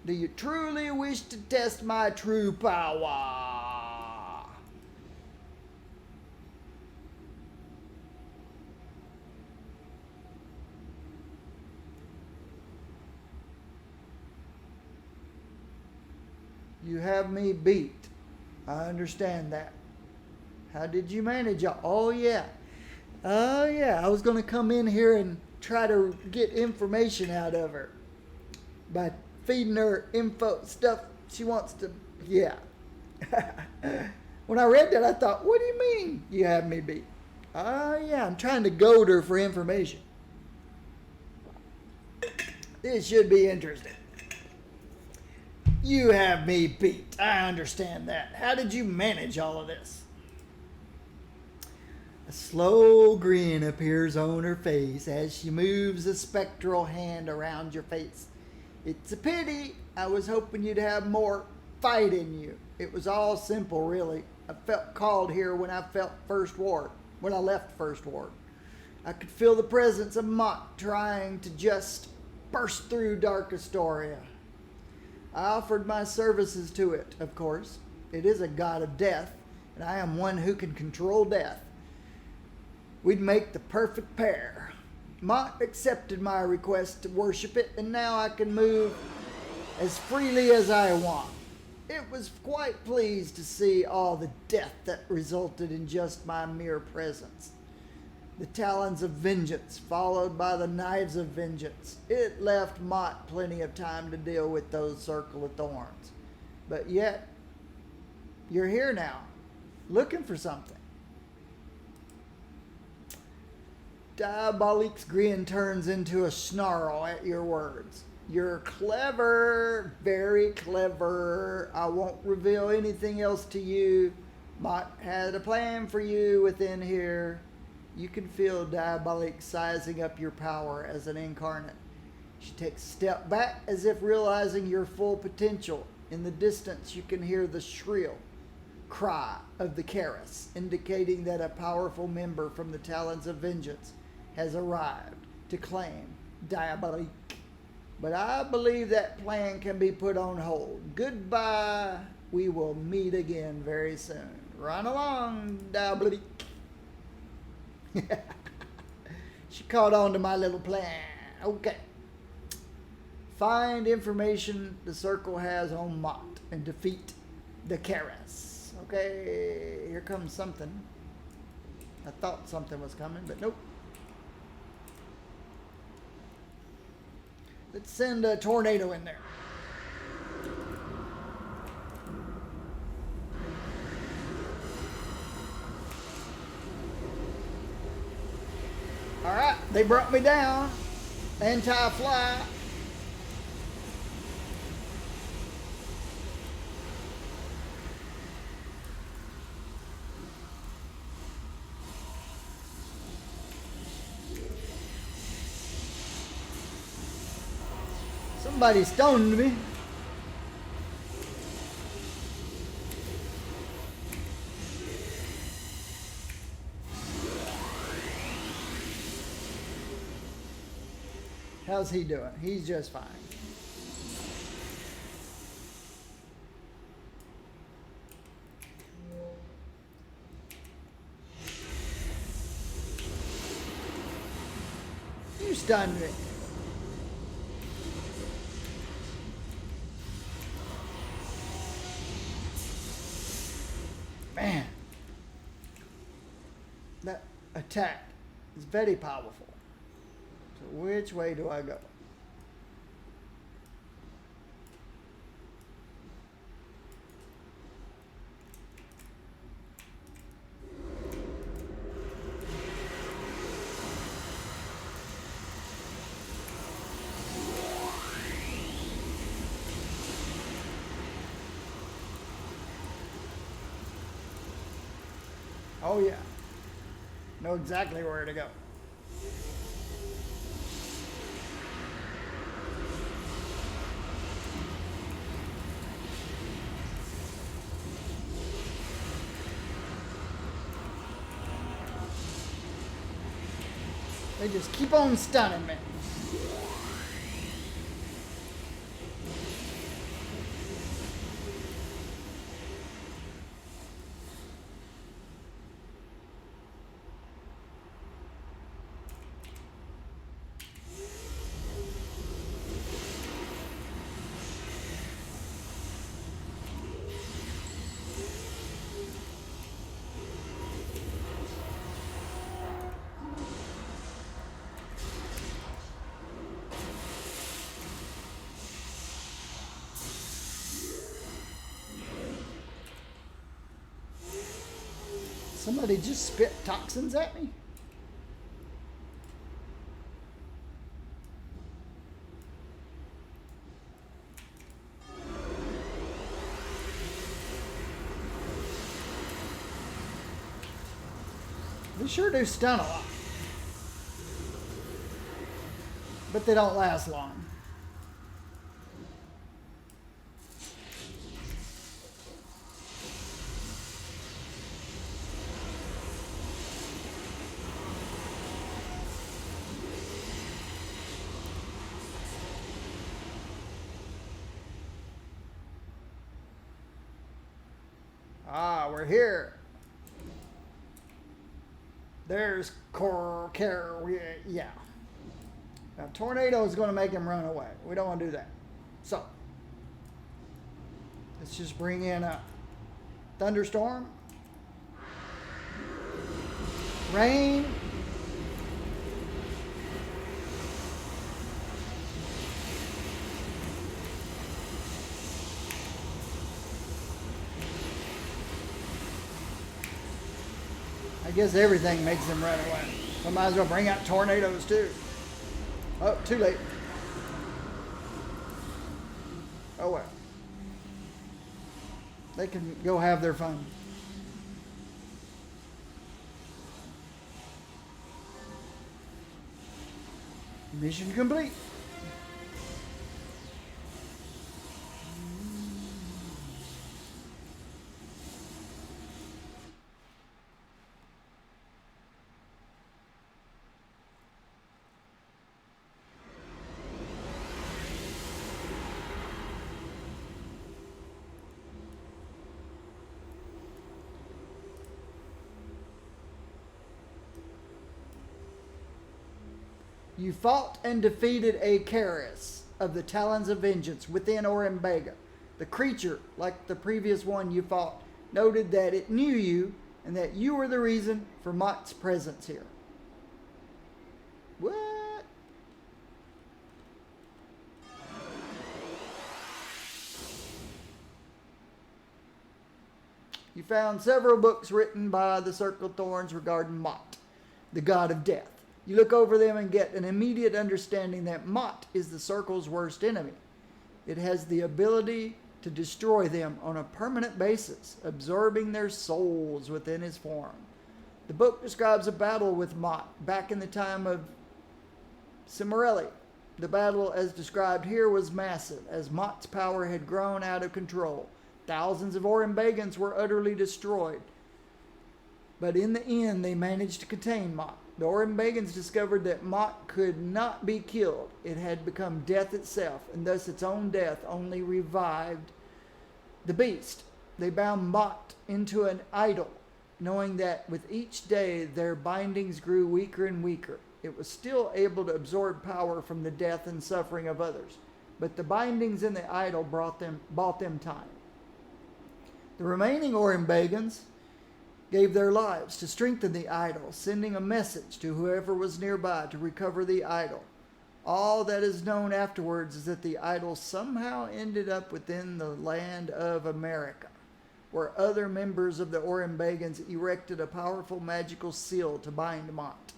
Do you truly wish to test my true power? You have me beat. I understand that. How did you manage it? Oh yeah, I was going to come in here and try to get information out of her by feeding her info stuff she wants to. Yeah. When I read that, I thought, what do you mean you have me beat? Yeah, I'm trying to goad her for information. This should be interesting. You have me beat. I understand that. How did you manage all of this? A slow grin appears on her face as she moves a spectral hand around your face. It's a pity. I was hoping you'd have more fight in you. It was all simple, really. I felt called here when I left First Ward. I could feel the presence of Mott trying to just burst through Dark Astoria. I offered my services to it, of course. It is a god of death, and I am one who can control death. We'd make the perfect pair. Mott accepted my request to worship it, and now I can move as freely as I want. It was quite pleased to see all the death that resulted in just my mere presence. The talons of vengeance, followed by the knives of vengeance. It left Mott plenty of time to deal with those circle of thorns. But yet, you're here now, looking for something. Diabolique's grin turns into a snarl at your words. You're clever, very clever. I won't reveal anything else to you. Mott had a plan for you within here. You can feel Diabolique sizing up your power as an incarnate. She takes a step back as if realizing your full potential. In the distance, you can hear the shrill cry of the Karis, indicating that a powerful member from the Talons of Vengeance has arrived to claim Diabolique. But I believe that plan can be put on hold. Goodbye. We will meet again very soon. Run along, Diabolique. She caught on to my little plan. Okay. Find information the circle has on Mott and defeat the Karis. Okay, here comes something. I thought something was coming, but nope. Let's send a tornado in there. All right, they brought me down. Anti-fly. Somebody stoned me. How's he doing? He's just fine. You stunned me. Man, that attack is very powerful. So which way do I go? Oh yeah, know exactly where to go. They just keep on stunning me. Somebody just spit toxins at me? They sure do stun a lot. But they don't last long. Ah, we're here. There's yeah. Now, tornado is going to make him run away. We don't want to do that. So, let's just bring in a thunderstorm. Rain. I guess everything makes them run away. So might as well bring out tornadoes too. Oh, too late. Oh well. They can go have their fun. Mission complete. You fought and defeated Acaris of the Talons of Vengeance within Orembega. The creature, like the previous one you fought, noted that it knew you and that you were the reason for Mott's presence here. What? You found several books written by the Circle Thorns regarding Mott, the god of death. You look over them and get an immediate understanding that Mott is the Circle's worst enemy. It has the ability to destroy them on a permanent basis, absorbing their souls within his form. The book describes a battle with Mott back in the time of Cimmerelli. The battle, as described here, was massive, as Mott's power had grown out of control. Thousands of Orembegans were utterly destroyed. But in the end, they managed to contain Mott. The Orembegans discovered that Mott could not be killed. It had become death itself, and thus its own death only revived the beast. They bound Mott into an idol, knowing that with each day their bindings grew weaker and weaker. It was still able to absorb power from the death and suffering of others, but the bindings in the idol bought them time. The remaining Orembegans gave their lives to strengthen the idol, sending a message to whoever was nearby to recover the idol. All that is known afterwards is that the idol somehow ended up within the land of America, where other members of the Orembegans erected a powerful magical seal to bind Mott.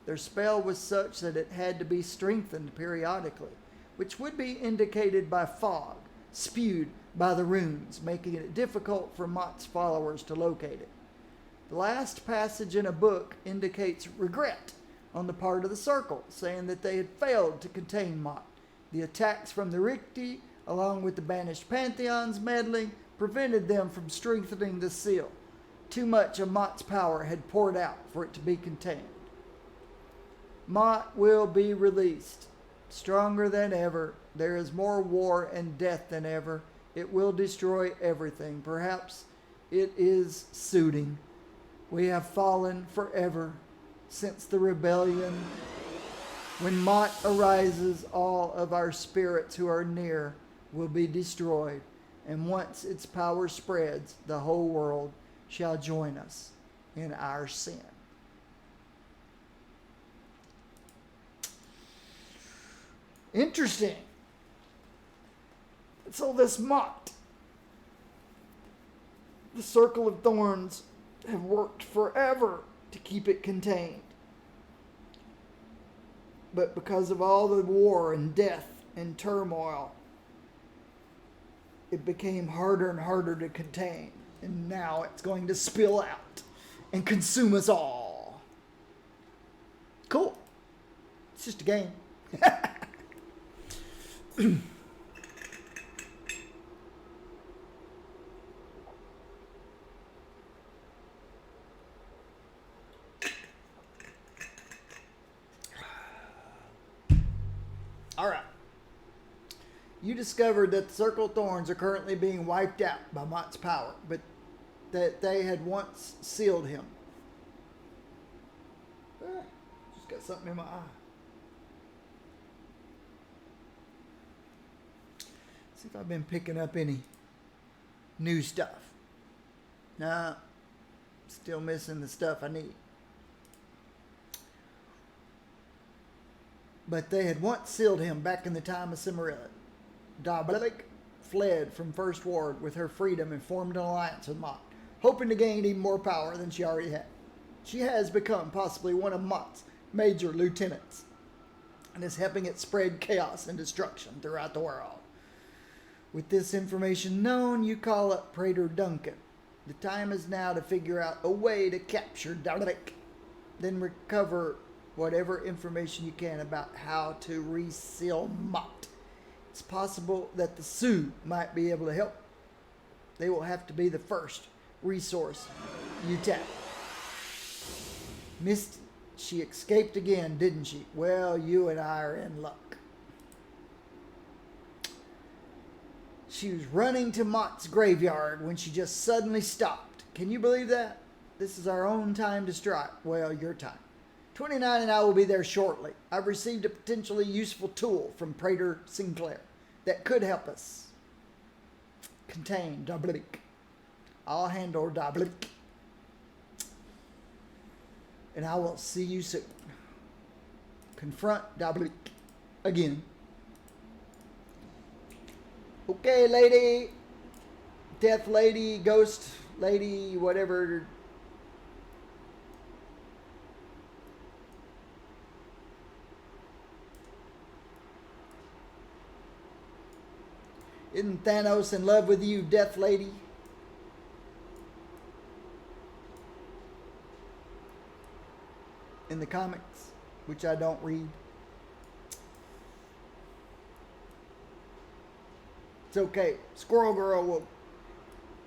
Their spell was such that it had to be strengthened periodically, which would be indicated by fog, spewed by the runes, making it difficult for Mott's followers to locate it. The last passage in a book indicates regret on the part of the Circle, saying that they had failed to contain Mott. The attacks from the Ricti, along with the banished Pantheon's meddling, prevented them from strengthening the seal. Too much of Mott's power had poured out for it to be contained. Mott will be released, stronger than ever. There is more war and death than ever. It will destroy everything. Perhaps it is suiting. We have fallen forever since the rebellion. When Mott arises, all of our spirits who are near will be destroyed. And once its power spreads, the whole world shall join us in our sin. Interesting. So this Mott, the Circle of Thorns, have worked forever to keep it contained. But because of all the war and death and turmoil, it became harder and harder to contain. And now it's going to spill out and consume us all. Cool. It's just a game. All right. You discovered that the Circle of Thorns are currently being wiped out by Mott's power, but that they had once sealed him. Just got something in my eye. See if I've been picking up any new stuff. Nah, still missing the stuff I need. But they had once sealed him back in the time of Cimmerelli. Dablek fled from First Ward with her freedom and formed an alliance with Mott, hoping to gain even more power than she already had. She has become possibly one of Mott's major lieutenants and is helping it spread chaos and destruction throughout the world. With this information known, you call up Praetor Duncan. The time is now to figure out a way to capture Dablek, then recover whatever information you can about how to reseal Mott. It's possible that the Sioux might be able to help. They will have to be the first resource you tap. Missed, she escaped again, didn't she? Well, you and I are in luck. She was running to Mott's graveyard when she just suddenly stopped. Can you believe that? This is our own time to strike. Well, your time. 29 and I will be there shortly. I've received a potentially useful tool from Praetor Sinclair that could help us contain Dablik. I'll handle Dablik. And I will see you soon. Confront Dablik again. Okay, lady. Death lady, ghost lady, whatever. Isn't Thanos in love with you, Death Lady? In the comics, which I don't read. It's okay. Squirrel Girl will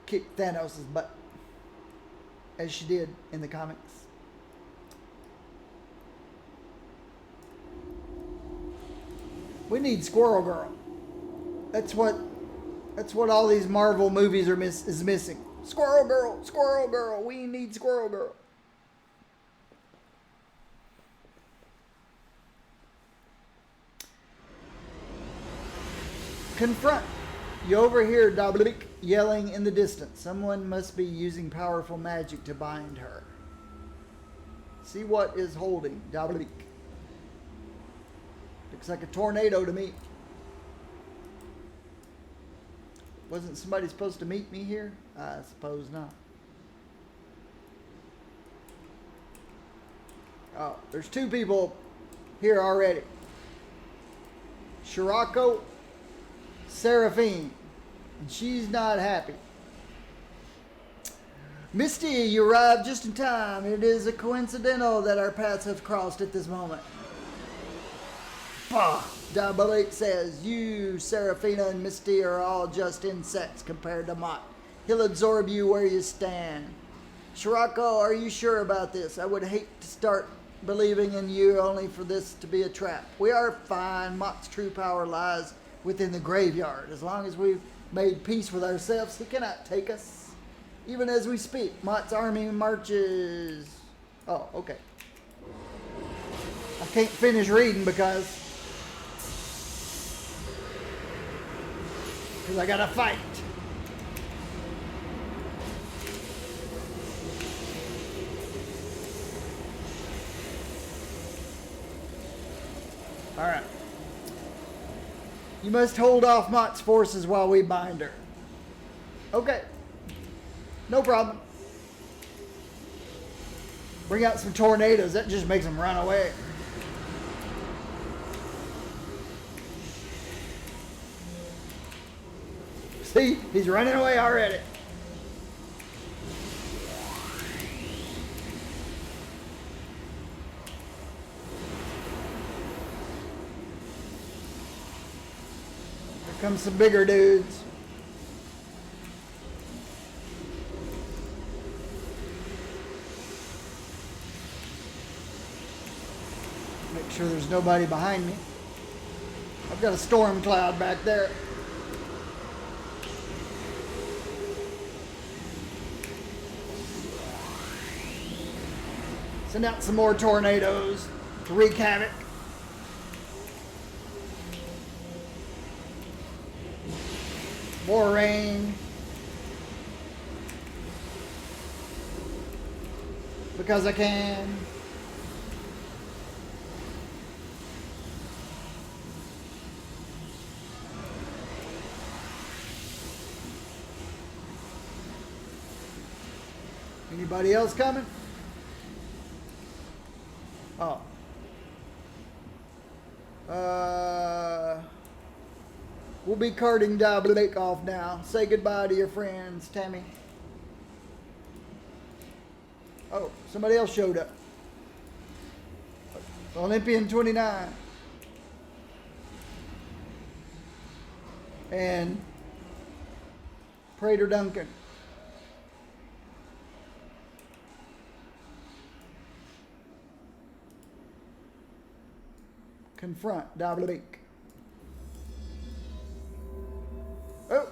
kick Thanos' butt. As she did in the comics. We need Squirrel Girl. That's what all these Marvel movies are is missing. Squirrel Girl, we need Squirrel Girl. Confront. You overhear Dablik yelling in the distance. Someone must be using powerful magic to bind her. See what is holding Dablik. Looks like a tornado to me. Wasn't somebody supposed to meet me here? I suppose not. Oh, there's two people here already. Shirako, Seraphine. And she's not happy. Misty, you arrived just in time. It is a coincidental that our paths have crossed at this moment. Bah! Dabalik says, you, Seraphina, and Misty are all just insects compared to Mott. He'll absorb you where you stand. Shirako, are you sure about this? I would hate to start believing in you only for this to be a trap. We are fine. Mott's true power lies within the graveyard. As long as we've made peace with ourselves, he cannot take us. Even as we speak, Mott's army marches. Oh, okay. I can't finish reading because I gotta fight. All right. You must hold off Mott's forces while we bind her. Okay. No problem. Bring out some tornadoes. That just makes them run away. See? He's running away already. Here comes some bigger dudes. Make sure there's nobody behind me. I've got a storm cloud back there. Send out some more tornadoes to wreak havoc. More rain. Because I can. Anybody else coming? Oh. We'll be carting Dablik off now. Say goodbye to your friends, Tammy. Oh, somebody else showed up. Olympian 29. And Praetor Duncan. Confront Dablik. Oh.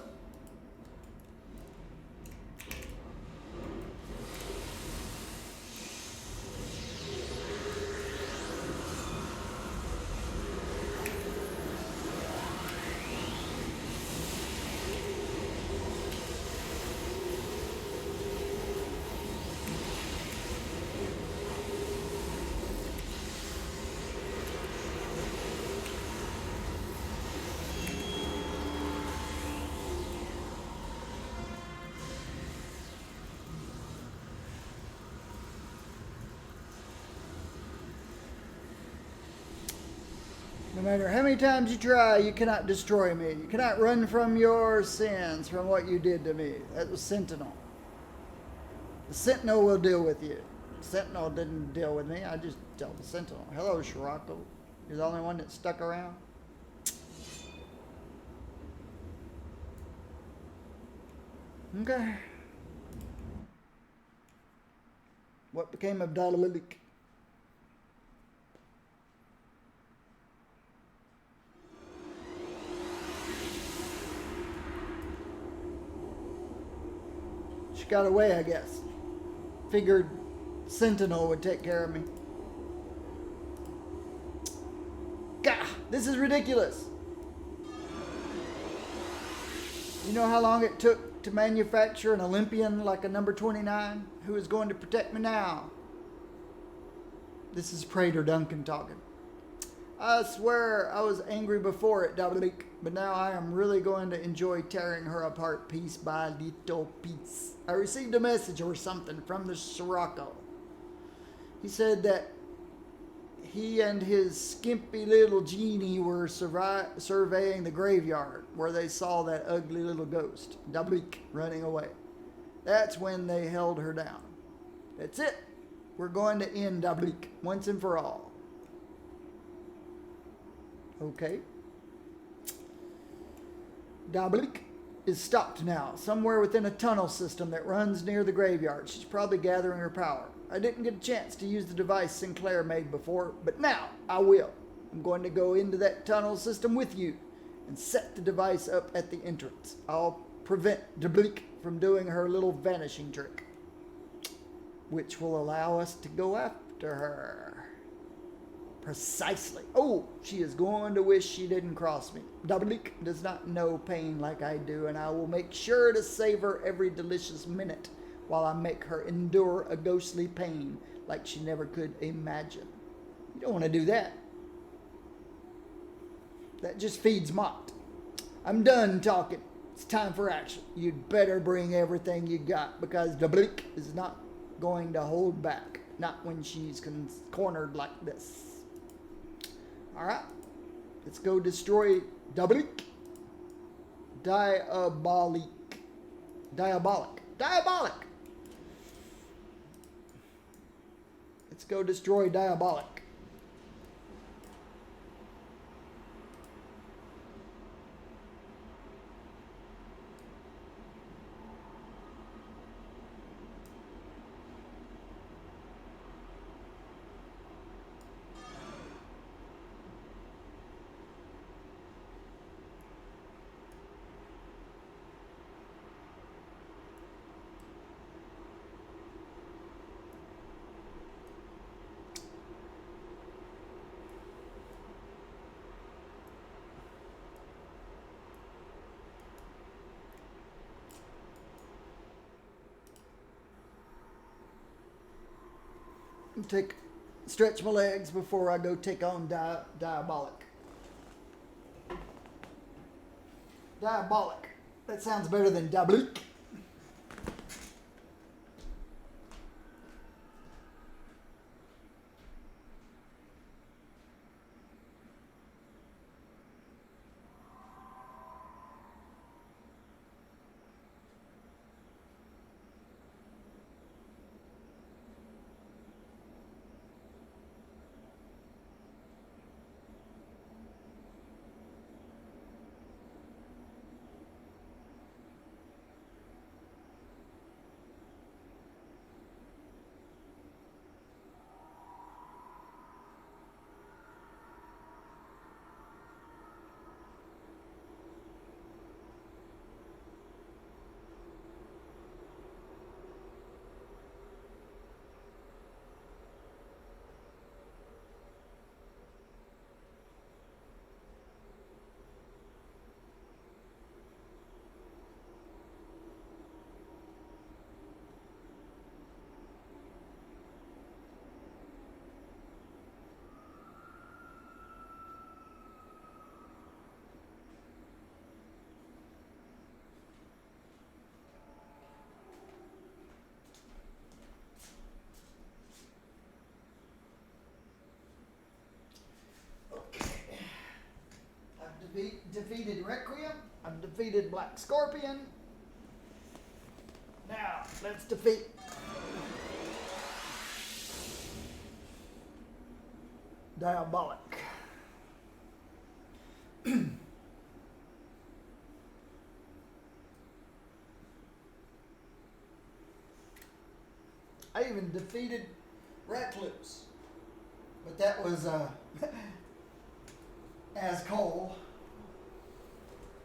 No matter how many times you try, you cannot destroy me. You cannot run from your sins, from what you did to me. That was Sentinel. The Sentinel will deal with you. The Sentinel didn't deal with me. I just dealt with Sentinel. Hello, Scirocco. You're the only one that stuck around. Okay. What became of Daedalic? She got away, I guess. Figured Sentinel would take care of me. Gah! This is ridiculous. You know how long it took to manufacture an Olympian like a number 29? Who is going to protect me now? This is Praetor Duncan talking. I swear I was angry before at Daedalic, but now I am really going to enjoy tearing her apart piece by little piece. I received a message or something from the Scirocco. He said that he and his skimpy little genie were surveying the graveyard where they saw that ugly little ghost, Daedalic, running away. That's when they held her down. That's it. We're going to end Daedalic once and for all. Okay. Daedalic is stopped now, somewhere within a tunnel system that runs near the graveyard. She's probably gathering her power. I didn't get a chance to use the device Sinclair made before, but now I will. I'm going to go into that tunnel system with you and set the device up at the entrance. I'll prevent Daedalic from doing her little vanishing trick, which will allow us to go after her. Precisely. Oh, she is going to wish she didn't cross me. Daedalic does not know pain like I do, and I will make sure to savor every delicious minute while I make her endure a ghostly pain like she never could imagine. You don't want to do that. That just feeds Mott. I'm done talking. It's time for action. You'd better bring everything you got, because Daedalic is not going to hold back. Not when she's cornered like this. Alright, let's go destroy Daedalic. Diabolic. Let's go destroy Diabolic. Stretch my legs before I go take on Diabolic. Diabolic. That sounds better than Daedalic. defeated Requiem. I've defeated Black Scorpion. Now, let's defeat Diabolic. I even defeated Recluse. But that was as Cole.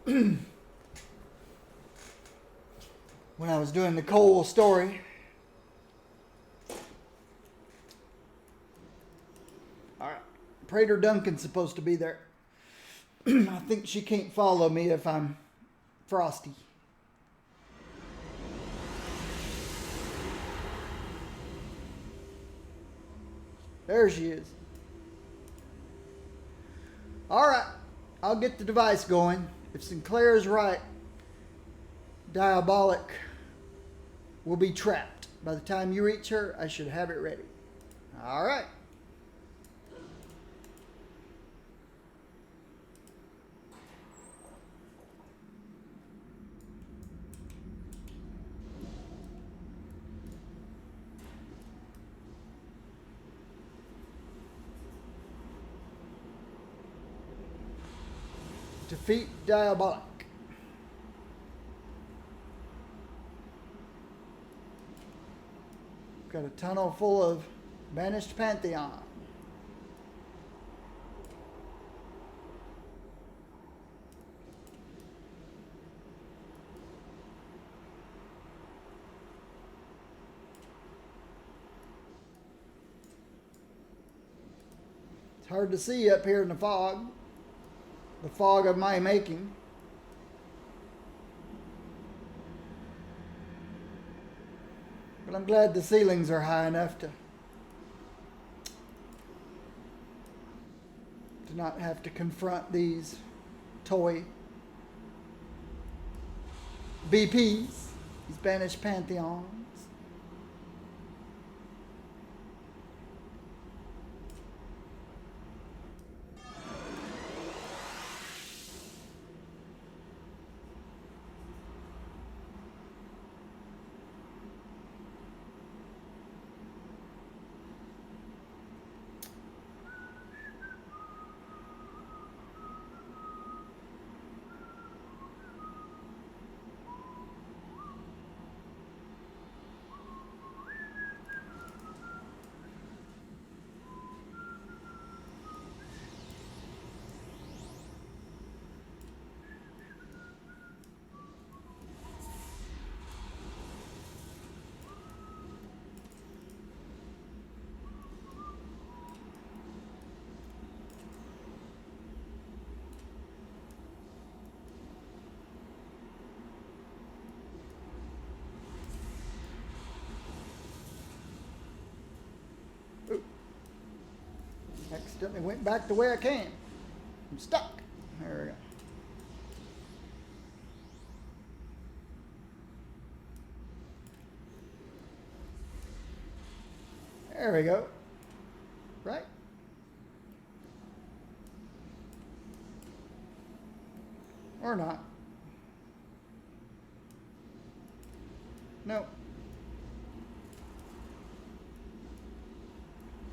When I was doing the Cole story. Alright. Prater Duncan's supposed to be there. I think she can't follow me if I'm frosty. There she is. Alright. I'll get the device going. If Sinclair is right, Diabolic will be trapped. By the time you reach her, I should have it ready. Alright. Defeat Diabolic. Got a tunnel full of banished Pantheon. It's hard to see up here in the fog. The fog of my making. But I'm glad the ceilings are high enough to not have to confront these toy BPs, these banished Pantheons. Accidentally went back the way I came. I'm stuck. There we go. There we go. Right? Or not. No.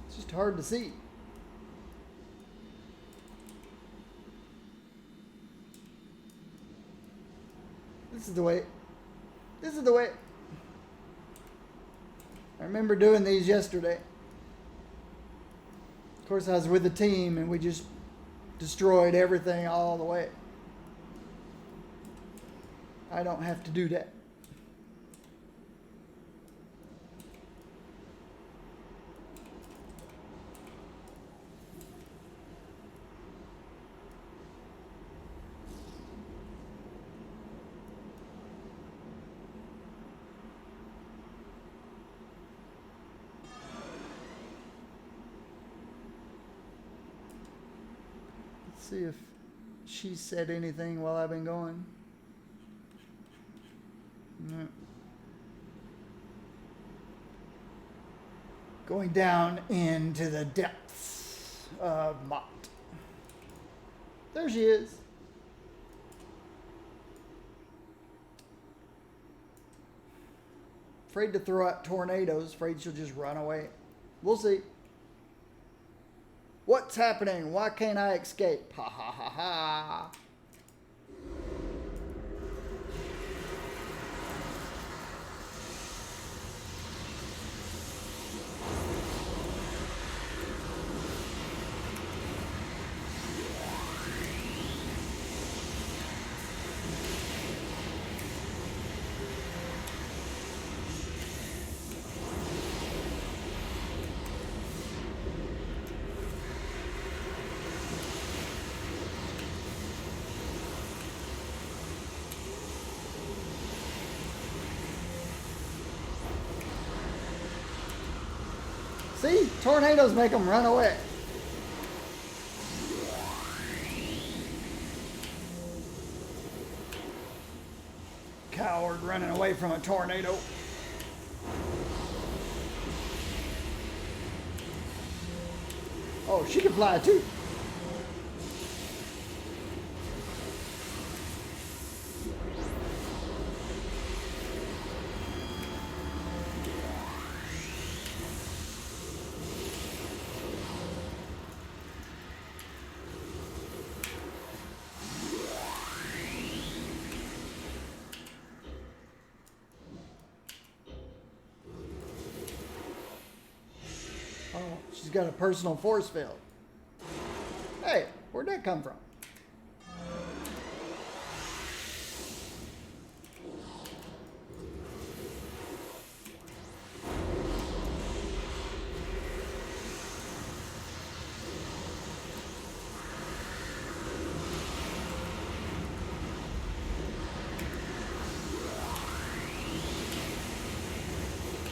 It's just hard to see. This is the way. This is the way. I remember doing these yesterday. Of course, I was with the team and we just destroyed everything all the way. I don't have to do that. See if she said anything while I've been going. No. Going down into the depths of Mott. There she is. Afraid to throw out tornadoes. Afraid she'll just run away. We'll see. What's happening? Why can't I escape? Ha ha ha ha. See? Tornadoes make them run away. Coward running away from a tornado. Oh, she can fly too. Oh, she's got a personal force field. Hey, where'd that come from?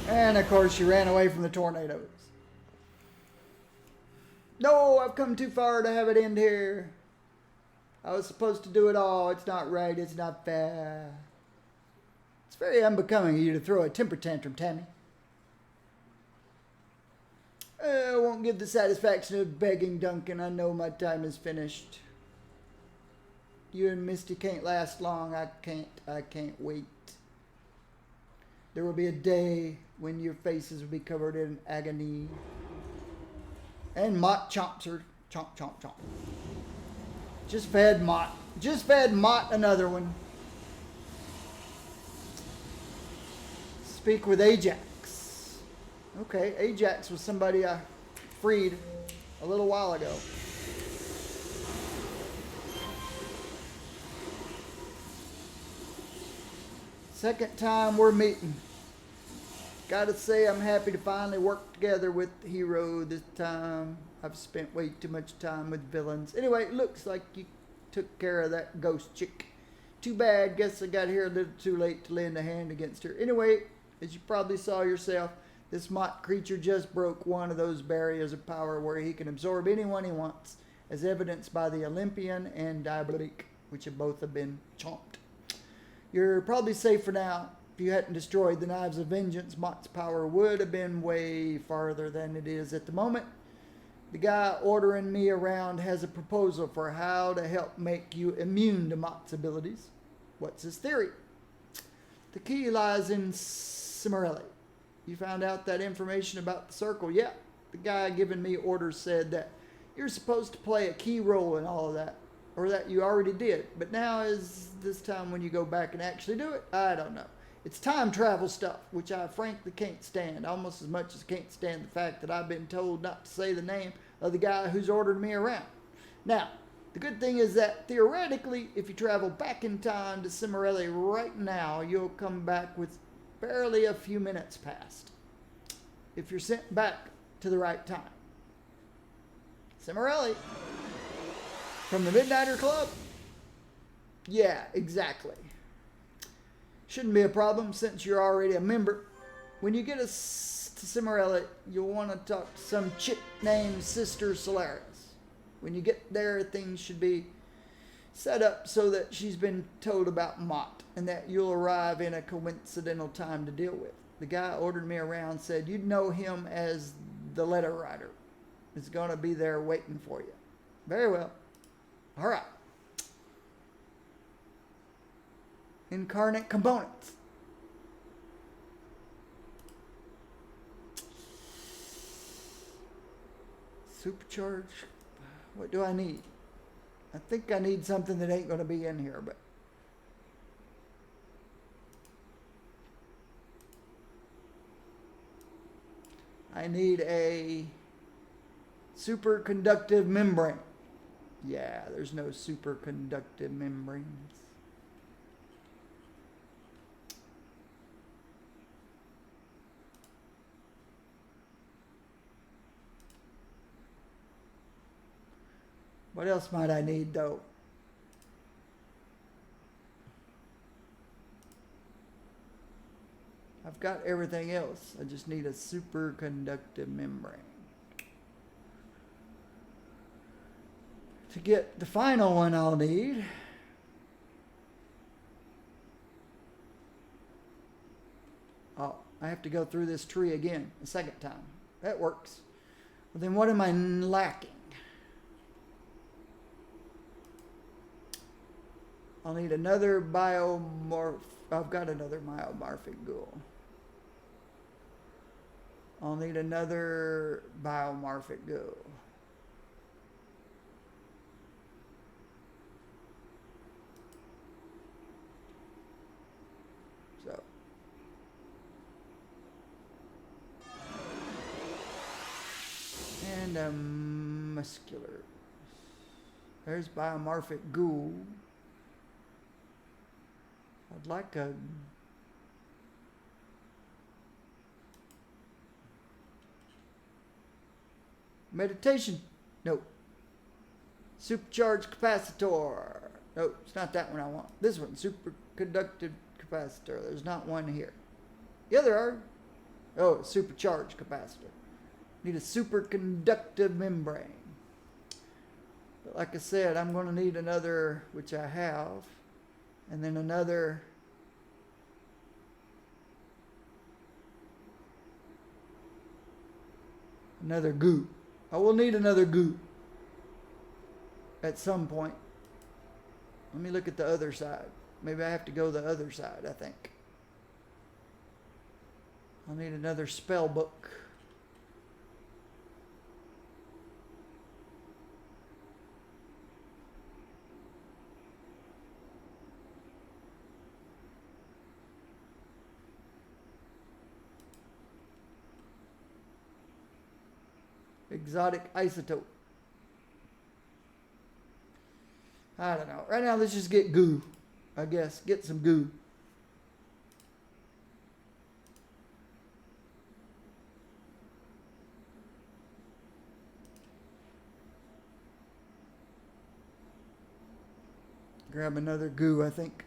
And of course, she ran away from the tornadoes. No, I've come too far to have it end here. I was supposed to do it all. It's not right. It's not fair. It's very unbecoming of you to throw a temper tantrum, Tammy. I won't give the satisfaction of begging, Duncan. I know my time is finished. You and Misty can't last long. I can't wait. There will be a day when your faces will be covered in agony. And Mott chomps her. Chomp, chomp, chomp. Just fed Mott. Just fed Mott another one. Speak with Ajax. Okay, Ajax was somebody I freed a little while ago. Second time we're meeting. Gotta say, I'm happy to finally work together with Hero this time. I've spent way too much time with villains. Anyway, it looks like you took care of that ghost chick. Too bad. Guess I got here a little too late to lend a hand against her. Anyway, as you probably saw yourself, this Mott creature just broke one of those barriers of power where he can absorb anyone he wants, as evidenced by the Olympian and Diabolik, which have both been chomped. You're probably safe for now. If you hadn't destroyed the Knives of Vengeance, Mott's power would have been way farther than it is at the moment. The guy ordering me around has a proposal for how to help make you immune to Mott's abilities. What's his theory? The key lies in Cimmerelli. You found out that information about the circle? Yeah. The guy giving me orders said that you're supposed to play a key role in all of that. Or that you already did. But now is this time when you go back and actually do it? I don't know. It's time travel stuff, which I frankly can't stand, almost as much as I can't stand the fact that I've been told not to say the name of the guy who's ordered me around. Now, the good thing is that theoretically, if you travel back in time to Cimmerelli right now, you'll come back with barely a few minutes past. If you're sent back to the right time. Cimmerelli. From the Midnighter Club? Yeah, exactly. Shouldn't be a problem since you're already a member. When you get us to Cimmerelli, you'll want to talk to some chick named Sister Solaris. When you get there, things should be set up so that she's been told about Mott and that you'll arrive in a coincidental time to deal with. The guy ordered me around said you'd know him as the letter writer. It's going to be there waiting for you. Very well. All right. Incarnate components. Supercharge. What do I need? I think I need something that ain't going to be in here, but I need a superconductive membrane. Yeah, there's no superconductive membranes. What else might I need though? I've got everything else. I just need a superconductive membrane. To get the final one I'll need, oh, I have to go through this tree again a second time. That works. Well, then what am I lacking? I'll need another I've got another biomorphic ghoul. I'll need another biomorphic ghoul. So. And muscular. There's biomorphic ghoul. I'd like a meditation. Nope. Supercharged capacitor. Nope, it's not that one I want. This one, superconductive capacitor. There's not one here. Yeah, there are. Oh, supercharged capacitor. Need a superconductive membrane. But like I said, I'm going to need another, which I have. And then another goo. I will need another goo at some point. Let me look at the other side. Maybe I have to go the other side, I think. I'll need another spell book. Exotic isotope. I don't know. Right now, let's just get goo. I guess. Get some goo. Grab another goo, I think.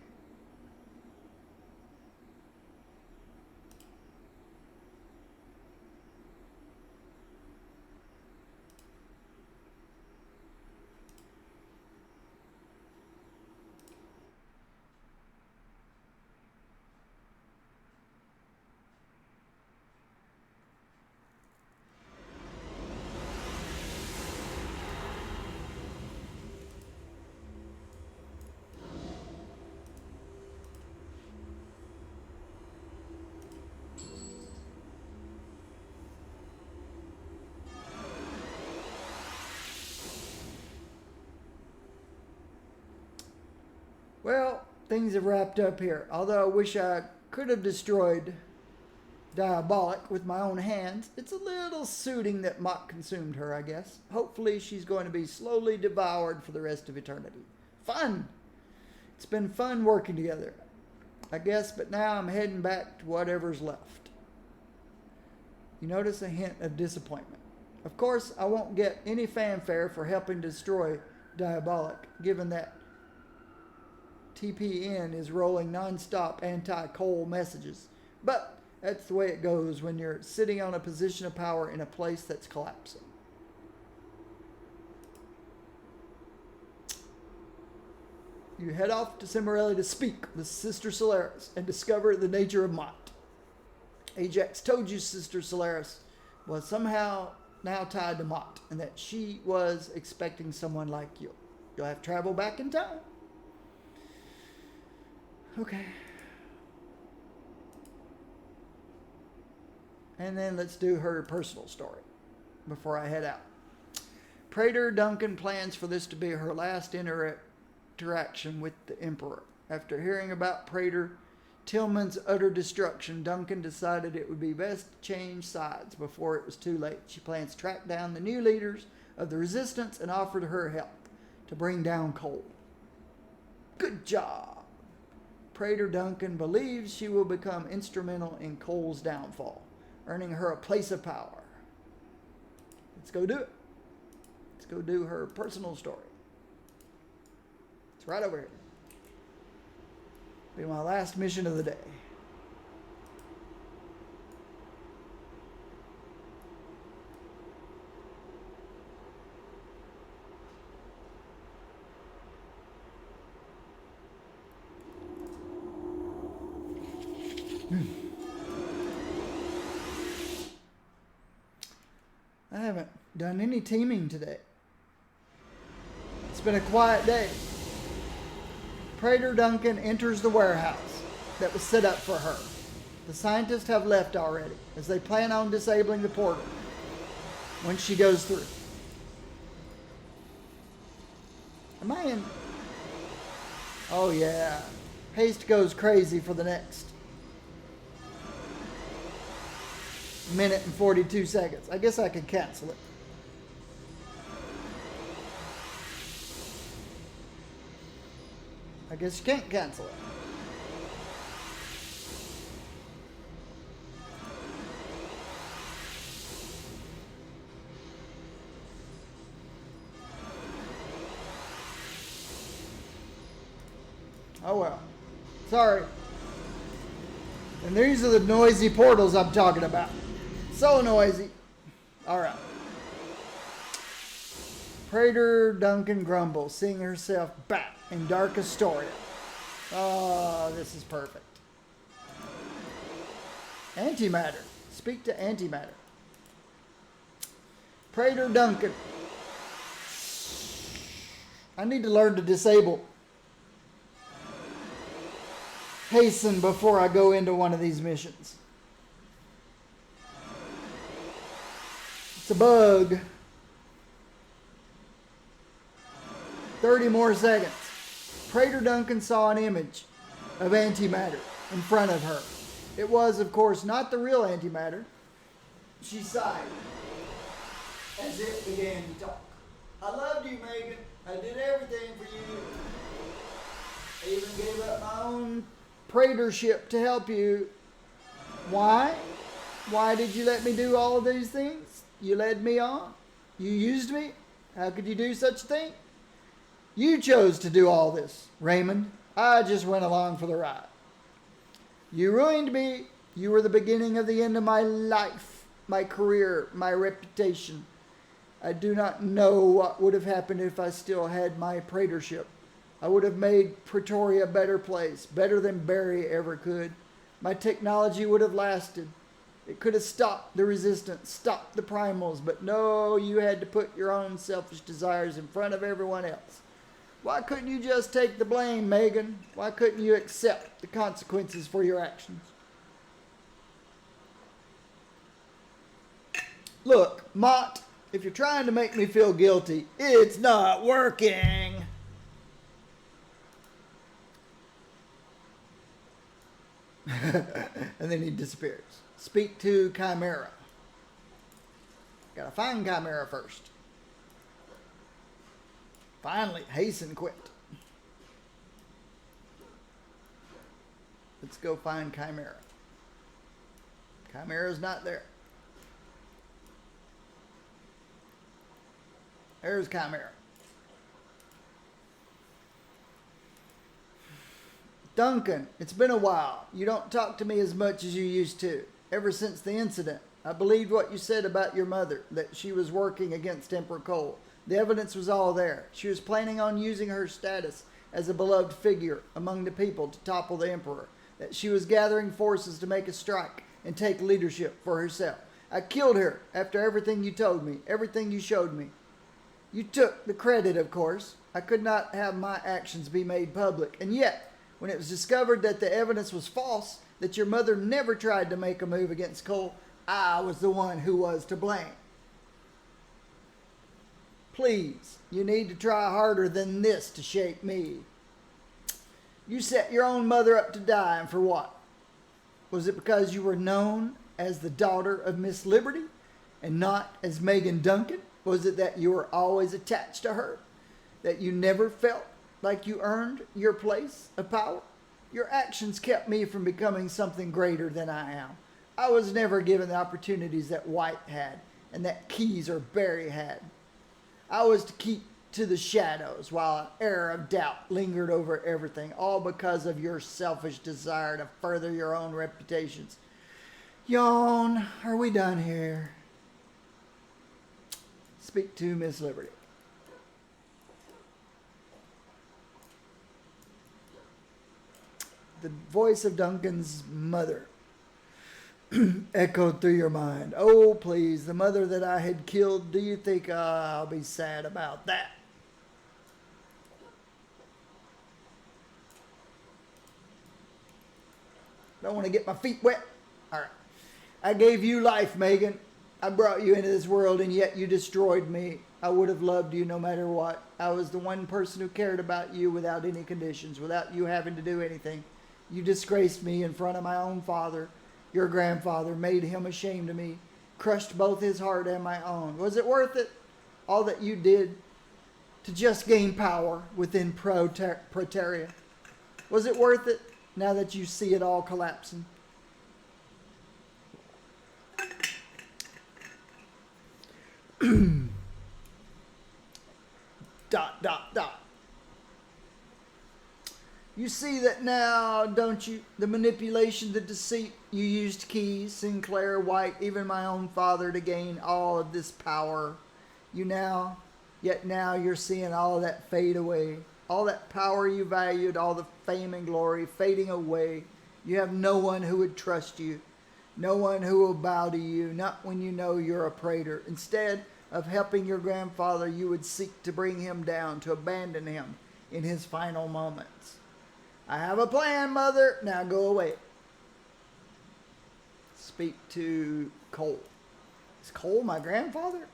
Well, things have wrapped up here. Although I wish I could have destroyed Diabolic with my own hands. It's a little suiting that Mott consumed her, I guess. Hopefully she's going to be slowly devoured for the rest of eternity. Fun! It's been fun working together, I guess, but now I'm heading back to whatever's left. You notice a hint of disappointment. Of course, I won't get any fanfare for helping destroy Diabolic, given that TPN is rolling non-stop anti-coal messages. But that's the way it goes when you're sitting on a position of power in a place that's collapsing. You head off to Cimmerelli to speak with Sister Solaris and discover the nature of Mott. Ajax told you Sister Solaris was somehow now tied to Mott and that she was expecting someone like you. You'll have to travel back in time. Okay. And then let's do her personal story before I head out. Praetor Duncan plans for this to be her last interaction with the Emperor. After hearing about Praetor Tillman's utter destruction, Duncan decided it would be best to change sides before it was too late. She plans to track down the new leaders of the resistance and offered her help to bring down Cole. Good job. Praetor Duncan believes she will become instrumental in Cole's downfall, earning her a place of power. Let's go do it. Let's go do her personal story. It's right over here. Be my last mission of the day. I haven't done any teaming today. It's been a quiet day. Praetor Duncan enters the warehouse that was set up for her. The scientists have left already, as they plan on disabling the portal when she goes through. Am I in? Oh yeah. Haste goes crazy for the next minute and 42 seconds. I guess I could cancel it. I guess you can't cancel it. Oh well. Sorry. And these are the noisy portals I'm talking about. So noisy. Alright. Praetor Duncan grumbles, seeing herself back in Dark Astoria. Oh, this is perfect. Antimatter. Speak to Antimatter. Praetor Duncan. I need to learn to disable. Hasten before I go into one of these missions. It's a bug. 30 more seconds. Praetor Duncan saw an image of antimatter in front of her. It was, of course, not the real antimatter. She sighed as it began to talk. I loved you, Megan. I did everything for you. I even gave up my own praetorship to help you. Why? Why did you let me do all of these things? You led me on. You used me. How could you do such a thing? You chose to do all this, Raymond. I just went along for the ride. You ruined me. You were the beginning of the end of my life, my career, my reputation. I do not know what would have happened if I still had my praetorship. I would have made Pretoria a better place, better than Barry ever could. My technology would have lasted. It could have stopped the resistance, stopped the primals, but no, you had to put your own selfish desires in front of everyone else. Why couldn't you just take the blame, Megan? Why couldn't you accept the consequences for your actions? Look, Mott, if you're trying to make me feel guilty, it's not working. And then he disappears. Speak to Chimera. Gotta find Chimera first. Finally, Hasten quit. Let's go find Chimera. Chimera's not there. There's Chimera. Duncan, it's been a while. You don't talk to me as much as you used to. Ever since the incident, I believed what you said about your mother, that she was working against Emperor Cole. The evidence was all there. She was planning on using her status as a beloved figure among the people to topple the Emperor, that she was gathering forces to make a strike and take leadership for herself. I killed her after everything you told me, everything you showed me. You took the credit, of course. I could not have my actions be made public. And yet, when it was discovered that the evidence was false, that your mother never tried to make a move against Cole, I was the one who was to blame. Please, you need to try harder than this to shape me. You set your own mother up to die, and for what? Was it because you were known as the daughter of Miss Liberty and not as Megan Duncan? Was it that you were always attached to her? That you never felt like you earned your place of power? Your actions kept me from becoming something greater than I am. I was never given the opportunities that White had and that Keyes or Barry had. I was to keep to the shadows while an air of doubt lingered over everything, all because of your selfish desire to further your own reputations. Yawn, are we done here? Speak to Miss Liberty. The voice of Duncan's mother echoed through your mind. Oh, please, the mother that I had killed. Do you think I'll be sad about that? Don't want to get my feet wet. All right. I gave you life, Megan. I brought you into this world, and yet you destroyed me. I would have loved you no matter what. I was the one person who cared about you without any conditions, without you having to do anything. You disgraced me in front of my own father. Your grandfather made him ashamed of me, crushed both his heart and my own. Was it worth it? All that you did to just gain power within Proteria? Was it worth it now that you see it all collapsing? Dot, dot, dot. You see that now, don't you? The manipulation, the deceit you used Keyes, Sinclair, White, even my own father to gain all of this power. Yet now you're seeing all of that fade away. All that power you valued, all the fame and glory fading away. You have no one who would trust you. No one who will bow to you, not when you know you're a praetor. Instead of helping your grandfather, you would seek to bring him down, to abandon him in his final moments. I have a plan, Mother. Now go away. Speak to Cole. Is Cole my grandfather?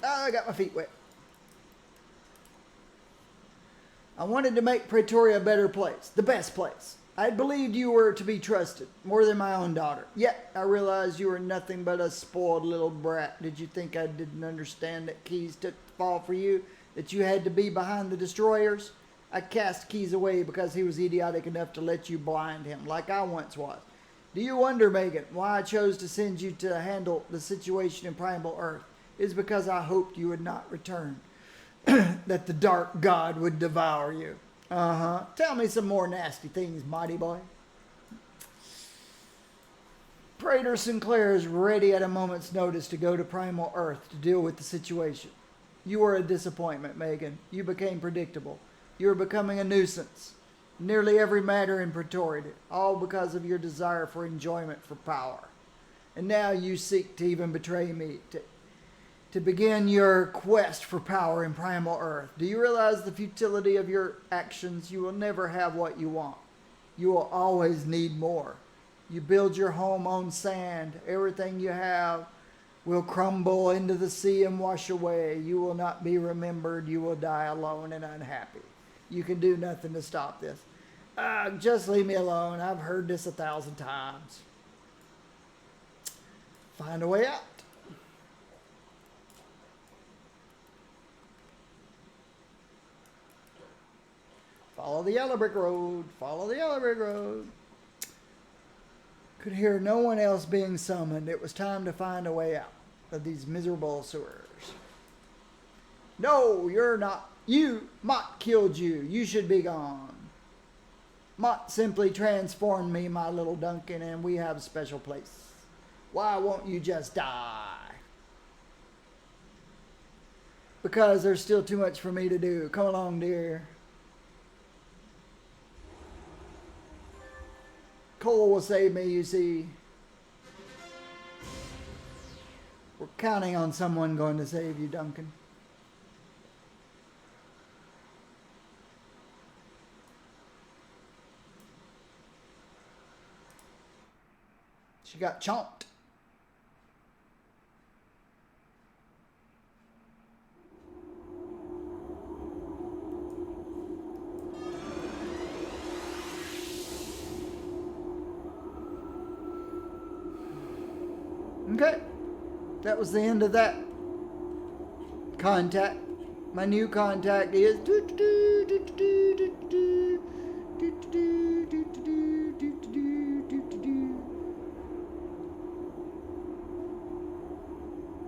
Oh, I got my feet wet. I wanted to make Pretoria a better place, the best place. I believed you were to be trusted, more than my own daughter. Yet I realized you were nothing but a spoiled little brat. Did you think I didn't understand that Keyes took the fall for you? That you had to be behind the destroyers? I cast Keyes away because he was idiotic enough to let you blind him, like I once was. Do you wonder, Megan, why I chose to send you to handle the situation in Primal Earth? It is because I hoped you would not return, that the dark god would devour you. Tell me some more nasty things, mighty boy. Praetor Sinclair is ready at a moment's notice to go to Primal Earth to deal with the situation. You were a disappointment, Megan. You became predictable. You were becoming a nuisance. Nearly every matter in Pretoria, all because of your desire for enjoyment, for power. And now you seek to even betray me, to begin your quest for power in Primal Earth. Do you realize the futility of your actions? You will never have what you want. You will always need more. You build your home on sand. Everything you have will crumble into the sea and wash away. You will not be remembered. You will die alone and unhappy. You can do nothing to stop this. Just leave me alone. I've heard this 1,000 times. Find a way out. Follow the yellow brick road. Follow the yellow brick road. Could hear no one else being summoned. It was time to find a way out of these miserable sewers. No, you're not. You, Mott killed you. You should be gone. Mott simply transformed me, my little Duncan, and we have a special place. Why won't you just die? Because there's still too much for me to do. Come along, dear. Cole will save me, you see. We're counting on someone going to save you, Duncan. She got chomped. Okay, that was the end of that contact. My new contact is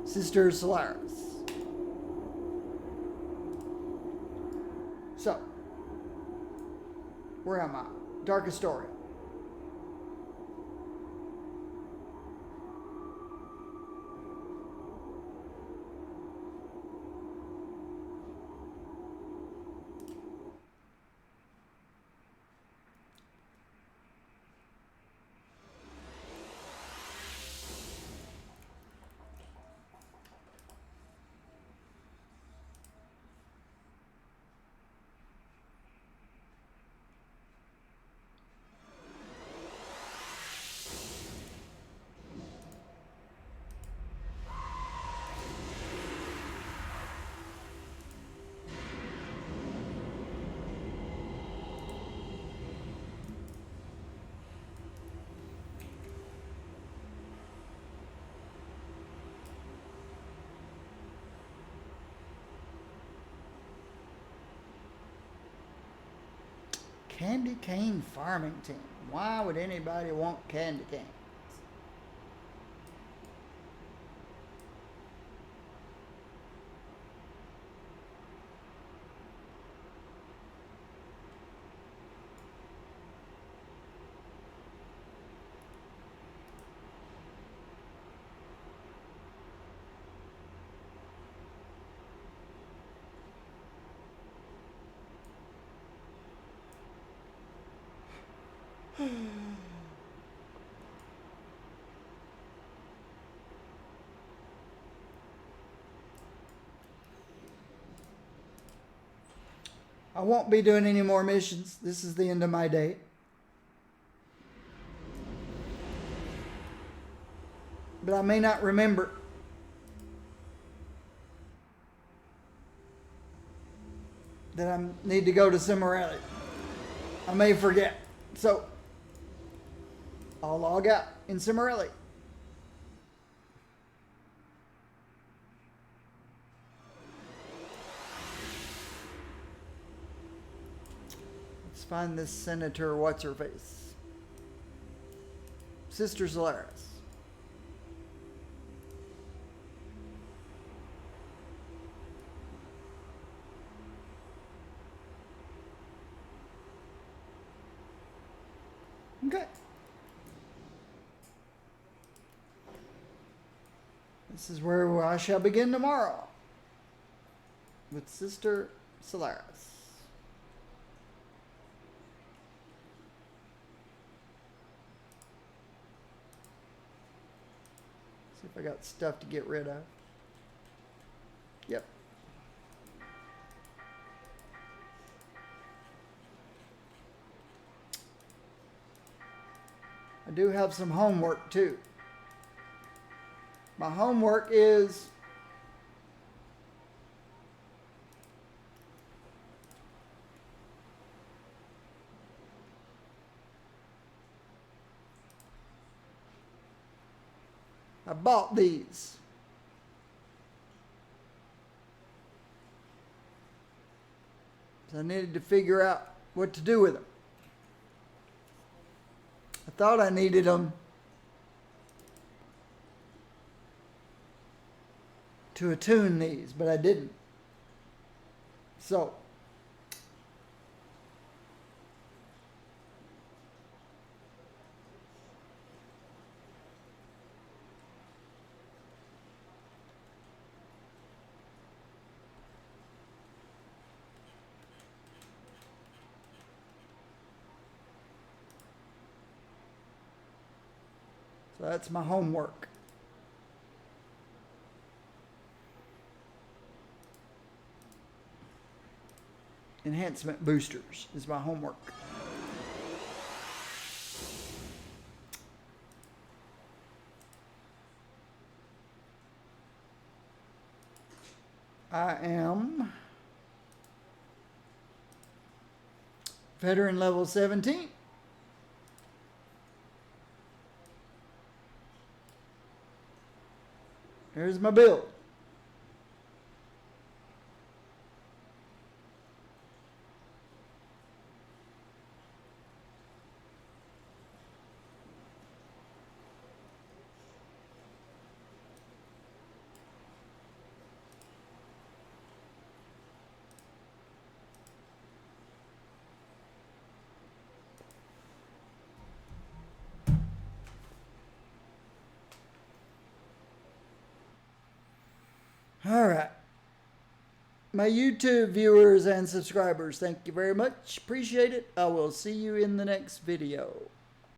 Sister Solaris. So, where am I? Dark Astoria. Candy cane farming team. Why would anybody want candy canes? I won't be doing any more missions. This is the end of my day. But I may not remember. That I need to go to Cimarelli. I may forget. So, I'll log out in Cimarelli. Let's find this Senator What's-Her-Face. Sister Solaris. Okay. This is where I shall begin tomorrow with Sister Solaris. See if I got stuff to get rid of. Yep. I do have some homework too. My homework is I bought these. So I needed to figure out what to do with them. I thought I needed them to attune these, but I didn't. So, that's my homework. Enhancement boosters is my homework. I am veteran level 17. There's my build. All right. My YouTube viewers and subscribers, thank you very much. Appreciate it. I will see you in the next video.